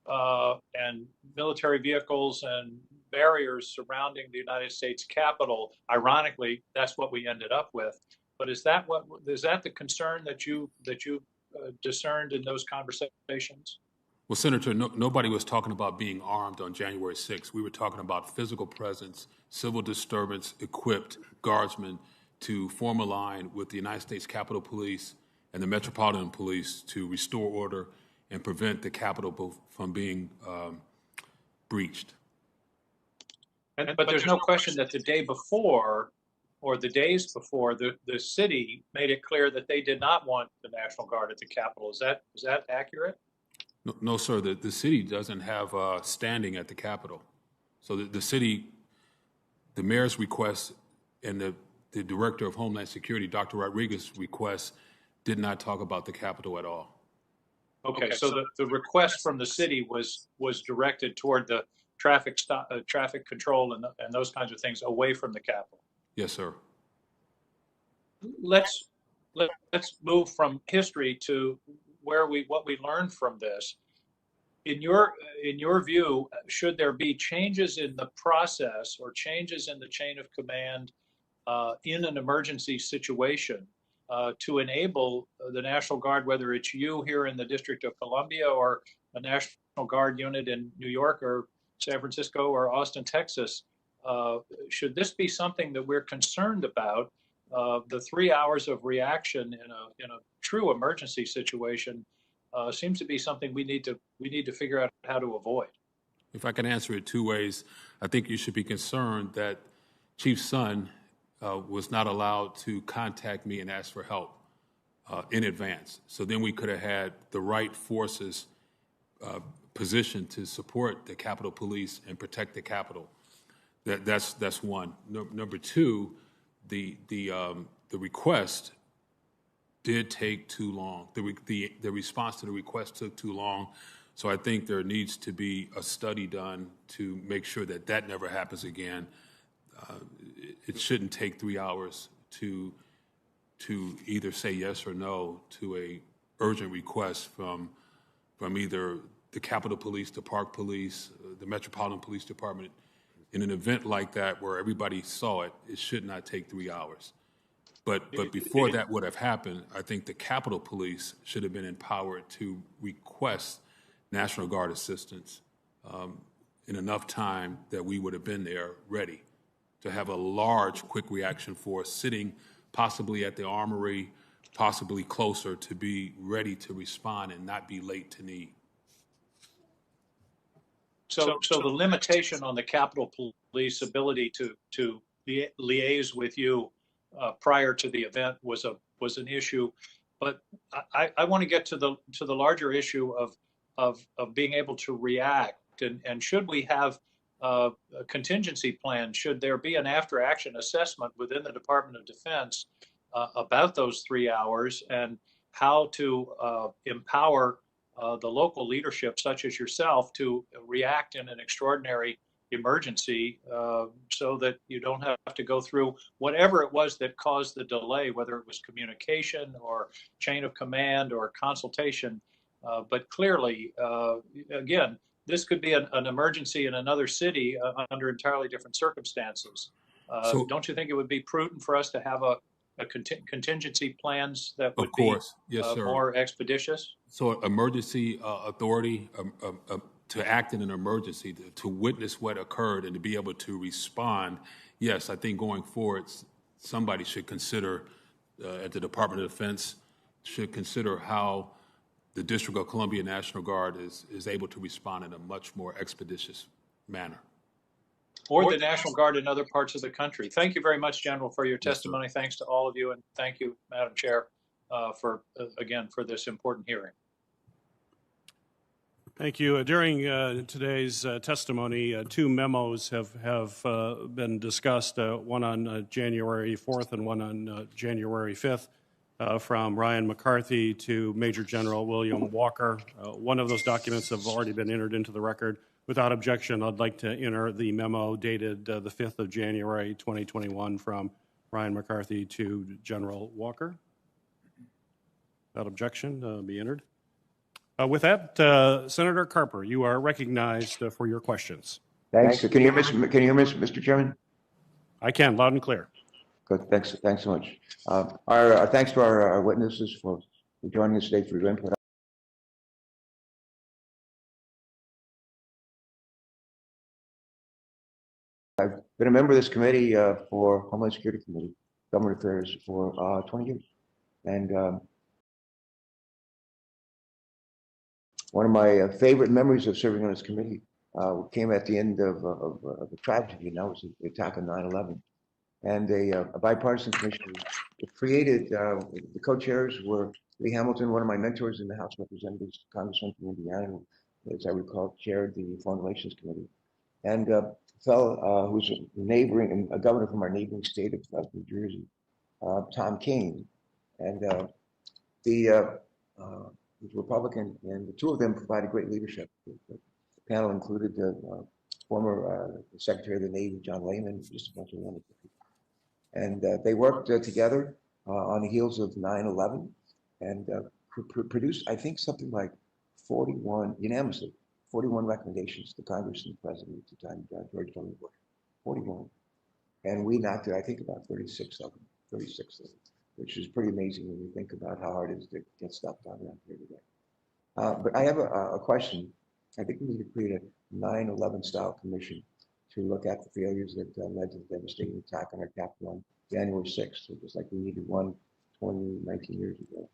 and military vehicles and barriers surrounding the United States Capitol. Ironically, that's what we ended up with. But is that the concern that you discerned in those conversations? Well, Senator, nobody was talking about being armed on January 6th. We were talking about physical presence, civil disturbance, equipped guardsmen to form a line with the United States Capitol Police and the Metropolitan Police to restore order and prevent the Capitol from being breached. But there's no question that the day before, or the days before, the city made it clear that they did not want the National Guard at the Capitol. Is that accurate? No, sir. The city doesn't have standing at the Capitol. So the city, the mayor's request and the director of Homeland Security, Dr. Rodriguez's request, did not talk about the Capitol at all. Okay, so the request from the city was directed toward the traffic control and those kinds of things away from the Capitol. Yes, sir. Let's move from history to what we learned from this. In your view, should there be changes in the process or changes in the chain of command in an emergency situation to enable the National Guard, whether it's you here in the District of Columbia or a National Guard unit in New York or San Francisco or Austin, Texas, should this be something that we're concerned about? The 3 hours of reaction in a true emergency situation seems to be something we need to figure out how to avoid. If I can answer it two ways, I think you should be concerned that Chief Son was not allowed to contact me and ask for help in advance. So then we could have had the right forces positioned to support the Capitol Police and protect the Capitol. That's one. Number two, the request did take too long. The response to the request took too long. So I think there needs to be a study done to make sure that never happens again. It shouldn't take 3 hours to either say yes or no to a urgent request from either the Capitol Police, the Park Police, the Metropolitan Police Department. In an event like that where everybody saw it, it should not take 3 hours. But before that would have happened, I think the Capitol Police should have been empowered to request National Guard assistance in enough time that we would have been there ready to have a large quick reaction force sitting possibly at the armory, possibly closer, to be ready to respond and not be late to need. So the limitation on the Capitol Police ability to liaise with you prior to the event was an issue, but I want to get to the larger issue of being able to react, and should we have a contingency plan? Should there be an after action assessment within the Department of Defense about those 3 hours and how to empower the local leadership, such as yourself, to react in an extraordinary emergency so that you don't have to go through whatever it was that caused the delay, whether it was communication or chain of command or consultation. But clearly, again, this could be an emergency in another city under entirely different circumstances. So- Don't you think it would be prudent for us to have a contingency plans that would Of course. be Yes, sir. more expeditious? So emergency authority to act in an emergency, to witness what occurred and to be able to respond, yes, I think going forward, somebody should consider, at the Department of Defense, should consider how the District of Columbia National Guard is able to respond in a much more expeditious manner. Or the National Guard in other parts of the country. Thank you very much, General, for your Yes, testimony. Thanks to all of you, and thank you, Madam Chair, for this important hearing. Thank you. During today's testimony, two memos have been discussed, one on January 4th and one on January 5th, from Ryan McCarthy to Major General William Walker. One of those documents have already been entered into the record. Without objection, I'd like to enter the memo dated the 5th of January, 2021, from Ryan McCarthy to General Walker. Without objection, be entered. With that, Senator Carper, you are recognized for your questions. Thanks. Can you hear me, Mr. Chairman? I can, loud and clear. Good. Thanks so much. Our thanks to our witnesses for joining us today for your input. I've been a member of this committee for Homeland Security Committee, Government Affairs, for 20 years. And one of my favorite memories of serving on this committee came at the end of a tragedy, and that was the attack on 9/11. And a bipartisan commission was created. The co-chairs were Lee Hamilton, one of my mentors in the House of Representatives, Congressman from Indiana, as I recall, chaired the Foreign Relations Committee, and a fellow who's a governor from our neighboring state of New Jersey, Tom King, and was Republican, and the two of them provided great leadership. The panel included former Secretary of the Navy, John Lehman, just a bunch of wonderful people. And they worked together on the heels of 9/11 and produced, I think, something like 41 recommendations to Congress and the President at the time, George W. Bush, 41. And we knocked it, I think, about 36 of them, which is pretty amazing when you think about how hard it is to get stuff done around here today. But I have a question. I think we need to create a 9/11 style commission to look at the failures that led to the devastating attack on our Capitol on January 6th, just like we needed one 19 years ago.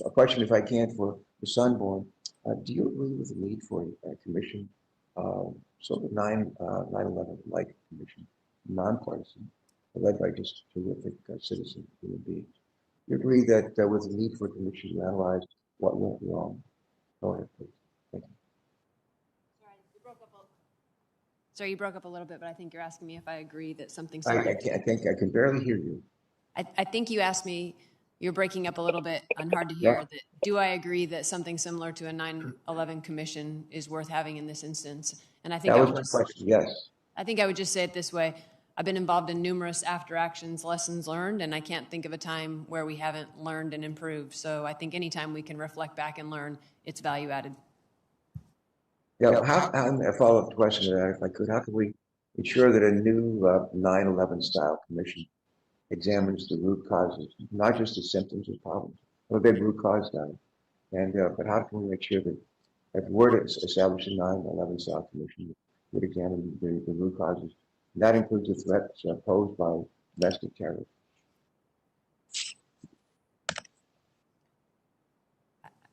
A question, if I can, for the Sunborn. Do you agree with the need for a commission, sort of 9/11-like commission, nonpartisan, led by just terrific citizen human beings? You agree that with the need for a commission to analyze what went wrong? Go ahead, please. Thank you. Sorry, you broke up a little bit, but I think you're asking me if I agree that something I similar. think I can barely hear you. I think you asked me, you're breaking up a little bit and hard to hear, Yeah. that do I agree that something similar to a 9/11 commission is worth having in this instance? And I think That I was would my just, question, yes. I think I would just say it this way. I've been involved in numerous after actions lessons learned, and I can't think of a time where we haven't learned and improved. So I think anytime we can reflect back and learn, it's value added. Yeah, a follow-up question to that, if I could. How can we ensure that a new 9/11 style commission examines the root causes, not just the symptoms of problems? I'm a big root cause guy. And but how can we make sure that if we were to establish a 9/11 style commission that would examine the root causes, and that includes the threats posed by domestic terror?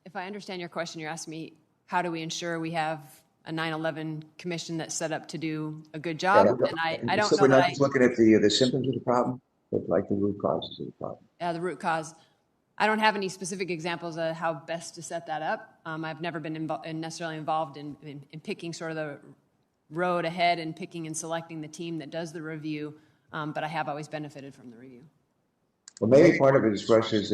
If I understand your question, you're asking me, how do we ensure we have a 9/11 commission that's set up to do a good job? And I don't know We're that not just looking at the symptoms of the problem, but like the root causes of the problem. the root cause. I don't have any specific examples of how best to set that up. I've never been necessarily involved in picking sort of the road ahead and picking and selecting the team that does the review, but I have always benefited from the review. Well, maybe part of it is for us as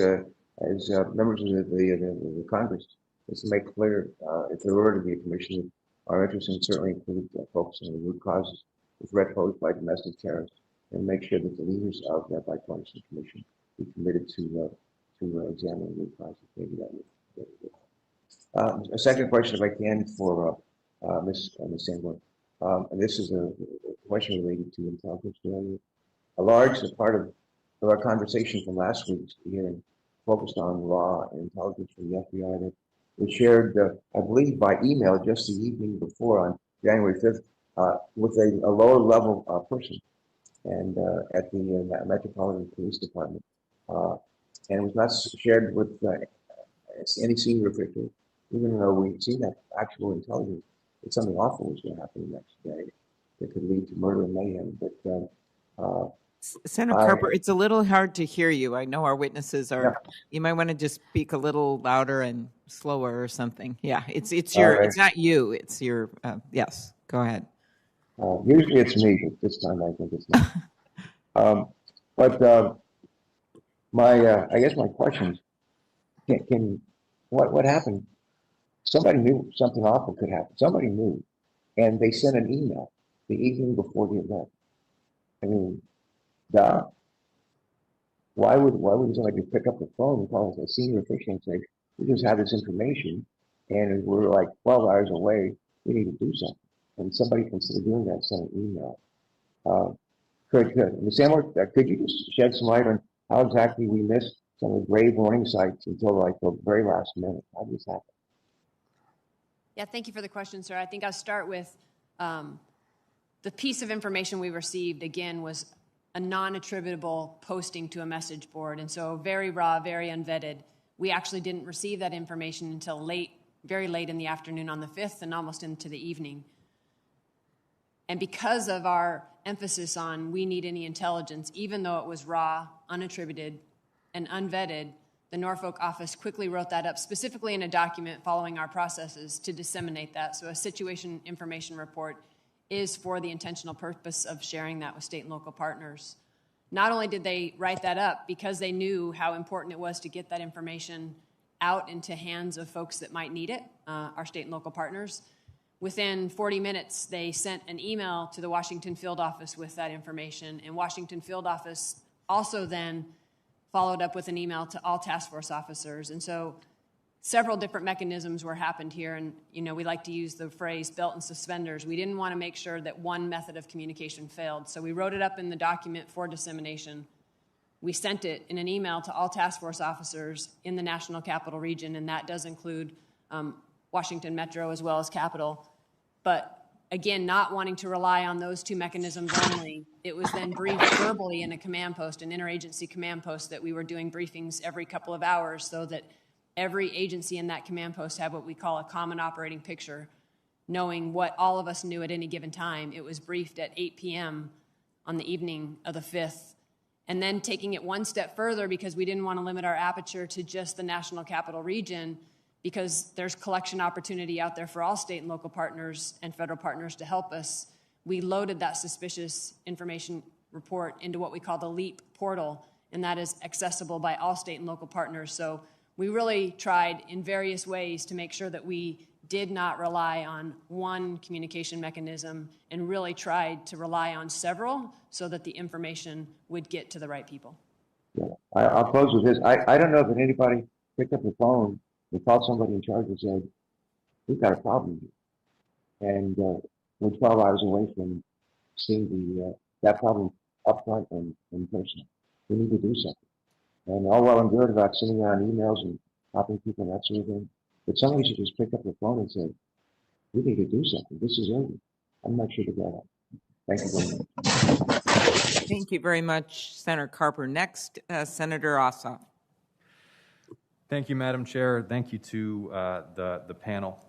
members of the Congress is to make clear, if there were to be a commission, our interest in certainly include focusing on the root causes, the threat posed by domestic terrorists, and make sure that the leaders of that bipartisan commission be committed to examine the root causes. Maybe that would. A second question, if I can, for Ms. Sandler. And this is a question related to intelligence failure. A large part of our conversation from last week's hearing focused on raw intelligence from the FBI that was shared, I believe, by email just the evening before on January 5th with a lower level person and at the Metropolitan Police Department. And it was not shared with any senior official, even though we'd seen that actual intelligence that something awful was going to happen the next day that could lead to murder and mayhem. But Senator Carper, it's a little hard to hear you. I know our witnesses are. Yeah. You might want to just speak a little louder and slower or something. Yeah, it's your. Right. It's not you. It's your. Yes, go ahead. Usually it's me, but this time I think it's not. I guess my question is, what happened? Somebody knew something awful could happen. Somebody knew, and they sent an email the evening before the event. I mean, why would somebody pick up the phone and call us a senior official and say, we just have this information and we're like 12 hours away, we need to do something. And somebody, instead of doing that, send an email. Ms. Sandler, could you just shed some light on how exactly we missed some of the grave warning sites until like the very last minute? How did this happen? Yeah, thank you for the question, sir. I think I'll start with the piece of information we received, again, was a non-attributable posting to a message board. And so very raw, very unvetted. We actually didn't receive that information until very late in the afternoon on the 5th and almost into the evening. And because of our emphasis on we need any intelligence, even though it was raw, unattributed, and unvetted, the Norfolk office quickly wrote that up specifically in a document following our processes to disseminate that. So a situation information report is for the intentional purpose of sharing that with state and local partners. Not only did they write that up because they knew how important it was to get that information out into hands of folks that might need it, our state and local partners. Within 40 minutes, they sent an email to the Washington field office with that information, and Washington field office also then followed up with an email to all task force officers. And so several different mechanisms were happened here, and we like to use the phrase belt and suspenders. We didn't want to make sure that one method of communication failed, so we wrote it up in the document for dissemination. We sent it in an email to all task force officers in the National Capital Region, and that does include Washington Metro as well as Capital. But again, not wanting to rely on those two mechanisms only, it was then briefed verbally in a command post, an interagency command post, that we were doing briefings every couple of hours so that every agency in that command post had what we call a common operating picture, knowing what all of us knew at any given time. It was briefed at 8 p.m. on the evening of the 5th. And then taking it one step further, because we didn't want to limit our aperture to just the National Capital Region, because there's collection opportunity out there for all state and local partners and federal partners to help us, we loaded that suspicious information report into what we call the LEAP portal, and that is accessible by all state and local partners. So we really tried in various ways to make sure that we did not rely on one communication mechanism and really tried to rely on several so that the information would get to the right people. Yeah. I'll close with this. I don't know if anybody picked up the phone and called somebody in charge and said, we've got a problem here. And we're 12 hours away from seeing that problem up front and in person. We need to do something. And all well and good about sending around emails and copying people and that sort of thing. But somebody should just pick up the phone and say, we need to do something. This is urgent. I'm not sure to get it. Thank you very much. Thank you very much, Senator Carper. Next, Senator Ossoff. Thank you, Madam Chair. Thank you to the panel.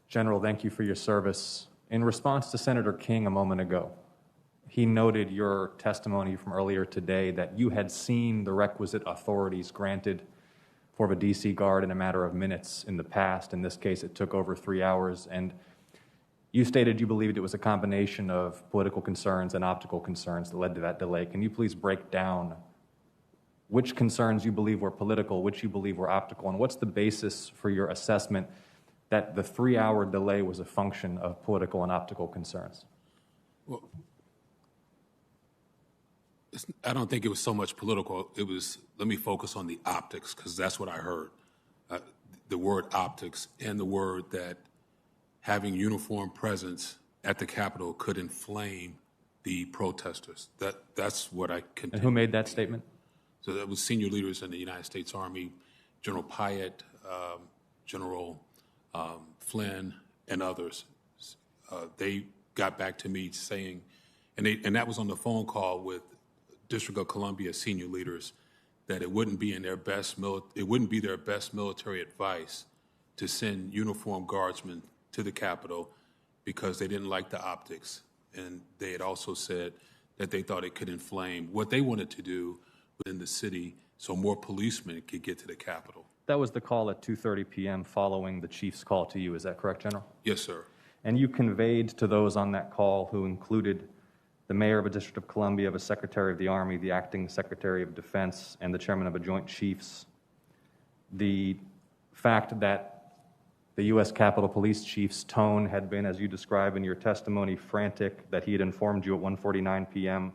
General, thank you for your service. In response to Senator King a moment ago, he noted your testimony from earlier today that you had seen the requisite authorities granted for the DC Guard in a matter of minutes in the past. In this case, it took over 3 hours. And you stated you believed it was a combination of political concerns and optical concerns that led to that delay. Can you please break down which concerns you believe were political, which you believe were optical, and what's the basis for your assessment that the 3-hour delay was a function of political and optical concerns? Well, I don't think it was so much political. It was, let me focus on the optics, because that's what I heard. The word optics and the word that having uniformed presence at the Capitol could inflame the protesters. That's what I continue. And who made that statement? So that was senior leaders in the United States Army, General Pyatt, General Flynn, and others. They got back to me saying, and that was on the phone call with District of Columbia senior leaders, that it wouldn't be their best military advice to send uniformed guardsmen to the Capitol because they didn't like the optics. And they had also said that they thought it could inflame what they wanted to do within the city so more policemen could get to the Capitol. That was the call at 2:30 p.m. following the chief's call to you. Is that correct, General? Yes, sir. And you conveyed to those on that call, who included the mayor of a District of Columbia, the Secretary of the Army, the acting Secretary of Defense, and the chairman of a Joint Chiefs, the fact that the U.S. Capitol Police Chief's tone had been, as you describe in your testimony, frantic, that he had informed you at 1:49 p.m.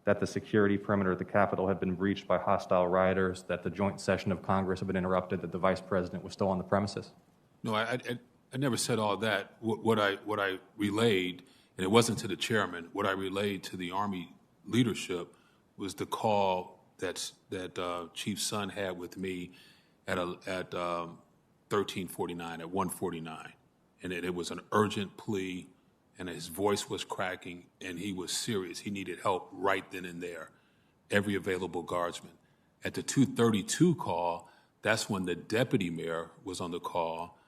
that the security perimeter at the Capitol had been breached by hostile rioters, that the joint session of Congress had been interrupted, that the vice president was still on the premises? No, I never said all that. What I relayed, and it wasn't to the chairman, what I relayed to the Army leadership was the call that Chief Son had with me at 13:49, at 1:49, and it was an urgent plea, and his voice was cracking, and he was serious. He needed help right then and there, every available guardsman. At the 2:32 call, that's when the deputy mayor was on the call,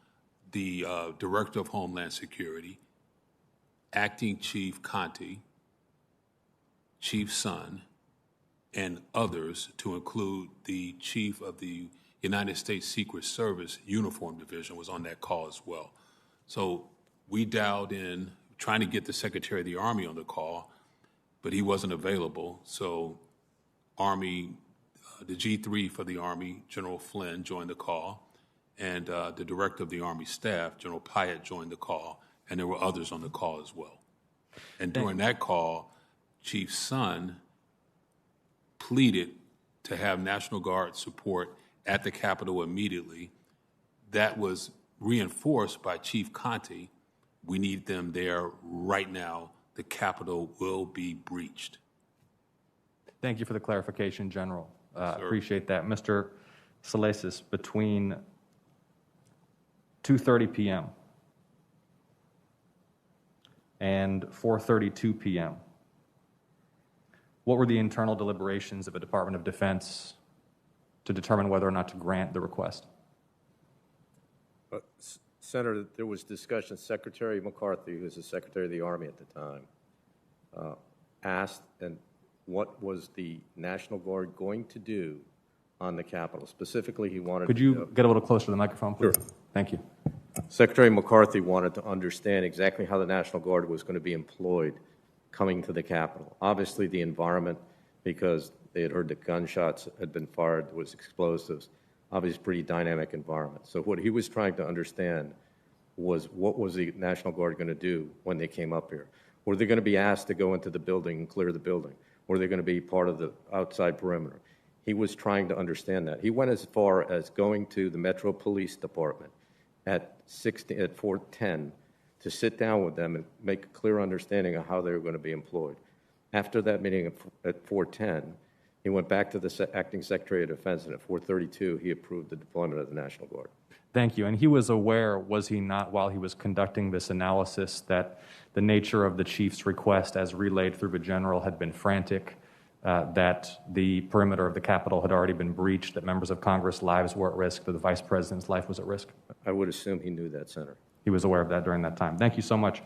the director of Homeland Security, acting Chief Conte, Chief Son, and others, to include the chief of the United States Secret Service Uniform Division, was on that call as well. So we dialed in, trying to get the Secretary of the Army on the call, but he wasn't available. So Army, the G3 for the Army, General Flynn, joined the call, and the Director of the Army Staff, General Pyatt, joined the call, and there were others on the call as well. And during that call, Chief Son pleaded to have National Guard support at the Capitol immediately. That was reinforced by Chief Conte. We need them there right now. The Capitol will be breached. Thank you for the clarification, General. Appreciate that. Mr. Salasis, between 2:30 p.m. and 4:32 p.m., what were the internal deliberations of the Department of Defense to determine whether or not to grant the request? Senator, there was discussion. Secretary McCarthy, who was the Secretary of the Army at the time, asked, and what was the National Guard going to do on the Capitol? Specifically, he wanted Could you get a little closer to the microphone, please? Sure. Thank you. Secretary McCarthy wanted to understand exactly how the National Guard was going to be employed coming to the Capitol. Obviously, the environment, because they had heard that gunshots had been fired, was explosives. Obviously, pretty dynamic environment. So what he was trying to understand was, what was the National Guard going to do when they came up here? Were they going to be asked to go into the building and clear the building? Were they going to be part of the outside perimeter? He was trying to understand that. He went as far as going to the Metro Police Department at 4:10 to sit down with them and make a clear understanding of how they were going to be employed. After that meeting at 4:10, he went back to the acting Secretary of Defense, and at 4:32, he approved the deployment of the National Guard. Thank you. And he was aware, was he not, while he was conducting this analysis, that the nature of the chief's request as relayed through the general had been frantic, that the perimeter of the Capitol had already been breached, that members of Congress' lives were at risk, that the vice president's life was at risk? I would assume he knew that, Senator. He was aware of that during that time. Thank you so much.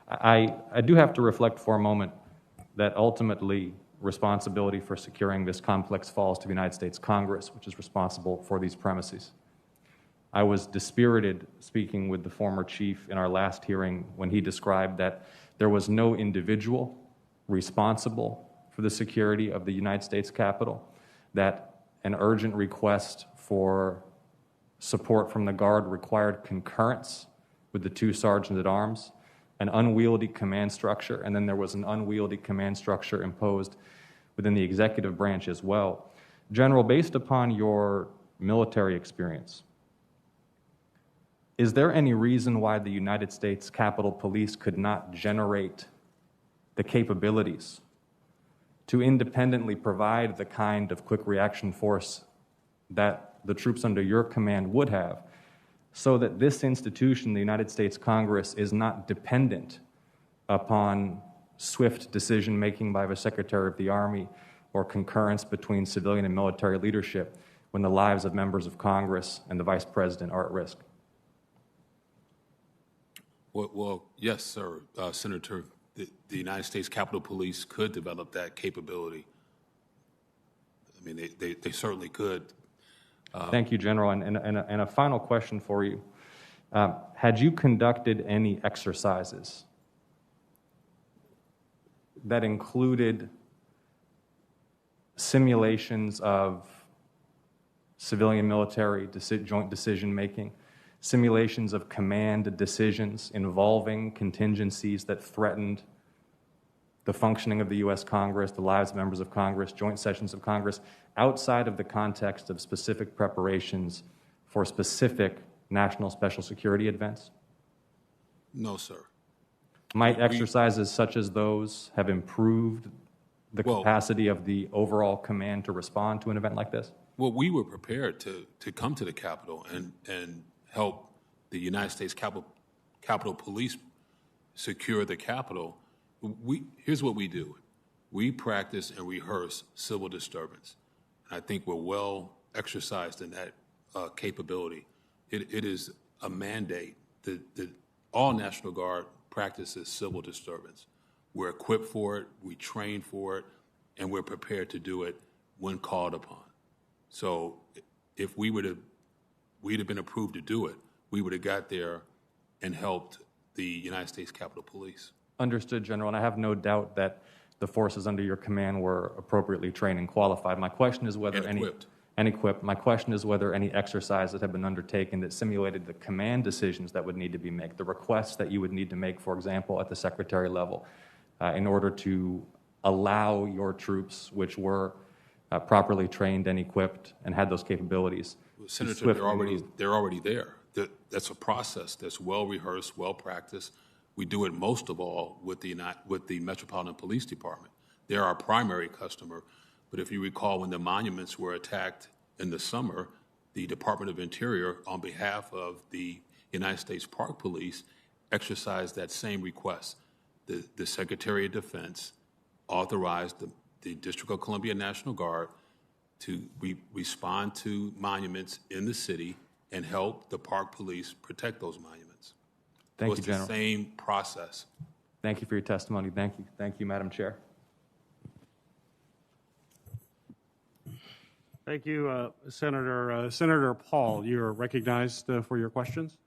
I do have to reflect for a moment that ultimately responsibility for securing this complex falls to the United States Congress, which is responsible for these premises. I was dispirited speaking with the former chief in our last hearing when he described that there was no individual responsible for the security of the United States Capitol, that an urgent request for support from the Guard required concurrence with the two sergeants at arms, an unwieldy command structure, and then there was an unwieldy command structure imposed within the executive branch as well. General, based upon your military experience, Is there any reason why the United States Capitol Police could not generate the capabilities to independently provide the kind of quick reaction force that the troops under your command would have, so that this institution, the United States Congress, is not dependent upon swift decision-making by the Secretary of the Army or concurrence between civilian and military leadership when the lives of members of Congress and the Vice President are at risk? Well, yes, sir, Senator. The United States Capitol Police could develop that capability. I mean, they certainly could. Thank you, General. And a final question for you. Had you conducted any exercises that included simulations of civilian-military joint decision-making, simulations of command decisions involving contingencies that threatened the functioning of the U.S. Congress, the lives of members of Congress, joint sessions of Congress, outside of the context of specific preparations for specific national special security events? No, sir. Might exercises such as those have improved the capacity of the overall command to respond to an event like this? Well, we were prepared to come to the Capitol and help the United States Capitol Police secure the Capitol. Here's what we do. We practice and rehearse civil disturbance. I think we're well exercised in that capability. It is a mandate that all National Guard practices civil disturbance. We're equipped for it, we train for it, and we're prepared to do it when called upon. So if we'd have been approved to do it, we would have got there and helped the United States Capitol Police. Understood, General, and I have no doubt that the forces under your command were appropriately trained and qualified. My question is whether equipped. My question is whether any exercises have been undertaken that simulated the command decisions that would need to be made, the requests that you would need to make, for example, at the secretary level, in order to allow your troops, which were properly trained and equipped and had those capabilities. Senator, they're already there. That's a process that's well rehearsed, well practiced. We do it most of all with the Metropolitan Police Department. They're our primary customer. But if you recall, when the monuments were attacked in the summer, the Department of Interior, on behalf of the United States Park Police, exercised that same request. The Secretary of Defense authorized the District of Columbia National Guard to respond to monuments in the city and help the Park Police protect those monuments. Thank you, General. It's the same process. Thank you for your testimony. Thank you. Thank you, Madam Chair. Thank you, Senator. Senator Paul, you're recognized for your questions.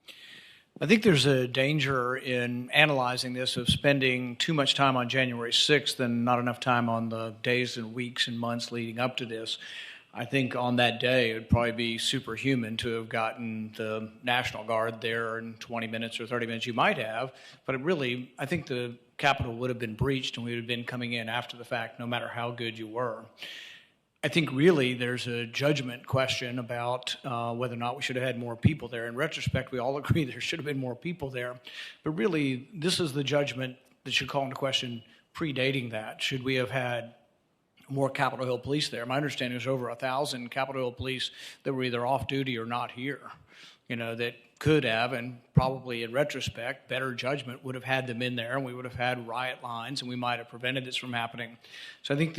I think there's a danger in analyzing this of spending too much time on January 6th and not enough time on the days and weeks and months leading up to this. I think on that day, it would probably be superhuman to have gotten the National Guard there in 20 minutes or 30 minutes. You might have, but I think the Capitol would have been breached and we would have been coming in after the fact, no matter how good you were. I think really there's a judgment question about whether or not we should have had more people there. In retrospect, we all agree there should have been more people there. But really, this is the judgment that should call into question predating that. Should we have had more Capitol Hill police there? My understanding is over 1,000 Capitol Hill police that were either off duty or not here, that could have, and probably in retrospect, better judgment would have had them in there, and we would have had riot lines, and we might have prevented this from happening. So I think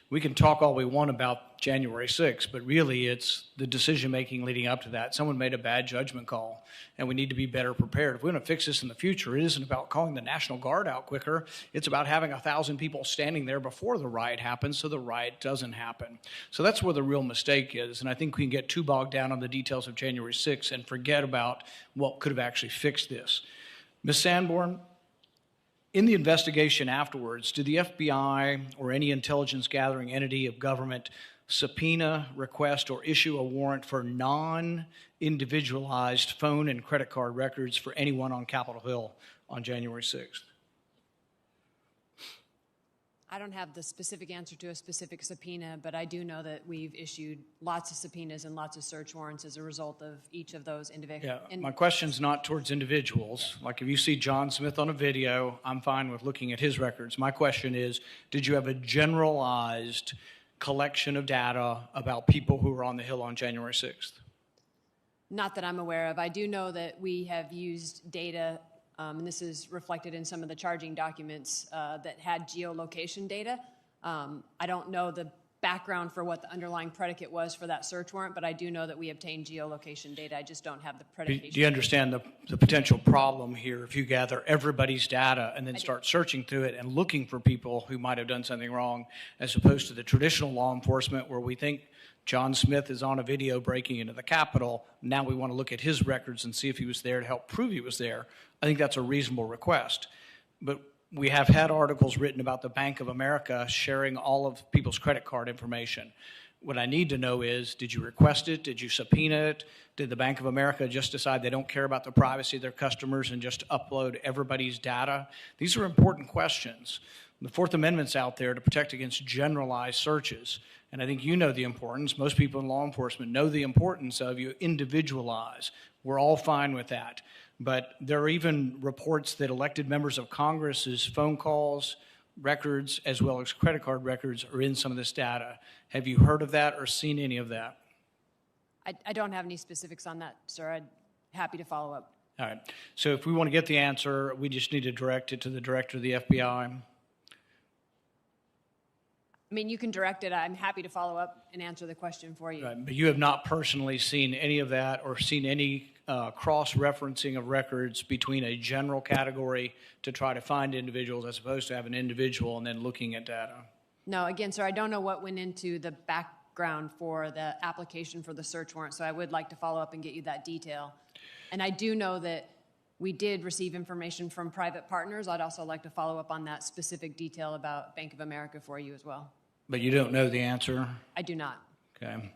we can talk all we want about January 6th, but really it's the decision-making leading up to that. Someone made a bad judgment call, and we need to be better prepared. If we want to fix this in the future, it isn't about calling the National Guard out quicker. It's about having 1,000 people standing there before the riot happens so the riot doesn't happen. So that's where the real mistake is, and I think we can get too bogged down on the details of January 6th and forget about what could have actually fixed this. Ms. Sanborn, in the investigation afterwards, did the FBI or any intelligence gathering entity of government subpoena, request, or issue a warrant for non-individualized phone and credit card records for anyone on Capitol Hill on January 6th? I don't have the specific answer to a specific subpoena, but I do know that we've issued lots of subpoenas and lots of search warrants as a result of each of those individuals. Yeah, my question's not towards individuals. Like if you see John Smith on a video, I'm fine with looking at his records. My question is, did you have a generalized collection of data about people who were on the Hill on January 6th? Not that I'm aware of. I do know that we have used data, and this is reflected in some of the charging documents that had geolocation data. I don't know the background for what the underlying predicate was for that search warrant, but I do know that we obtained geolocation data. I just don't have the predication. Do you understand the potential problem here if you gather everybody's data and then start searching through it and looking for people who might have done something wrong, as opposed to the traditional law enforcement where we think John Smith is on a video breaking into the Capitol. Now we want to look at his records and see if he was there to help prove he was there. I think that's a reasonable request. But we have had articles written about the Bank of America sharing all of people's credit card information. What I need to know is, did you request it? Did you subpoena it? Did the Bank of America just decide they don't care about the privacy of their customers and just upload everybody's data? These are important questions. The Fourth Amendment's out there to protect against generalized searches. And I think you know the importance. Most people in law enforcement know the importance of you individualize. We're all fine with that. But there are even reports that elected members of Congress's phone calls, records, as well as credit card records are in some of this data. Have you heard of that or seen any of that? I don't have any specifics on that, sir. I'm happy to follow up. All right. So if we want to get the answer, we just need to direct it to the director of the FBI. I mean, you can direct it. I'm happy to follow up and answer the question for you. Right, but you have not personally seen any of that or seen any cross-referencing of records between a general category to try to find individuals as opposed to have an individual and then looking at data? No, again, sir, I don't know what went into the background for the application for the search warrant, so I would like to follow up and get you that detail. And I do know that we did receive information from private partners. I'd also like to follow up on that specific detail about Bank of America for you as well. But you don't know the answer? I do not. Okay.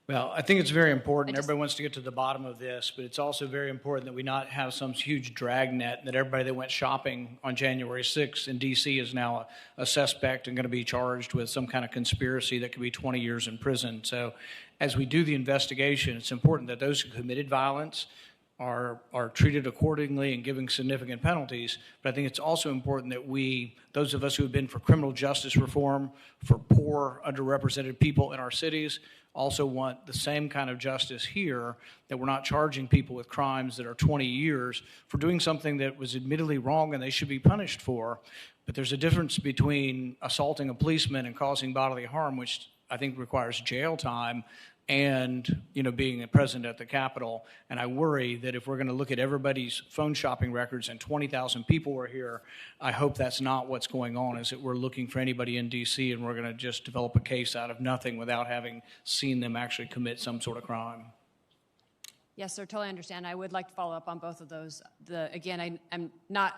Well, I think it's very important. Everybody wants to get to the bottom of this, but it's also very important that we not have some huge dragnet that everybody that went shopping on January 6th in D.C. is now a suspect and going to be charged with some kind of conspiracy that could be 20 years in prison. So as we do the investigation, it's important that those who committed violence are treated accordingly and given significant penalties. But I think it's also important that we, those of us who have been for criminal justice reform, for poor, underrepresented people in our cities, also want the same kind of justice here, that we're not charging people with crimes that are 20 years for doing something that was admittedly wrong and they should be punished for. But there's a difference between assaulting a policeman and causing bodily harm, which I think requires jail time, and being present at the Capitol. And I worry that if we're going to look at everybody's phone shopping records and 20,000 people were here, I hope that's not what's going on, is that we're looking for anybody in D.C. and we're going to just develop a case out of nothing without having seen them actually commit some sort of crime. Yes, sir, totally understand. I would like to follow up on both of those. Again, I'm not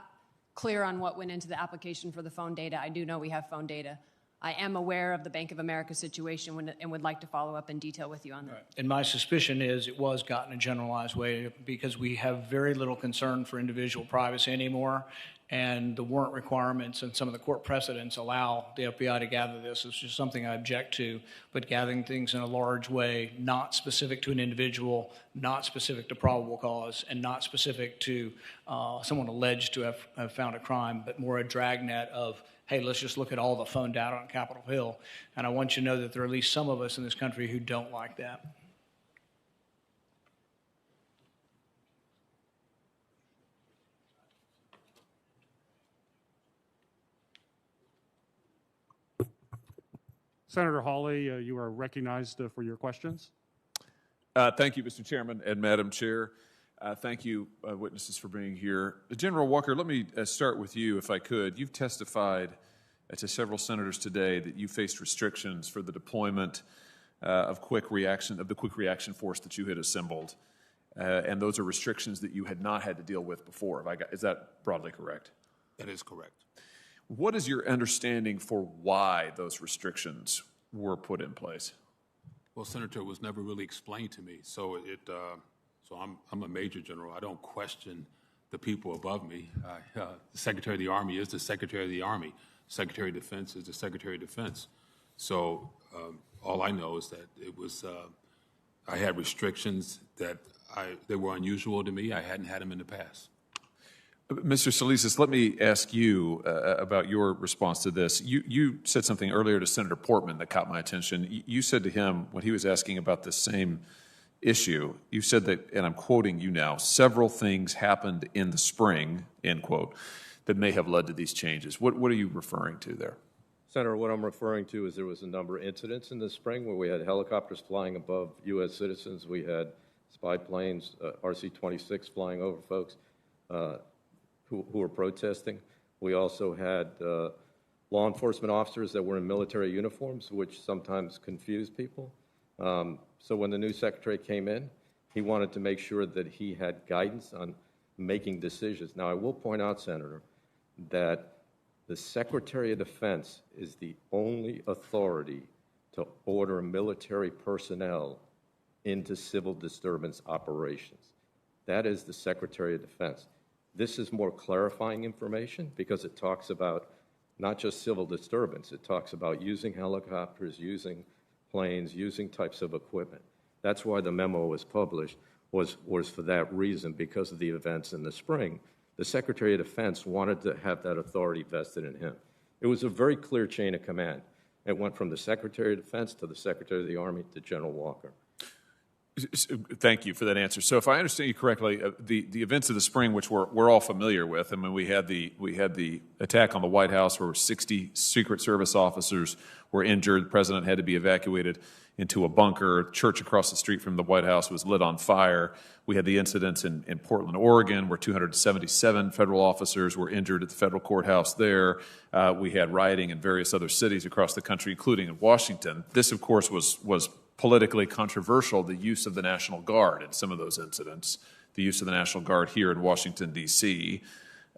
clear on what went into the application for the phone data. I do know we have phone data. I am aware of the Bank of America situation and would like to follow up in detail with you on that. Right. And my suspicion is it was got in a generalized way because we have very little concern for individual privacy anymore, and the warrant requirements and some of the court precedents allow the FBI to gather this. It's just something I object to, but gathering things in a large way, not specific to an individual, not specific to probable cause, and not specific to someone alleged to have found a crime, but more a dragnet of, hey, let's just look at all the phone data on Capitol Hill. And I want you to know that there are at least some of us in this country who don't like that. Senator Hawley, you are recognized for your questions. Thank you, Mr. Chairman and Madam Chair. Thank you, witnesses, for being here. General Walker, let me start with you, if I could. You've testified to several senators today that you faced restrictions for the deployment of the quick reaction force that you had assembled, and those are restrictions that you had not had to deal with before. Is that broadly correct? That is correct. What is your understanding for why those restrictions were put in place? Well, Senator, it was never really explained to me. So I'm a major general. I don't question the people above me. The Secretary of the Army is the Secretary of the Army. Secretary of Defense is the Secretary of Defense. So all I know is that it was, I had restrictions that were unusual to me. I hadn't had them in the past. Mr. Solisas, let me ask you about your response to this. You said something earlier to Senator Portman that caught my attention. You said to him, when he was asking about the same issue, you said that, and I'm quoting you now, several things happened in the spring, end quote, that may have led to these changes. What are you referring to there? Senator, what I'm referring to is there was a number of incidents in the spring where we had helicopters flying above U.S. citizens. We had spy planes, RC-26 flying over folks who were protesting. We also had law enforcement officers that were in military uniforms, which sometimes confuse people. So when the new secretary came in, he wanted to make sure that he had guidance on making decisions. Now, I will point out, Senator, that the Secretary of Defense is the only authority to order military personnel into civil disturbance operations. That is the Secretary of Defense. This is more clarifying information because it talks about not just civil disturbance, it talks about using helicopters, using planes, using types of equipment. That's why the memo was published, was for that reason, because of the events in the spring. The Secretary of Defense wanted to have that authority vested in him. It was a very clear chain of command. It went from the Secretary of Defense to the Secretary of the Army to General Walker. Thank you for that answer. So if I understand you correctly, the events of the spring, which we're all familiar with, I mean, we had the attack on the White House where 60 Secret Service officers were injured. The president had to be evacuated into a bunker. A church across the street from the White House was lit on fire. We had the incidents in Portland, Oregon, where 277 federal officers were injured at the federal courthouse there. We had rioting in various other cities across the country, including in Washington. This, of course, was politically controversial, the use of the National Guard in some of those incidents, the use of the National Guard here in Washington, D.C.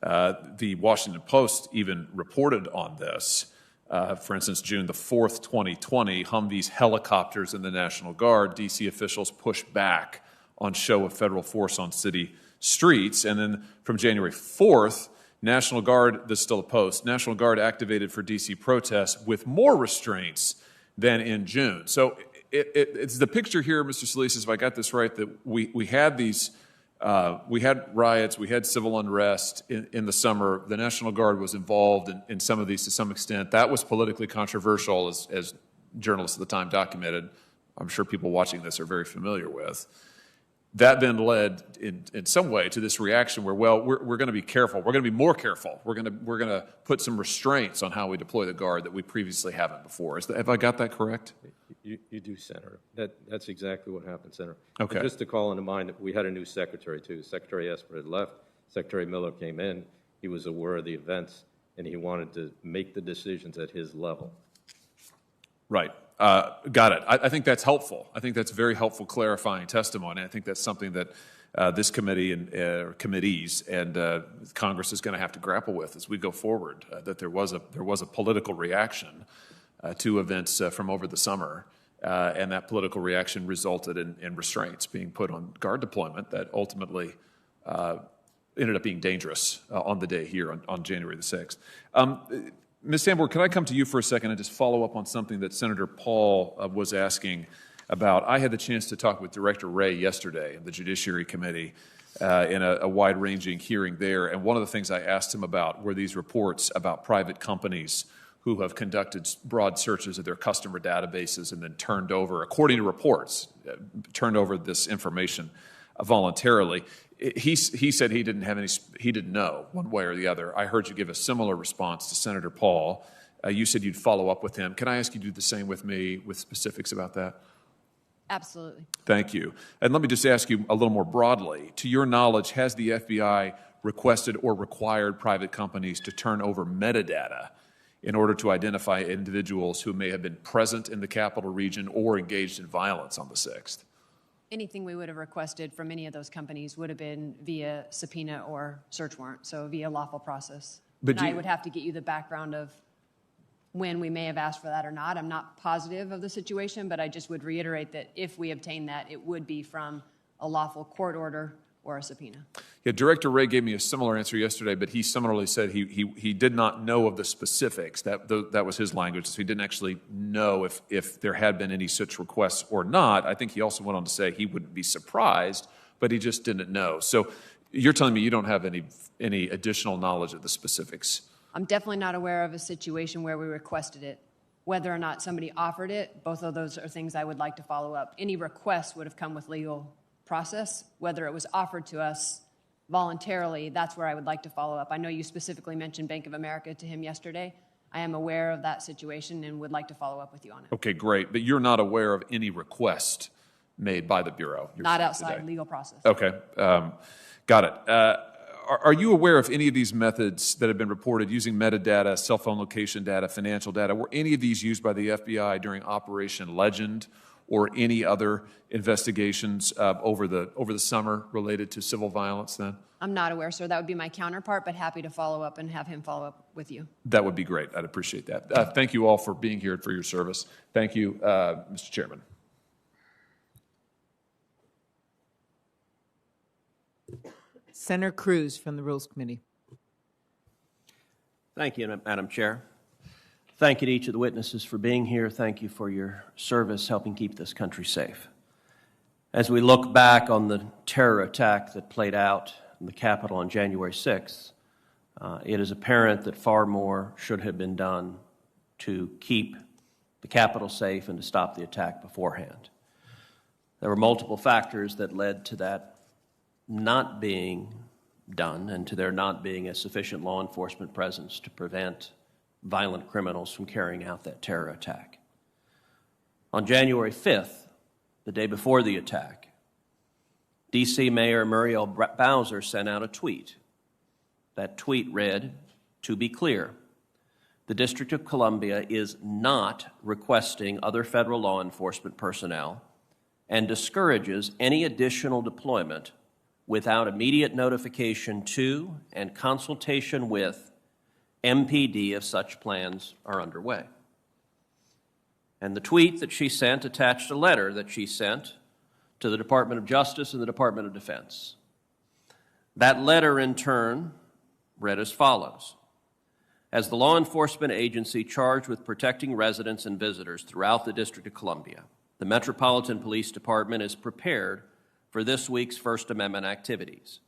The Washington Post even reported on this. For instance, June the 4th, 2020, Humvees, helicopters, and the National Guard, D.C. officials pushed back on show of federal force on city streets. And then from January 4th, National Guard, this is still a Post, National Guard activated for D.C. protests with more restraints than in June. So it's the picture here, Mr. Solisas, if I got this right, that we had these, we had riots, we had civil unrest in the summer. The National Guard was involved in some of these to some extent. That was politically controversial, as journalists at the time documented. I'm sure people watching this are very familiar with. That then led in some way to this reaction where, well, we're going to be careful. We're going to be more careful. We're going to put some restraints on how we deploy the Guard that we previously haven't before. Have I got that correct? You do, Senator. That's exactly what happened, Senator. Okay. And just to call into mind that we had a new secretary, too. Secretary Esper had left. Secretary Miller came in. He was aware of the events, and he wanted to make the decisions at his level. Right. Got it. I think that's helpful. I think that's very helpful clarifying testimony. I think that's something that this committee and committees and Congress is going to have to grapple with as we go forward, that there was a political reaction to events from over the summer, and that political reaction resulted in restraints being put on Guard deployment that ultimately ended up being dangerous on the day here on January the 6th. Ms. Sandborg, can I come to you for a second and just follow up on something that Senator Paul was asking about? I had the chance to talk with Director Wray yesterday in the Judiciary Committee in a wide-ranging hearing there, and one of the things I asked him about were these reports about private companies who have conducted broad searches of their customer databases and then turned over, according to reports, turned over this information voluntarily. He said he didn't know one way or the other. I heard you give a similar response to Senator Paul. You said you'd follow up with him. Can I ask you to do the same with me with specifics about that? Absolutely. Thank you. And let me just ask you a little more broadly. To your knowledge, has the FBI requested or required private companies to turn over metadata in order to identify individuals who may have been present in the capital region or engaged in violence on the 6th? Anything we would have requested from any of those companies would have been via subpoena or search warrant, so via lawful process. But I would have to get you the background of when we may have asked for that or not. I'm not positive of the situation, but I just would reiterate that if we obtain that, it would be from a lawful court order or a subpoena. Yeah, Director Wray gave me a similar answer yesterday, but he similarly said he did not know of the specifics. That was his language. So he didn't actually know if there had been any such requests or not. I think he also went on to say he wouldn't be surprised, but he just didn't know. So you're telling me you don't have any additional knowledge of the specifics? I'm definitely not aware of a situation where we requested it. Whether or not somebody offered it, both of those are things I would like to follow up. Any request would have come with legal process. Whether it was offered to us voluntarily, that's where I would like to follow up. I know you specifically mentioned Bank of America to him yesterday. I am aware of that situation and would like to follow up with you on it. Okay, great. But you're not aware of any request made by the Bureau? Not outside legal process. Okay, got it. Are you aware of any of these methods that have been reported using metadata, cell phone location data, financial data? Were any of these used by the FBI during Operation Legend or any other investigations over the summer related to civil violence then? I'm not aware, sir. That would be my counterpart, but happy to follow up and have him follow up with you. That would be great. I'd appreciate that. Thank you all for being here and for your service. Thank you, Mr. Chairman. Senator Cruz from the Rules Committee. Thank you, Madam Chair. Thank you to each of the witnesses for being here. Thank you for your service helping keep this country safe. As we look back on the terror attack that played out in the Capitol on January 6th, it is apparent that far more should have been done to keep the Capitol safe and to stop the attack beforehand. There were multiple factors that led to that not being done and to there not being a sufficient law enforcement presence to prevent violent criminals from carrying out that terror attack. On January 5th, the day before the attack, D.C. Mayor Muriel Bowser sent out a tweet. That tweet read, "To be clear, the District of Columbia is not requesting other federal law enforcement personnel and discourages any additional deployment without immediate notification to and consultation with MPD if such plans are underway." And the tweet that she sent attached a letter that she sent to the Department of Justice and the Department of Defense. That letter, in turn, read as follows: "As the law enforcement agency charged with protecting residents and visitors throughout the District of Columbia, the Metropolitan Police Department is prepared for this week's First Amendment activities.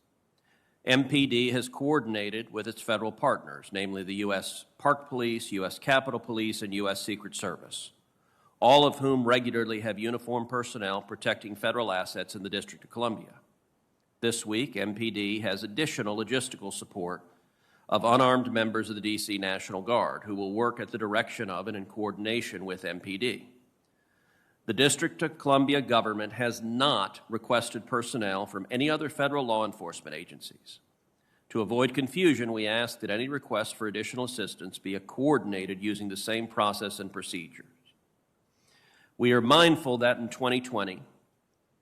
MPD has coordinated with its federal partners, namely the U.S. Park Police, U.S. Capitol Police, and U.S. Secret Service, all of whom regularly have uniformed personnel protecting federal assets in the District of Columbia. This week, MPD has additional logistical support of unarmed members of the D.C. National Guard who will work at the direction of and in coordination with MPD. The District of Columbia government has not requested personnel from any other federal law enforcement agencies. To avoid confusion, we ask that any request for additional assistance be coordinated using the same process and procedures. We are mindful that in 2020,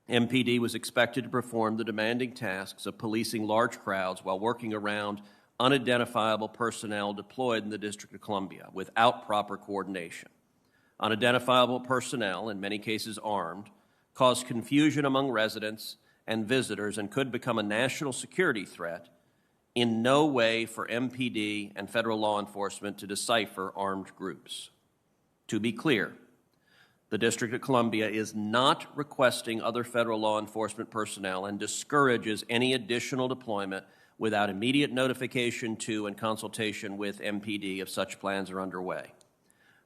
MPD was expected to perform the demanding tasks of policing large crowds while working around unidentifiable personnel deployed in the District of Columbia without proper coordination. Unidentifiable personnel, in many cases armed, cause confusion among residents and visitors and could become a national security threat, in no way for MPD and federal law enforcement to decipher armed groups. To be clear, the District of Columbia is not requesting other federal law enforcement personnel and discourages any additional deployment without immediate notification to and consultation with MPD if such plans are underway.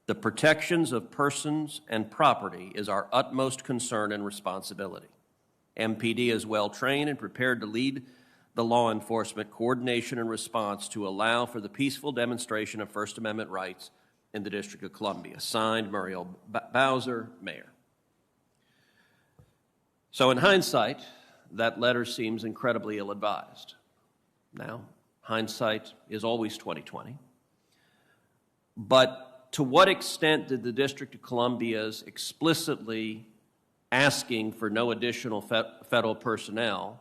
The protections of persons and property is our utmost concern and responsibility. MPD is well trained and prepared to lead the law enforcement coordination and response to allow for the peaceful demonstration of First Amendment rights in the District of Columbia. Signed, Muriel Bowser, Mayor. So in hindsight, that letter seems incredibly ill-advised. Now, hindsight is always 20/20. But to what extent did the District of Columbia's explicitly asking for no additional federal personnel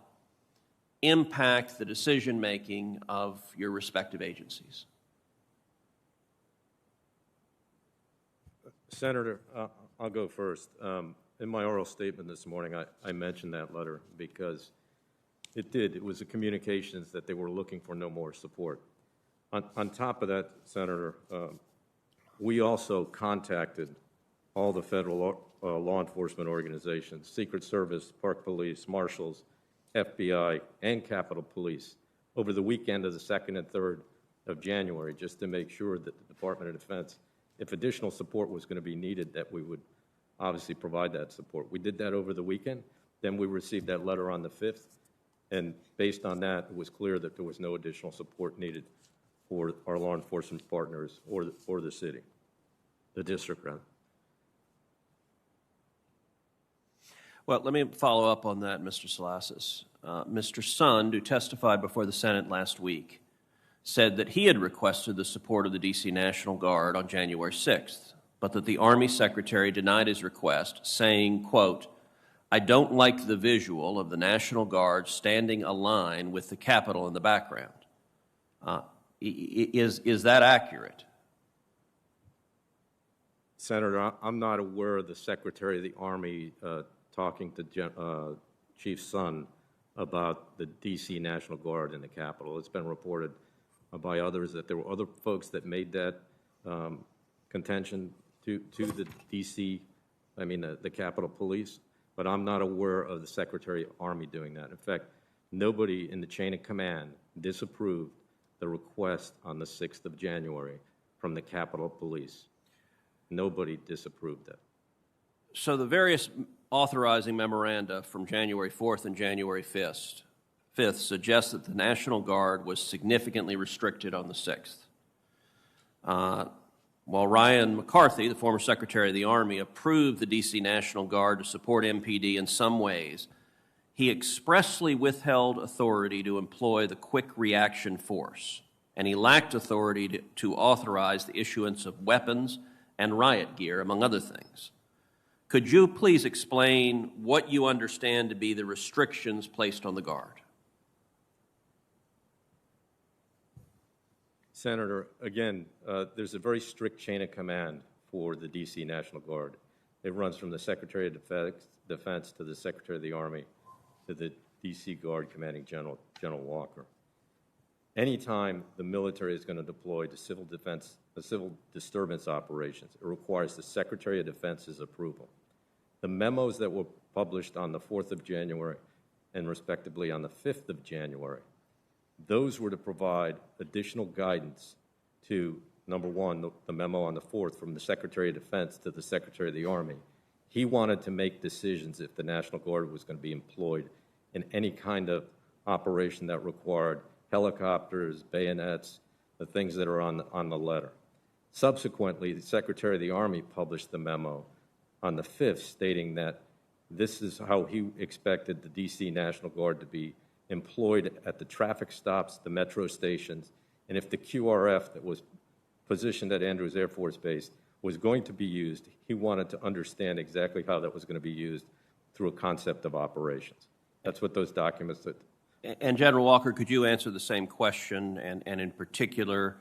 impact the decision-making of your respective agencies? Senator, I'll go first. In my oral statement this morning, I mentioned that letter because It did. It was a communications that they were looking for no more support. On top of that, Senator, we also contacted all the federal law enforcement organizations, Secret Service, Park Police, Marshals, FBI, and Capitol Police over the weekend of the 2nd and 3rd of January, just to make sure that the Department of Defense, if additional support was going to be needed, that we would obviously provide that support. We did that over the weekend. Then we received that letter on the 5th, and based on that, it was clear that there was no additional support needed for our law enforcement partners or the city, the district, rather. Well, let me follow up on that, Mr. Salasis. Mr. Sund, who testified before the Senate last week, said that he had requested the support of the D.C. National Guard on January 6th, but that the Army Secretary denied his request, saying, quote, "I don't like the visual of the National Guard standing a line with the Capitol in the background." Is that accurate? Senator, I'm not aware of the Secretary of the Army talking to Chief Sund about the D.C. National Guard and the Capitol. It's been reported by others that there were other folks that made that contention to the D.C., the Capitol Police, but I'm not aware of the Secretary of the Army doing that. In fact, nobody in the chain of command disapproved the request on the 6th of January from the Capitol Police. Nobody disapproved that. So the various authorizing memoranda from January 4th and January 5th suggest that the National Guard was significantly restricted on the 6th. While Ryan McCarthy, the former Secretary of the Army, approved the D.C. National Guard to support MPD in some ways, he expressly withheld authority to employ the Quick Reaction Force, and he lacked authority to authorize the issuance of weapons and riot gear, among other things. Could you please explain what you understand to be the restrictions placed on the Guard? Senator, again, there's a very strict chain of command for the D.C. National Guard. It runs from the Secretary of Defense to the Secretary of the Army to the D.C. Guard Commanding General Walker. Anytime the military is going to deploy to civil disturbance operations, it requires the Secretary of Defense's approval. The memos that were published on the 4th of January and respectively on the 5th of January, those were to provide additional guidance to, number one, the memo on the 4th from the Secretary of Defense to the Secretary of the Army. He wanted to make decisions if the National Guard was going to be employed in any kind of operation that required helicopters, bayonets, the things that are on the letter. Subsequently, the Secretary of the Army published the memo on the 5th stating that this is how he expected the D.C. National Guard to be employed at the traffic stops, the metro stations, and if the QRF that was positioned at Andrews Air Force Base was going to be used, he wanted to understand exactly how that was going to be used through a concept of operations. That's what those documents said. And General Walker, could you answer the same question, and in particular,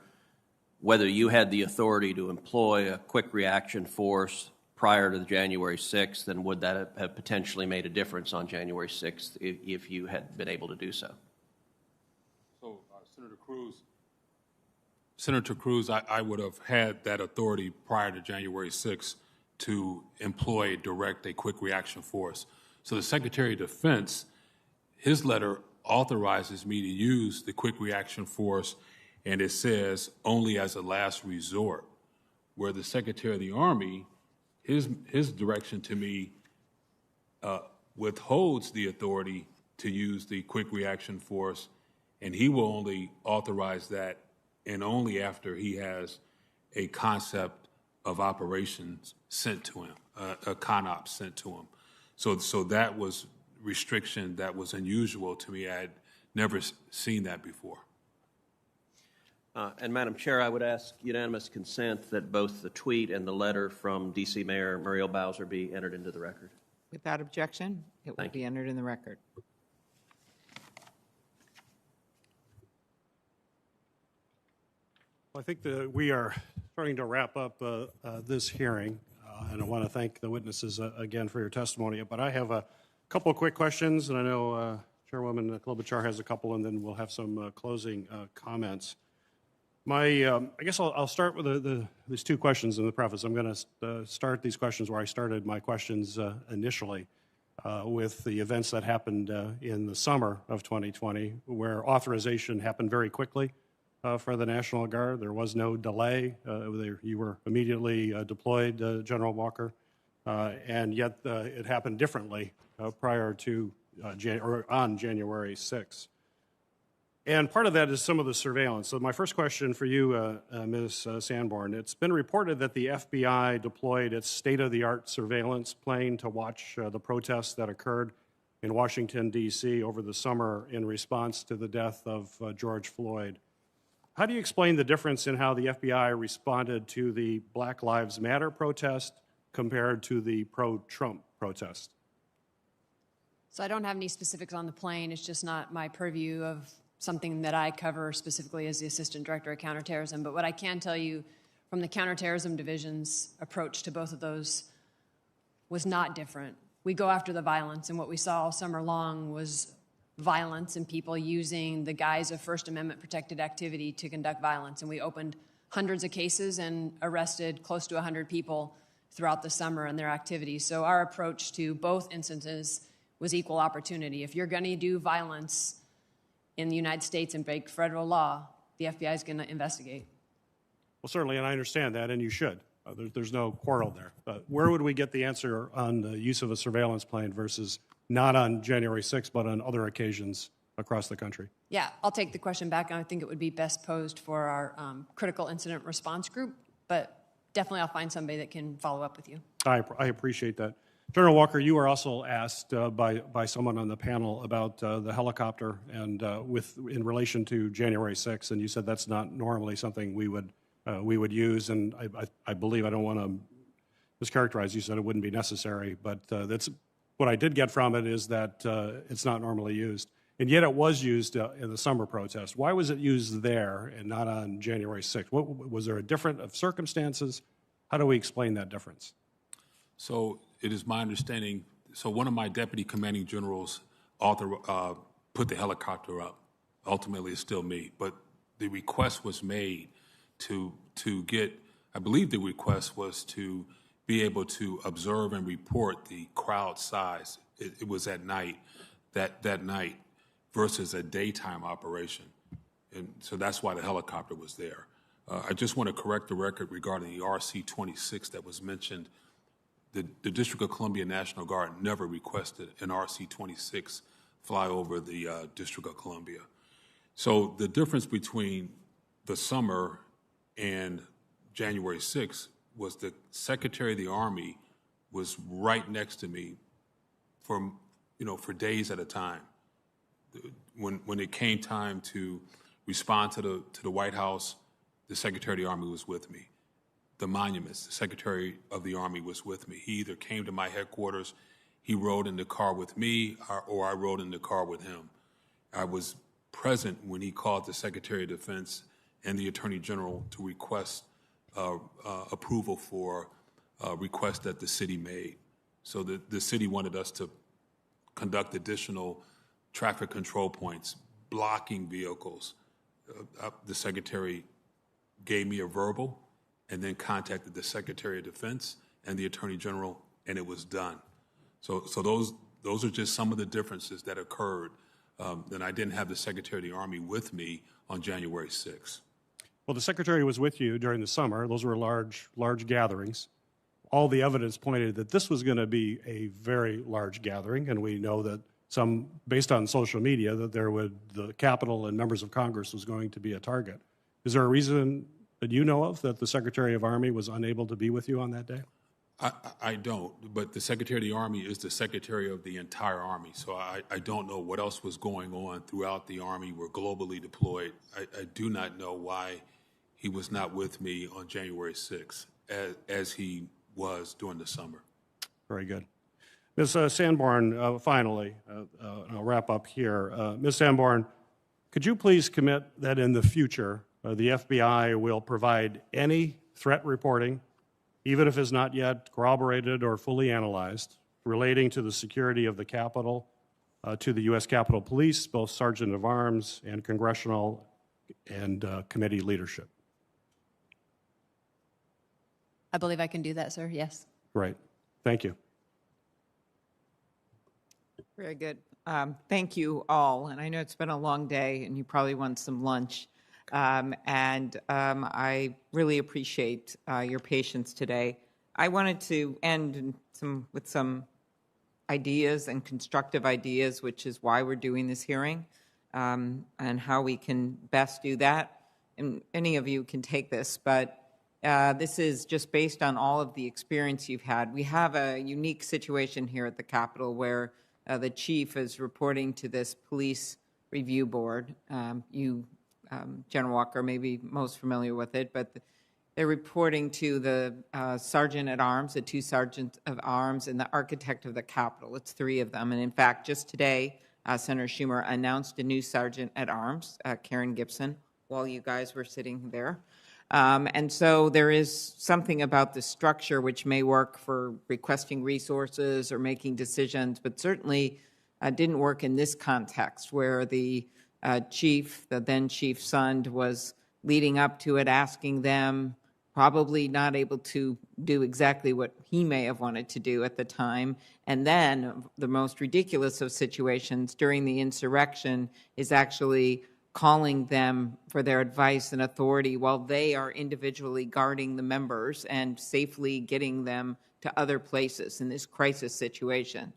whether you had the authority to employ a quick reaction force prior to the January 6th, and would that have potentially made a difference on January 6th if you had been able to do so? So, Senator Cruz, I would have had that authority prior to January 6th to employ, direct a quick reaction force. So the Secretary of Defense, his letter authorizes me to use the quick reaction force, and it says only as a last resort, where the Secretary of the Army, his direction to me withholds the authority to use the quick reaction force, and he will only authorize that and only after he has a concept of operations sent to him, a CONOP sent to him. So that was restriction that was unusual to me. I had never seen that before. And Madam Chair, I would ask unanimous consent that both the tweet and the letter from D.C. Mayor Muriel Bowser be entered into the record. Without objection, it will be entered in the record. I think that we are starting to wrap up this hearing, and I want to thank the witnesses again for your testimony. But I have a couple of quick questions, and I know Chairwoman Klobuchar has a couple, and then we'll have some closing comments. I guess I'll start with these two questions in the preface. I'm going to start these questions where I started my questions initially, with the events that happened in the summer of 2020, where authorization happened very quickly for the National Guard. There was no delay. You were immediately deployed, General Walker, and yet it happened differently prior to on January 6th. And part of that is some of the surveillance. So my first question for you, Ms. Sanborn, it's been reported that the FBI deployed its state-of-the-art surveillance plane to watch the protests that occurred in Washington, D.C. over the summer in response to the death of George Floyd. How do you explain the difference in how the FBI responded to the Black Lives Matter protest compared to the pro-Trump protest? So I don't have any specifics on the plane. It's just not my purview of something that I cover specifically as the Assistant Director of Counterterrorism. But what I can tell you from the Counterterrorism Division's approach to both of those was not different. We go after the violence, and what we saw all summer long was violence and people using the guise of First Amendment protected activity to conduct violence. And we opened hundreds of cases and arrested close to 100 people throughout the summer and their activities. So our approach to both instances was equal opportunity. If you're going to do violence in the United States and break federal law, the FBI is going to investigate. Well, certainly, and I understand that, and you should. There's no quarrel there. But where would we get the answer on the use of a surveillance plane versus not on January 6th, but on other occasions across the country? Yeah, I'll take the question back, and I think it would be best posed for our critical incident response group, but definitely I'll find somebody that can follow up with you. I appreciate that. General Walker, you were also asked by someone on the panel about the helicopter and in relation to January 6th, and you said that's not normally something we would use, and I believe, I don't want to mischaracterize, you said it wouldn't be necessary, but that's what I did get from it is that it's not normally used, and yet it was used in the summer protest. Why was it used there and not on January 6th? Was there a difference of circumstances? How do we explain that difference? So it is my understanding, so one of my deputy commanding generals put the helicopter up. Ultimately, it's still me. But the request was made to get, I believe the request was to be able to observe and report the crowd size. It was at night, that night, versus a daytime operation. And so that's why the helicopter was there. I just want to correct the record regarding the RC-26 that was mentioned. The District of Columbia National Guard never requested an RC-26 fly over the District of Columbia. So the difference between the summer and January 6th was the Secretary of the Army was right next to me for days at a time. When it came time to respond to the White House, the Secretary of the Army was with me. The monuments, the Secretary of the Army was with me. He either came to my headquarters, he rode in the car with me, or I rode in the car with him. I was present when he called the Secretary of Defense and the Attorney General to request approval for a request that the city made. So the city wanted us to conduct additional traffic control points, blocking vehicles. The Secretary gave me a verbal and then contacted the Secretary of Defense and the Attorney General, and it was done. So those are just some of the differences that occurred. And I didn't have the Secretary of the Army with me on January 6th. Well, the Secretary was with you during the summer. Those were large gatherings. All the evidence pointed that this was going to be a very large gathering, and we know that based on social media, that the Capitol and members of Congress was going to be a target. Is there a reason that you know of that the Secretary of Army was unable to be with you on that day? I don't, but the Secretary of the Army is the Secretary of the entire Army, so I don't know what else was going on throughout the Army. We're globally deployed. I do not know why he was not with me on January 6th, as he was during the summer. Very good. Ms. Sanborn, finally, I'll wrap up here. Ms. Sanborn, could you please commit that in the future, the FBI will provide any threat reporting, even if it's not yet corroborated or fully analyzed, relating to the security of the Capitol to the U.S. Capitol Police, both Sergeant of Arms and congressional and committee leadership. I believe I can do that, sir. Yes. Great. Thank you. Very good. Thank you all. And I know it's been a long day and you probably want some lunch. I really appreciate your patience today. I wanted to end with some ideas and constructive ideas, which is why we're doing this hearing, and how we can best do that. And any of you can take this, but this is just based on all of the experience you've had. We have a unique situation here at the Capitol where the chief is reporting to this police review board. General Walker may be most familiar with it, but they're reporting to the sergeant at arms, the two sergeants of arms, and the architect of the Capitol. It's three of them. And in fact, just today, Senator Schumer announced a new sergeant at arms, Karen Gibson, while you guys were sitting there. And so there is something about the structure which may work for requesting resources or making decisions, but certainly didn't work in this context where the chief, the then Chief Sund, was leading up to it, asking them, probably not able to do exactly what he may have wanted to do at the time. And then the most ridiculous of situations during the insurrection is actually calling them for their advice and authority while they are individually guarding the members and safely getting them to other places in this crisis situation.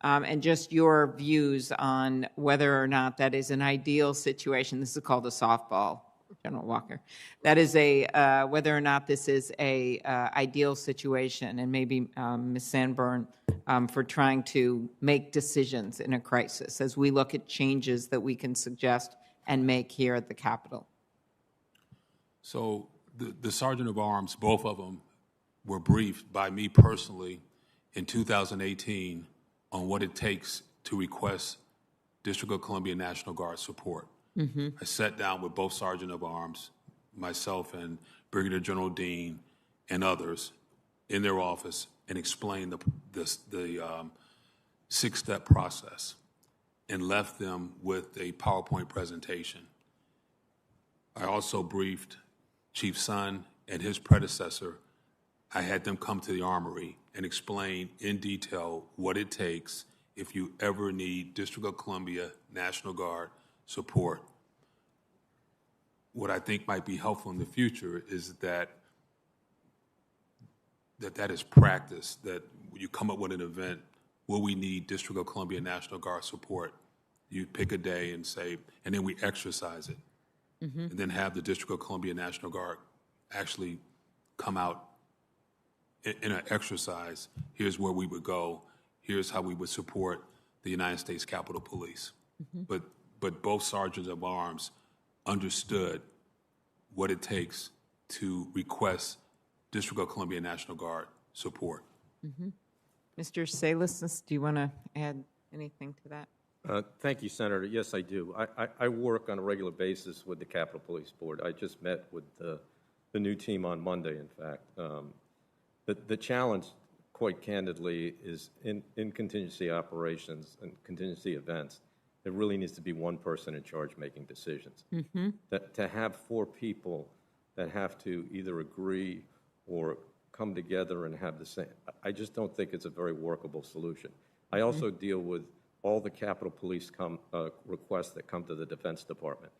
And just your views on whether or not that is an ideal situation. This is called a softball, General Walker. That is whether or not this is a ideal situation, and maybe Ms. Sanborn for trying to make decisions in a crisis as we look at changes that we can suggest and make here at the Capitol. So the Sergeant of Arms, both of them, were briefed by me personally in 2018 on what it takes to request District of Columbia National Guard support. Mm-hmm. I sat down with both Sergeant of Arms, myself and Brigadier General Dean and others in their office and explained the six-step process and left them with a PowerPoint presentation. I also briefed Chief Sund and his predecessor. I had them come to the Armory and explain in detail what it takes if you ever need District of Columbia National Guard support. What I think might be helpful in the future is that is practice, that you come up with an event, will we need District of Columbia National Guard support? You pick a day and say, and then we exercise it. Mm-hmm. And then have the District of Columbia National Guard actually come out in an exercise. Here's where we would go. Here's how we would support the United States Capitol Police. Mm-hmm. But both sergeants of arms understood what it takes to request District of Columbia National Guard support. Mm-hmm. Mr. Salas, do you want to add anything to that? Thank you, Senator. Yes, I do. I work on a regular basis with the Capitol Police Board. I just met with the new team on Monday, in fact. The challenge, quite candidly, is in contingency operations and contingency events, there really needs to be one person in charge making decisions. Mm-hmm. To have four people that have to either agree or come together and have the same, I just don't think it's a very workable solution. I also deal with all the Capitol Police requests that come to the Defense Department.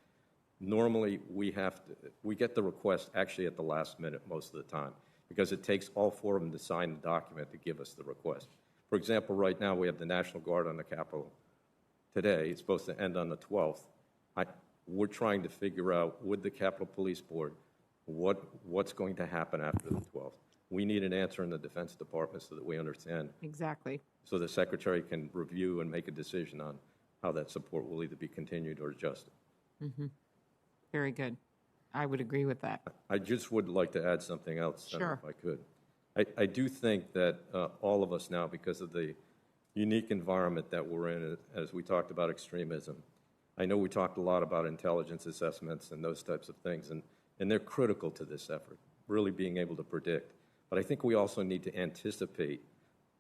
Normally, we get the request actually at the last minute most of the time, because it takes all four of them to sign the document to give us the request. For example, right now we have the National Guard on the Capitol today. It's supposed to end on the 12th. We're trying to figure out with the Capitol Police Board what's going to happen after the 12th. We need an answer in the Defense Department so that we understand. Exactly. So the Secretary can review and make a decision on how that support will either be continued or adjusted. Mm-hmm. Very good. I would agree with that. I just would like to add something else, Senator, Sure. if I could. I do think that all of us now, because of the unique environment that we're in, as we talked about extremism, I know we talked a lot about intelligence assessments and those types of things, and they're critical to this effort, really being able to predict. But I think we also need to anticipate,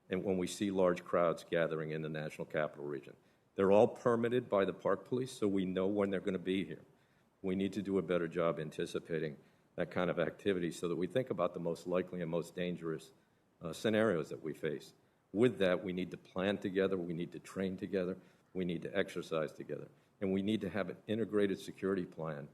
and when we see large crowds gathering in the National Capital Region, They're all permitted by the Park Police, so we know when they're going to be here. We need to do a better job anticipating that kind of activity so that we think about the most likely and most dangerous scenarios that we face. With that, we need to plan together, we need to train together, we need to exercise together, and we need to have an integrated security plan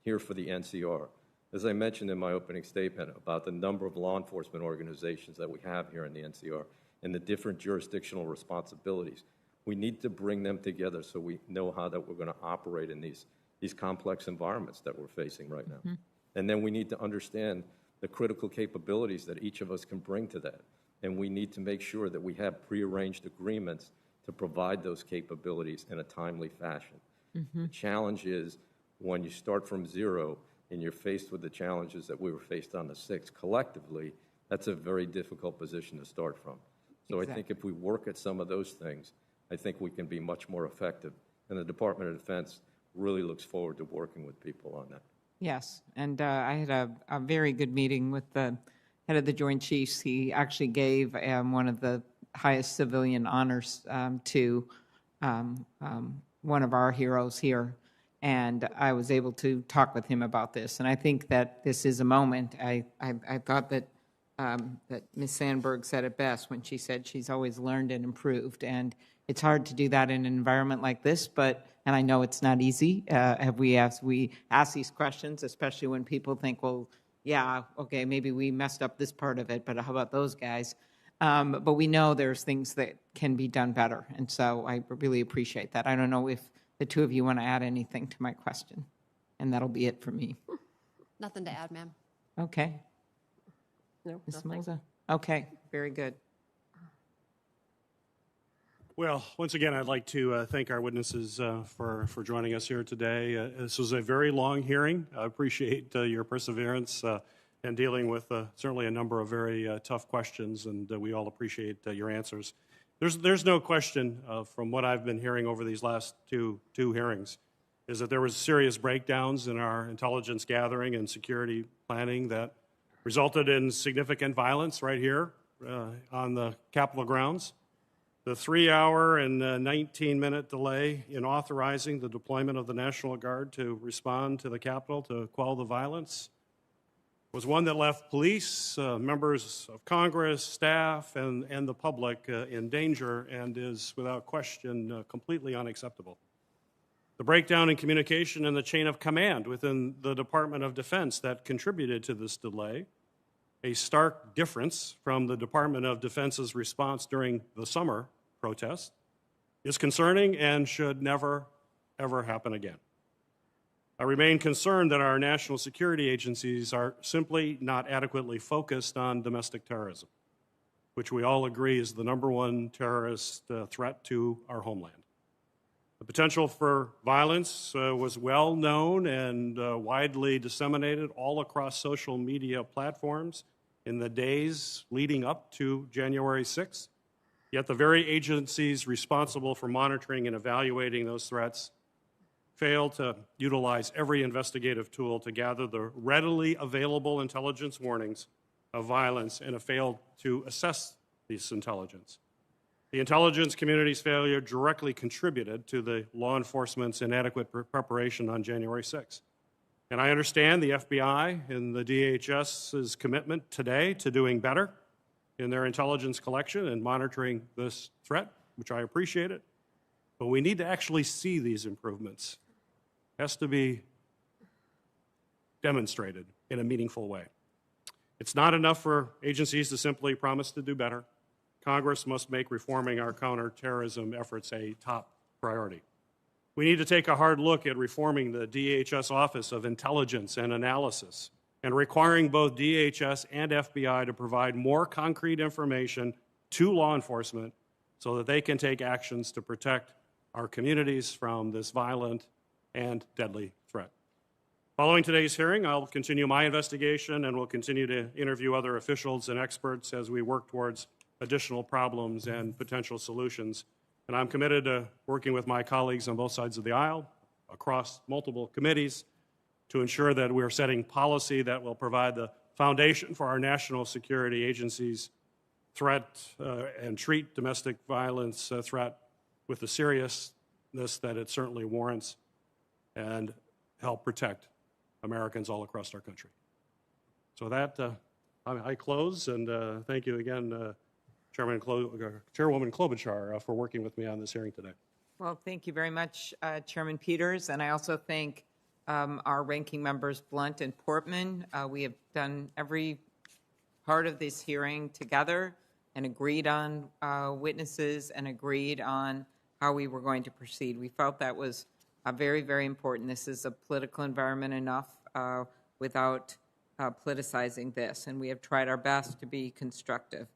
here for the NCR. As I mentioned in my opening statement about the number of law enforcement organizations that we have here in the NCR and the different jurisdictional responsibilities, we need to bring them together so we know how that we're going to operate in these complex environments that we're facing right now. Mm-hmm. And then we need to understand the critical capabilities that each of us can bring to that. And we need to make sure that we have prearranged agreements to provide those capabilities in a timely fashion. Mm-hmm. The challenge is when you start from zero and you're faced with the challenges that we were faced on the 6th collectively, that's a very difficult position to start from. So exactly. I think if we work at some of those things, I think we can be much more effective. And the Department of Defense really looks forward to working with people on that. Yes, and I had a very good meeting with the head of the Joint Chiefs. He actually gave one of the highest civilian honors to one of our heroes here, and I was able to talk with him about this. And I think that this is a moment. I thought that that Ms. Sandberg said it best when she said she's always learned and improved, and it's hard to do that in an environment like this, and I know it's not easy. We ask these questions, especially when people think, well, yeah, okay, maybe we messed up this part of it, but how about those guys? But we know there's things that can be done better, and so I really appreciate that. I don't know if the two of you want to add anything to my question, and that'll be it for me. Nothing to add, ma'am. Okay. No, Ms. nothing. Moza? Okay, very good. Well, once again, I'd like to thank our witnesses for joining us here today. This was a very long hearing. I appreciate your perseverance and dealing with certainly a number of very tough questions, and we all appreciate your answers. There's no question from what I've been hearing over these last two hearings is that there was serious breakdowns in our intelligence gathering and security planning that resulted in significant violence right here on the Capitol grounds. The 3-hour and 19-minute delay in authorizing the deployment of the National Guard to respond to the Capitol to quell the violence was one that left police, members of Congress, staff, and the public in danger and is, without question, completely unacceptable. The breakdown in communication and the chain of command within the Department of Defense that contributed to this delay, a stark difference from the Department of Defense's response during the summer protest, is concerning and should never, ever happen again. I remain concerned that our national security agencies are simply not adequately focused on domestic terrorism, which we all agree is the #1 terrorist threat to our homeland. The potential for violence was well known and widely disseminated all across social media platforms in the days leading up to January 6th. Yet the very agencies responsible for monitoring and evaluating those threats failed to utilize every investigative tool to gather the readily available intelligence warnings of violence and have failed to assess this intelligence. The intelligence community's failure directly contributed to the law enforcement's inadequate preparation on January 6th. And I understand the FBI and the DHS's commitment today to doing better in their intelligence collection and monitoring this threat, which I appreciate it. But we need to actually see these improvements. It has to be demonstrated in a meaningful way. It's not enough for agencies to simply promise to do better. Congress must make reforming our counterterrorism efforts a top priority. We need to take a hard look at reforming the DHS Office of Intelligence and Analysis and requiring both DHS and FBI to provide more concrete information to law enforcement so that they can take actions to protect our communities from this violent and deadly threat. Following today's hearing, I'll continue my investigation and will continue to interview other officials and experts as we work towards additional problems and potential solutions. And I'm committed to working with my colleagues on both sides of the aisle, across multiple committees, to ensure that we're setting policy that will provide the foundation for our national security agencies and treat domestic violence threat with the seriousness witness that it certainly warrants and help protect Americans all across our country. So that, I close, and thank you again, Chairwoman Klobuchar, for working with me on this hearing today. Well, thank you very much, Chairman Peters, and I also thank our ranking members Blunt and Portman. We have done every part of this hearing together and agreed on witnesses and agreed on how we were going to proceed. We felt that was very, very important. This is a political environment enough without politicizing this, and we have tried our best to be constructive.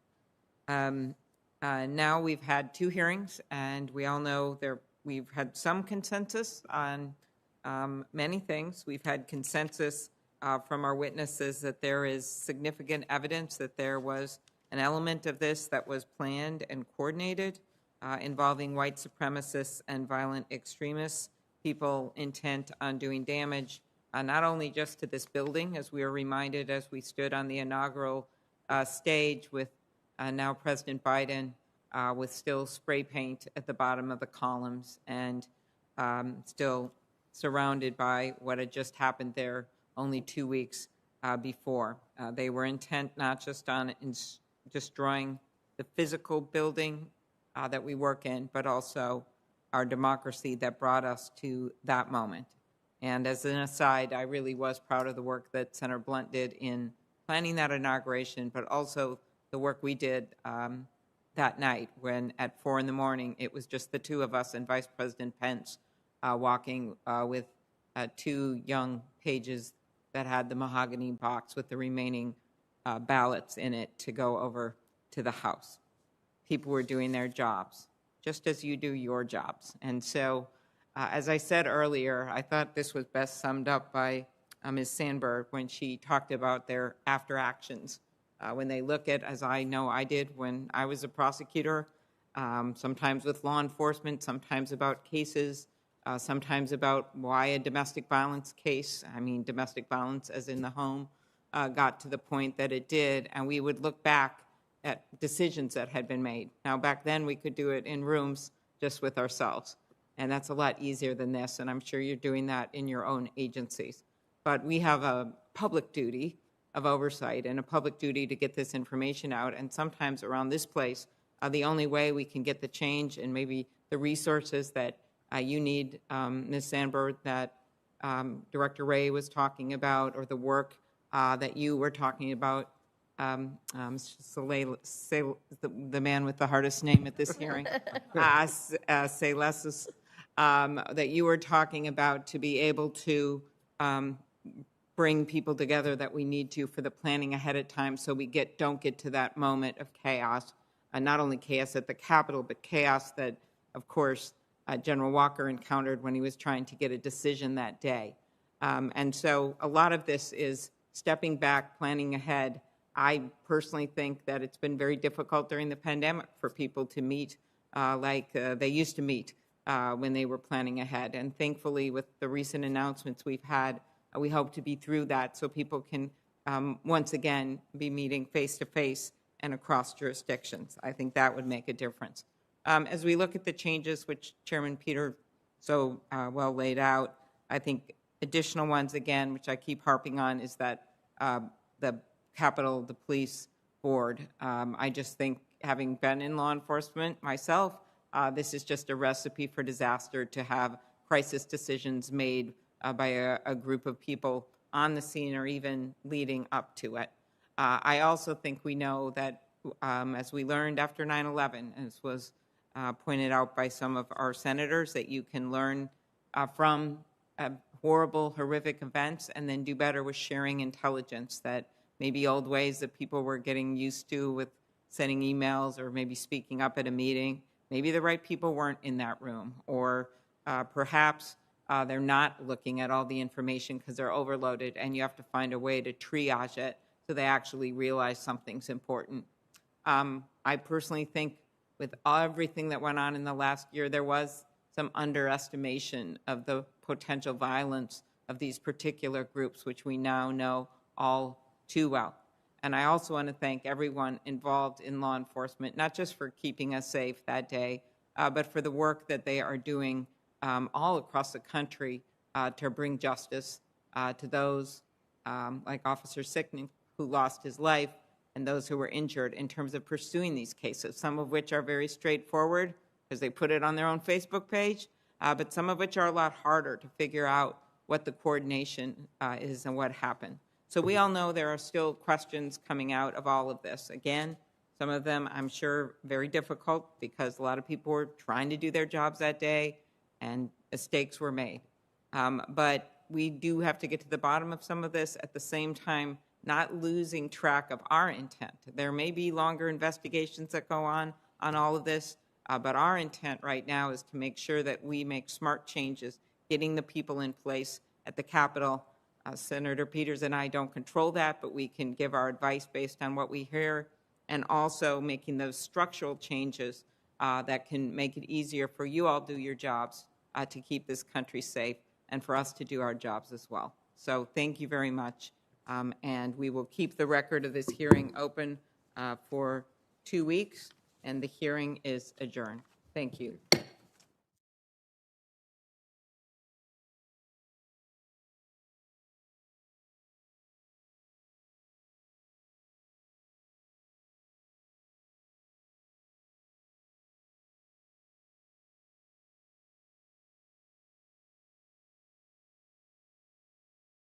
Now we've had 2 hearings, and we all know we've had some consensus on many things. We've had consensus from our witnesses that there is significant evidence that there was an element of this that was planned and coordinated involving white supremacists and violent extremists, people intent on doing damage, not only just to this building, as we were reminded as we stood on the inaugural stage with now President Biden with still spray paint at the bottom of the columns and still surrounded by what had just happened there only 2 weeks before. They were intent not just on destroying the physical building that we work in, but also our democracy that brought us to that moment. And as an aside, I really was proud of the work that Senator Blunt did in planning that inauguration, but also the work we did that night when at 4 in the morning, it was just the 2 of us and Vice President Pence walking with 2 young pages that had the mahogany box with the remaining ballots in it to go over to the House. People were doing their jobs, just as you do your jobs. And so, as I said earlier, I thought this was best summed up by Ms. Sandberg when she talked about their after actions. When they look at, as I know I did when I was a prosecutor, sometimes with law enforcement, sometimes about cases, sometimes about why a domestic violence case, domestic violence as in the home, got to the point that it did, and we would look back at decisions that had been made. Now, back then, we could do it in rooms just with ourselves, and that's a lot easier than this, and I'm sure you're doing that in your own agencies. But we have a public duty of oversight and a public duty to get this information out, and sometimes around this place, the only way we can get the change and maybe the resources that you need, Ms. Sandberg, that Director Ray was talking about, or the work that you were talking about, the man with the hardest name at this hearing, say less, that you were talking about to be able to bring people together that we need to for the planning ahead of time so we don't get to that moment of chaos, not only chaos at the Capitol, but chaos that, of course, General Walker encountered when he was trying to get a decision that day. And so a lot of this is stepping back, planning ahead. I personally think that it's been very difficult during the pandemic for people to meet like they used to meet when they were planning ahead. And thankfully, with the recent announcements we've had, we hope to be through that so people can once again be meeting face-to-face and across jurisdictions. I think that would make a difference. As we look at the changes, which Chairman Peter so well laid out, I think additional ones, again, which I keep harping on, is that the Capitol, the police board. I just think, having been in law enforcement myself, this is just a recipe for disaster to have crisis decisions made by a group of people on the scene or even leading up to it. I also think we know that, as we learned after 9/11, as was pointed out by some of our senators, that you can learn from horrible, horrific events and then do better with sharing intelligence, that maybe old ways that people were getting used to with sending emails or maybe speaking up at a meeting, maybe the right people weren't in that room, or perhaps they're not looking at all the information because they're overloaded, and you have to find a way to triage it so they actually realize something's important. I personally think with everything that went on in the last year, there was some underestimation of the potential violence of these particular groups, which we now know all too well. And I also want to thank everyone involved in law enforcement, not just for keeping us safe that day, but for the work that they are doing all across the country to bring justice to those like Officer Sicknick, who lost his life, and those who were injured in terms of pursuing these cases, some of which are very straightforward because they put it on their own Facebook page, but some of which are a lot harder to figure out what the coordination is and what happened. So we all know there are still questions coming out of all of this. Again, some of them I'm sure very difficult because a lot of people were trying to do their jobs that day and mistakes were made. But we do have to get to the bottom of some of this, at the same time not losing track of our intent. There may be longer investigations that go on all of this, but our intent right now is to make sure that we make smart changes, getting the people in place at the Capitol. Senator Peters and I don't control that, but we can give our advice based on what we hear, and also making those structural changes that can make it easier for you all to do your jobs to keep this country safe and for us to do our jobs as well. So thank you very much. And we will keep the record of this hearing open for 2 weeks, and the hearing is adjourned. Thank you.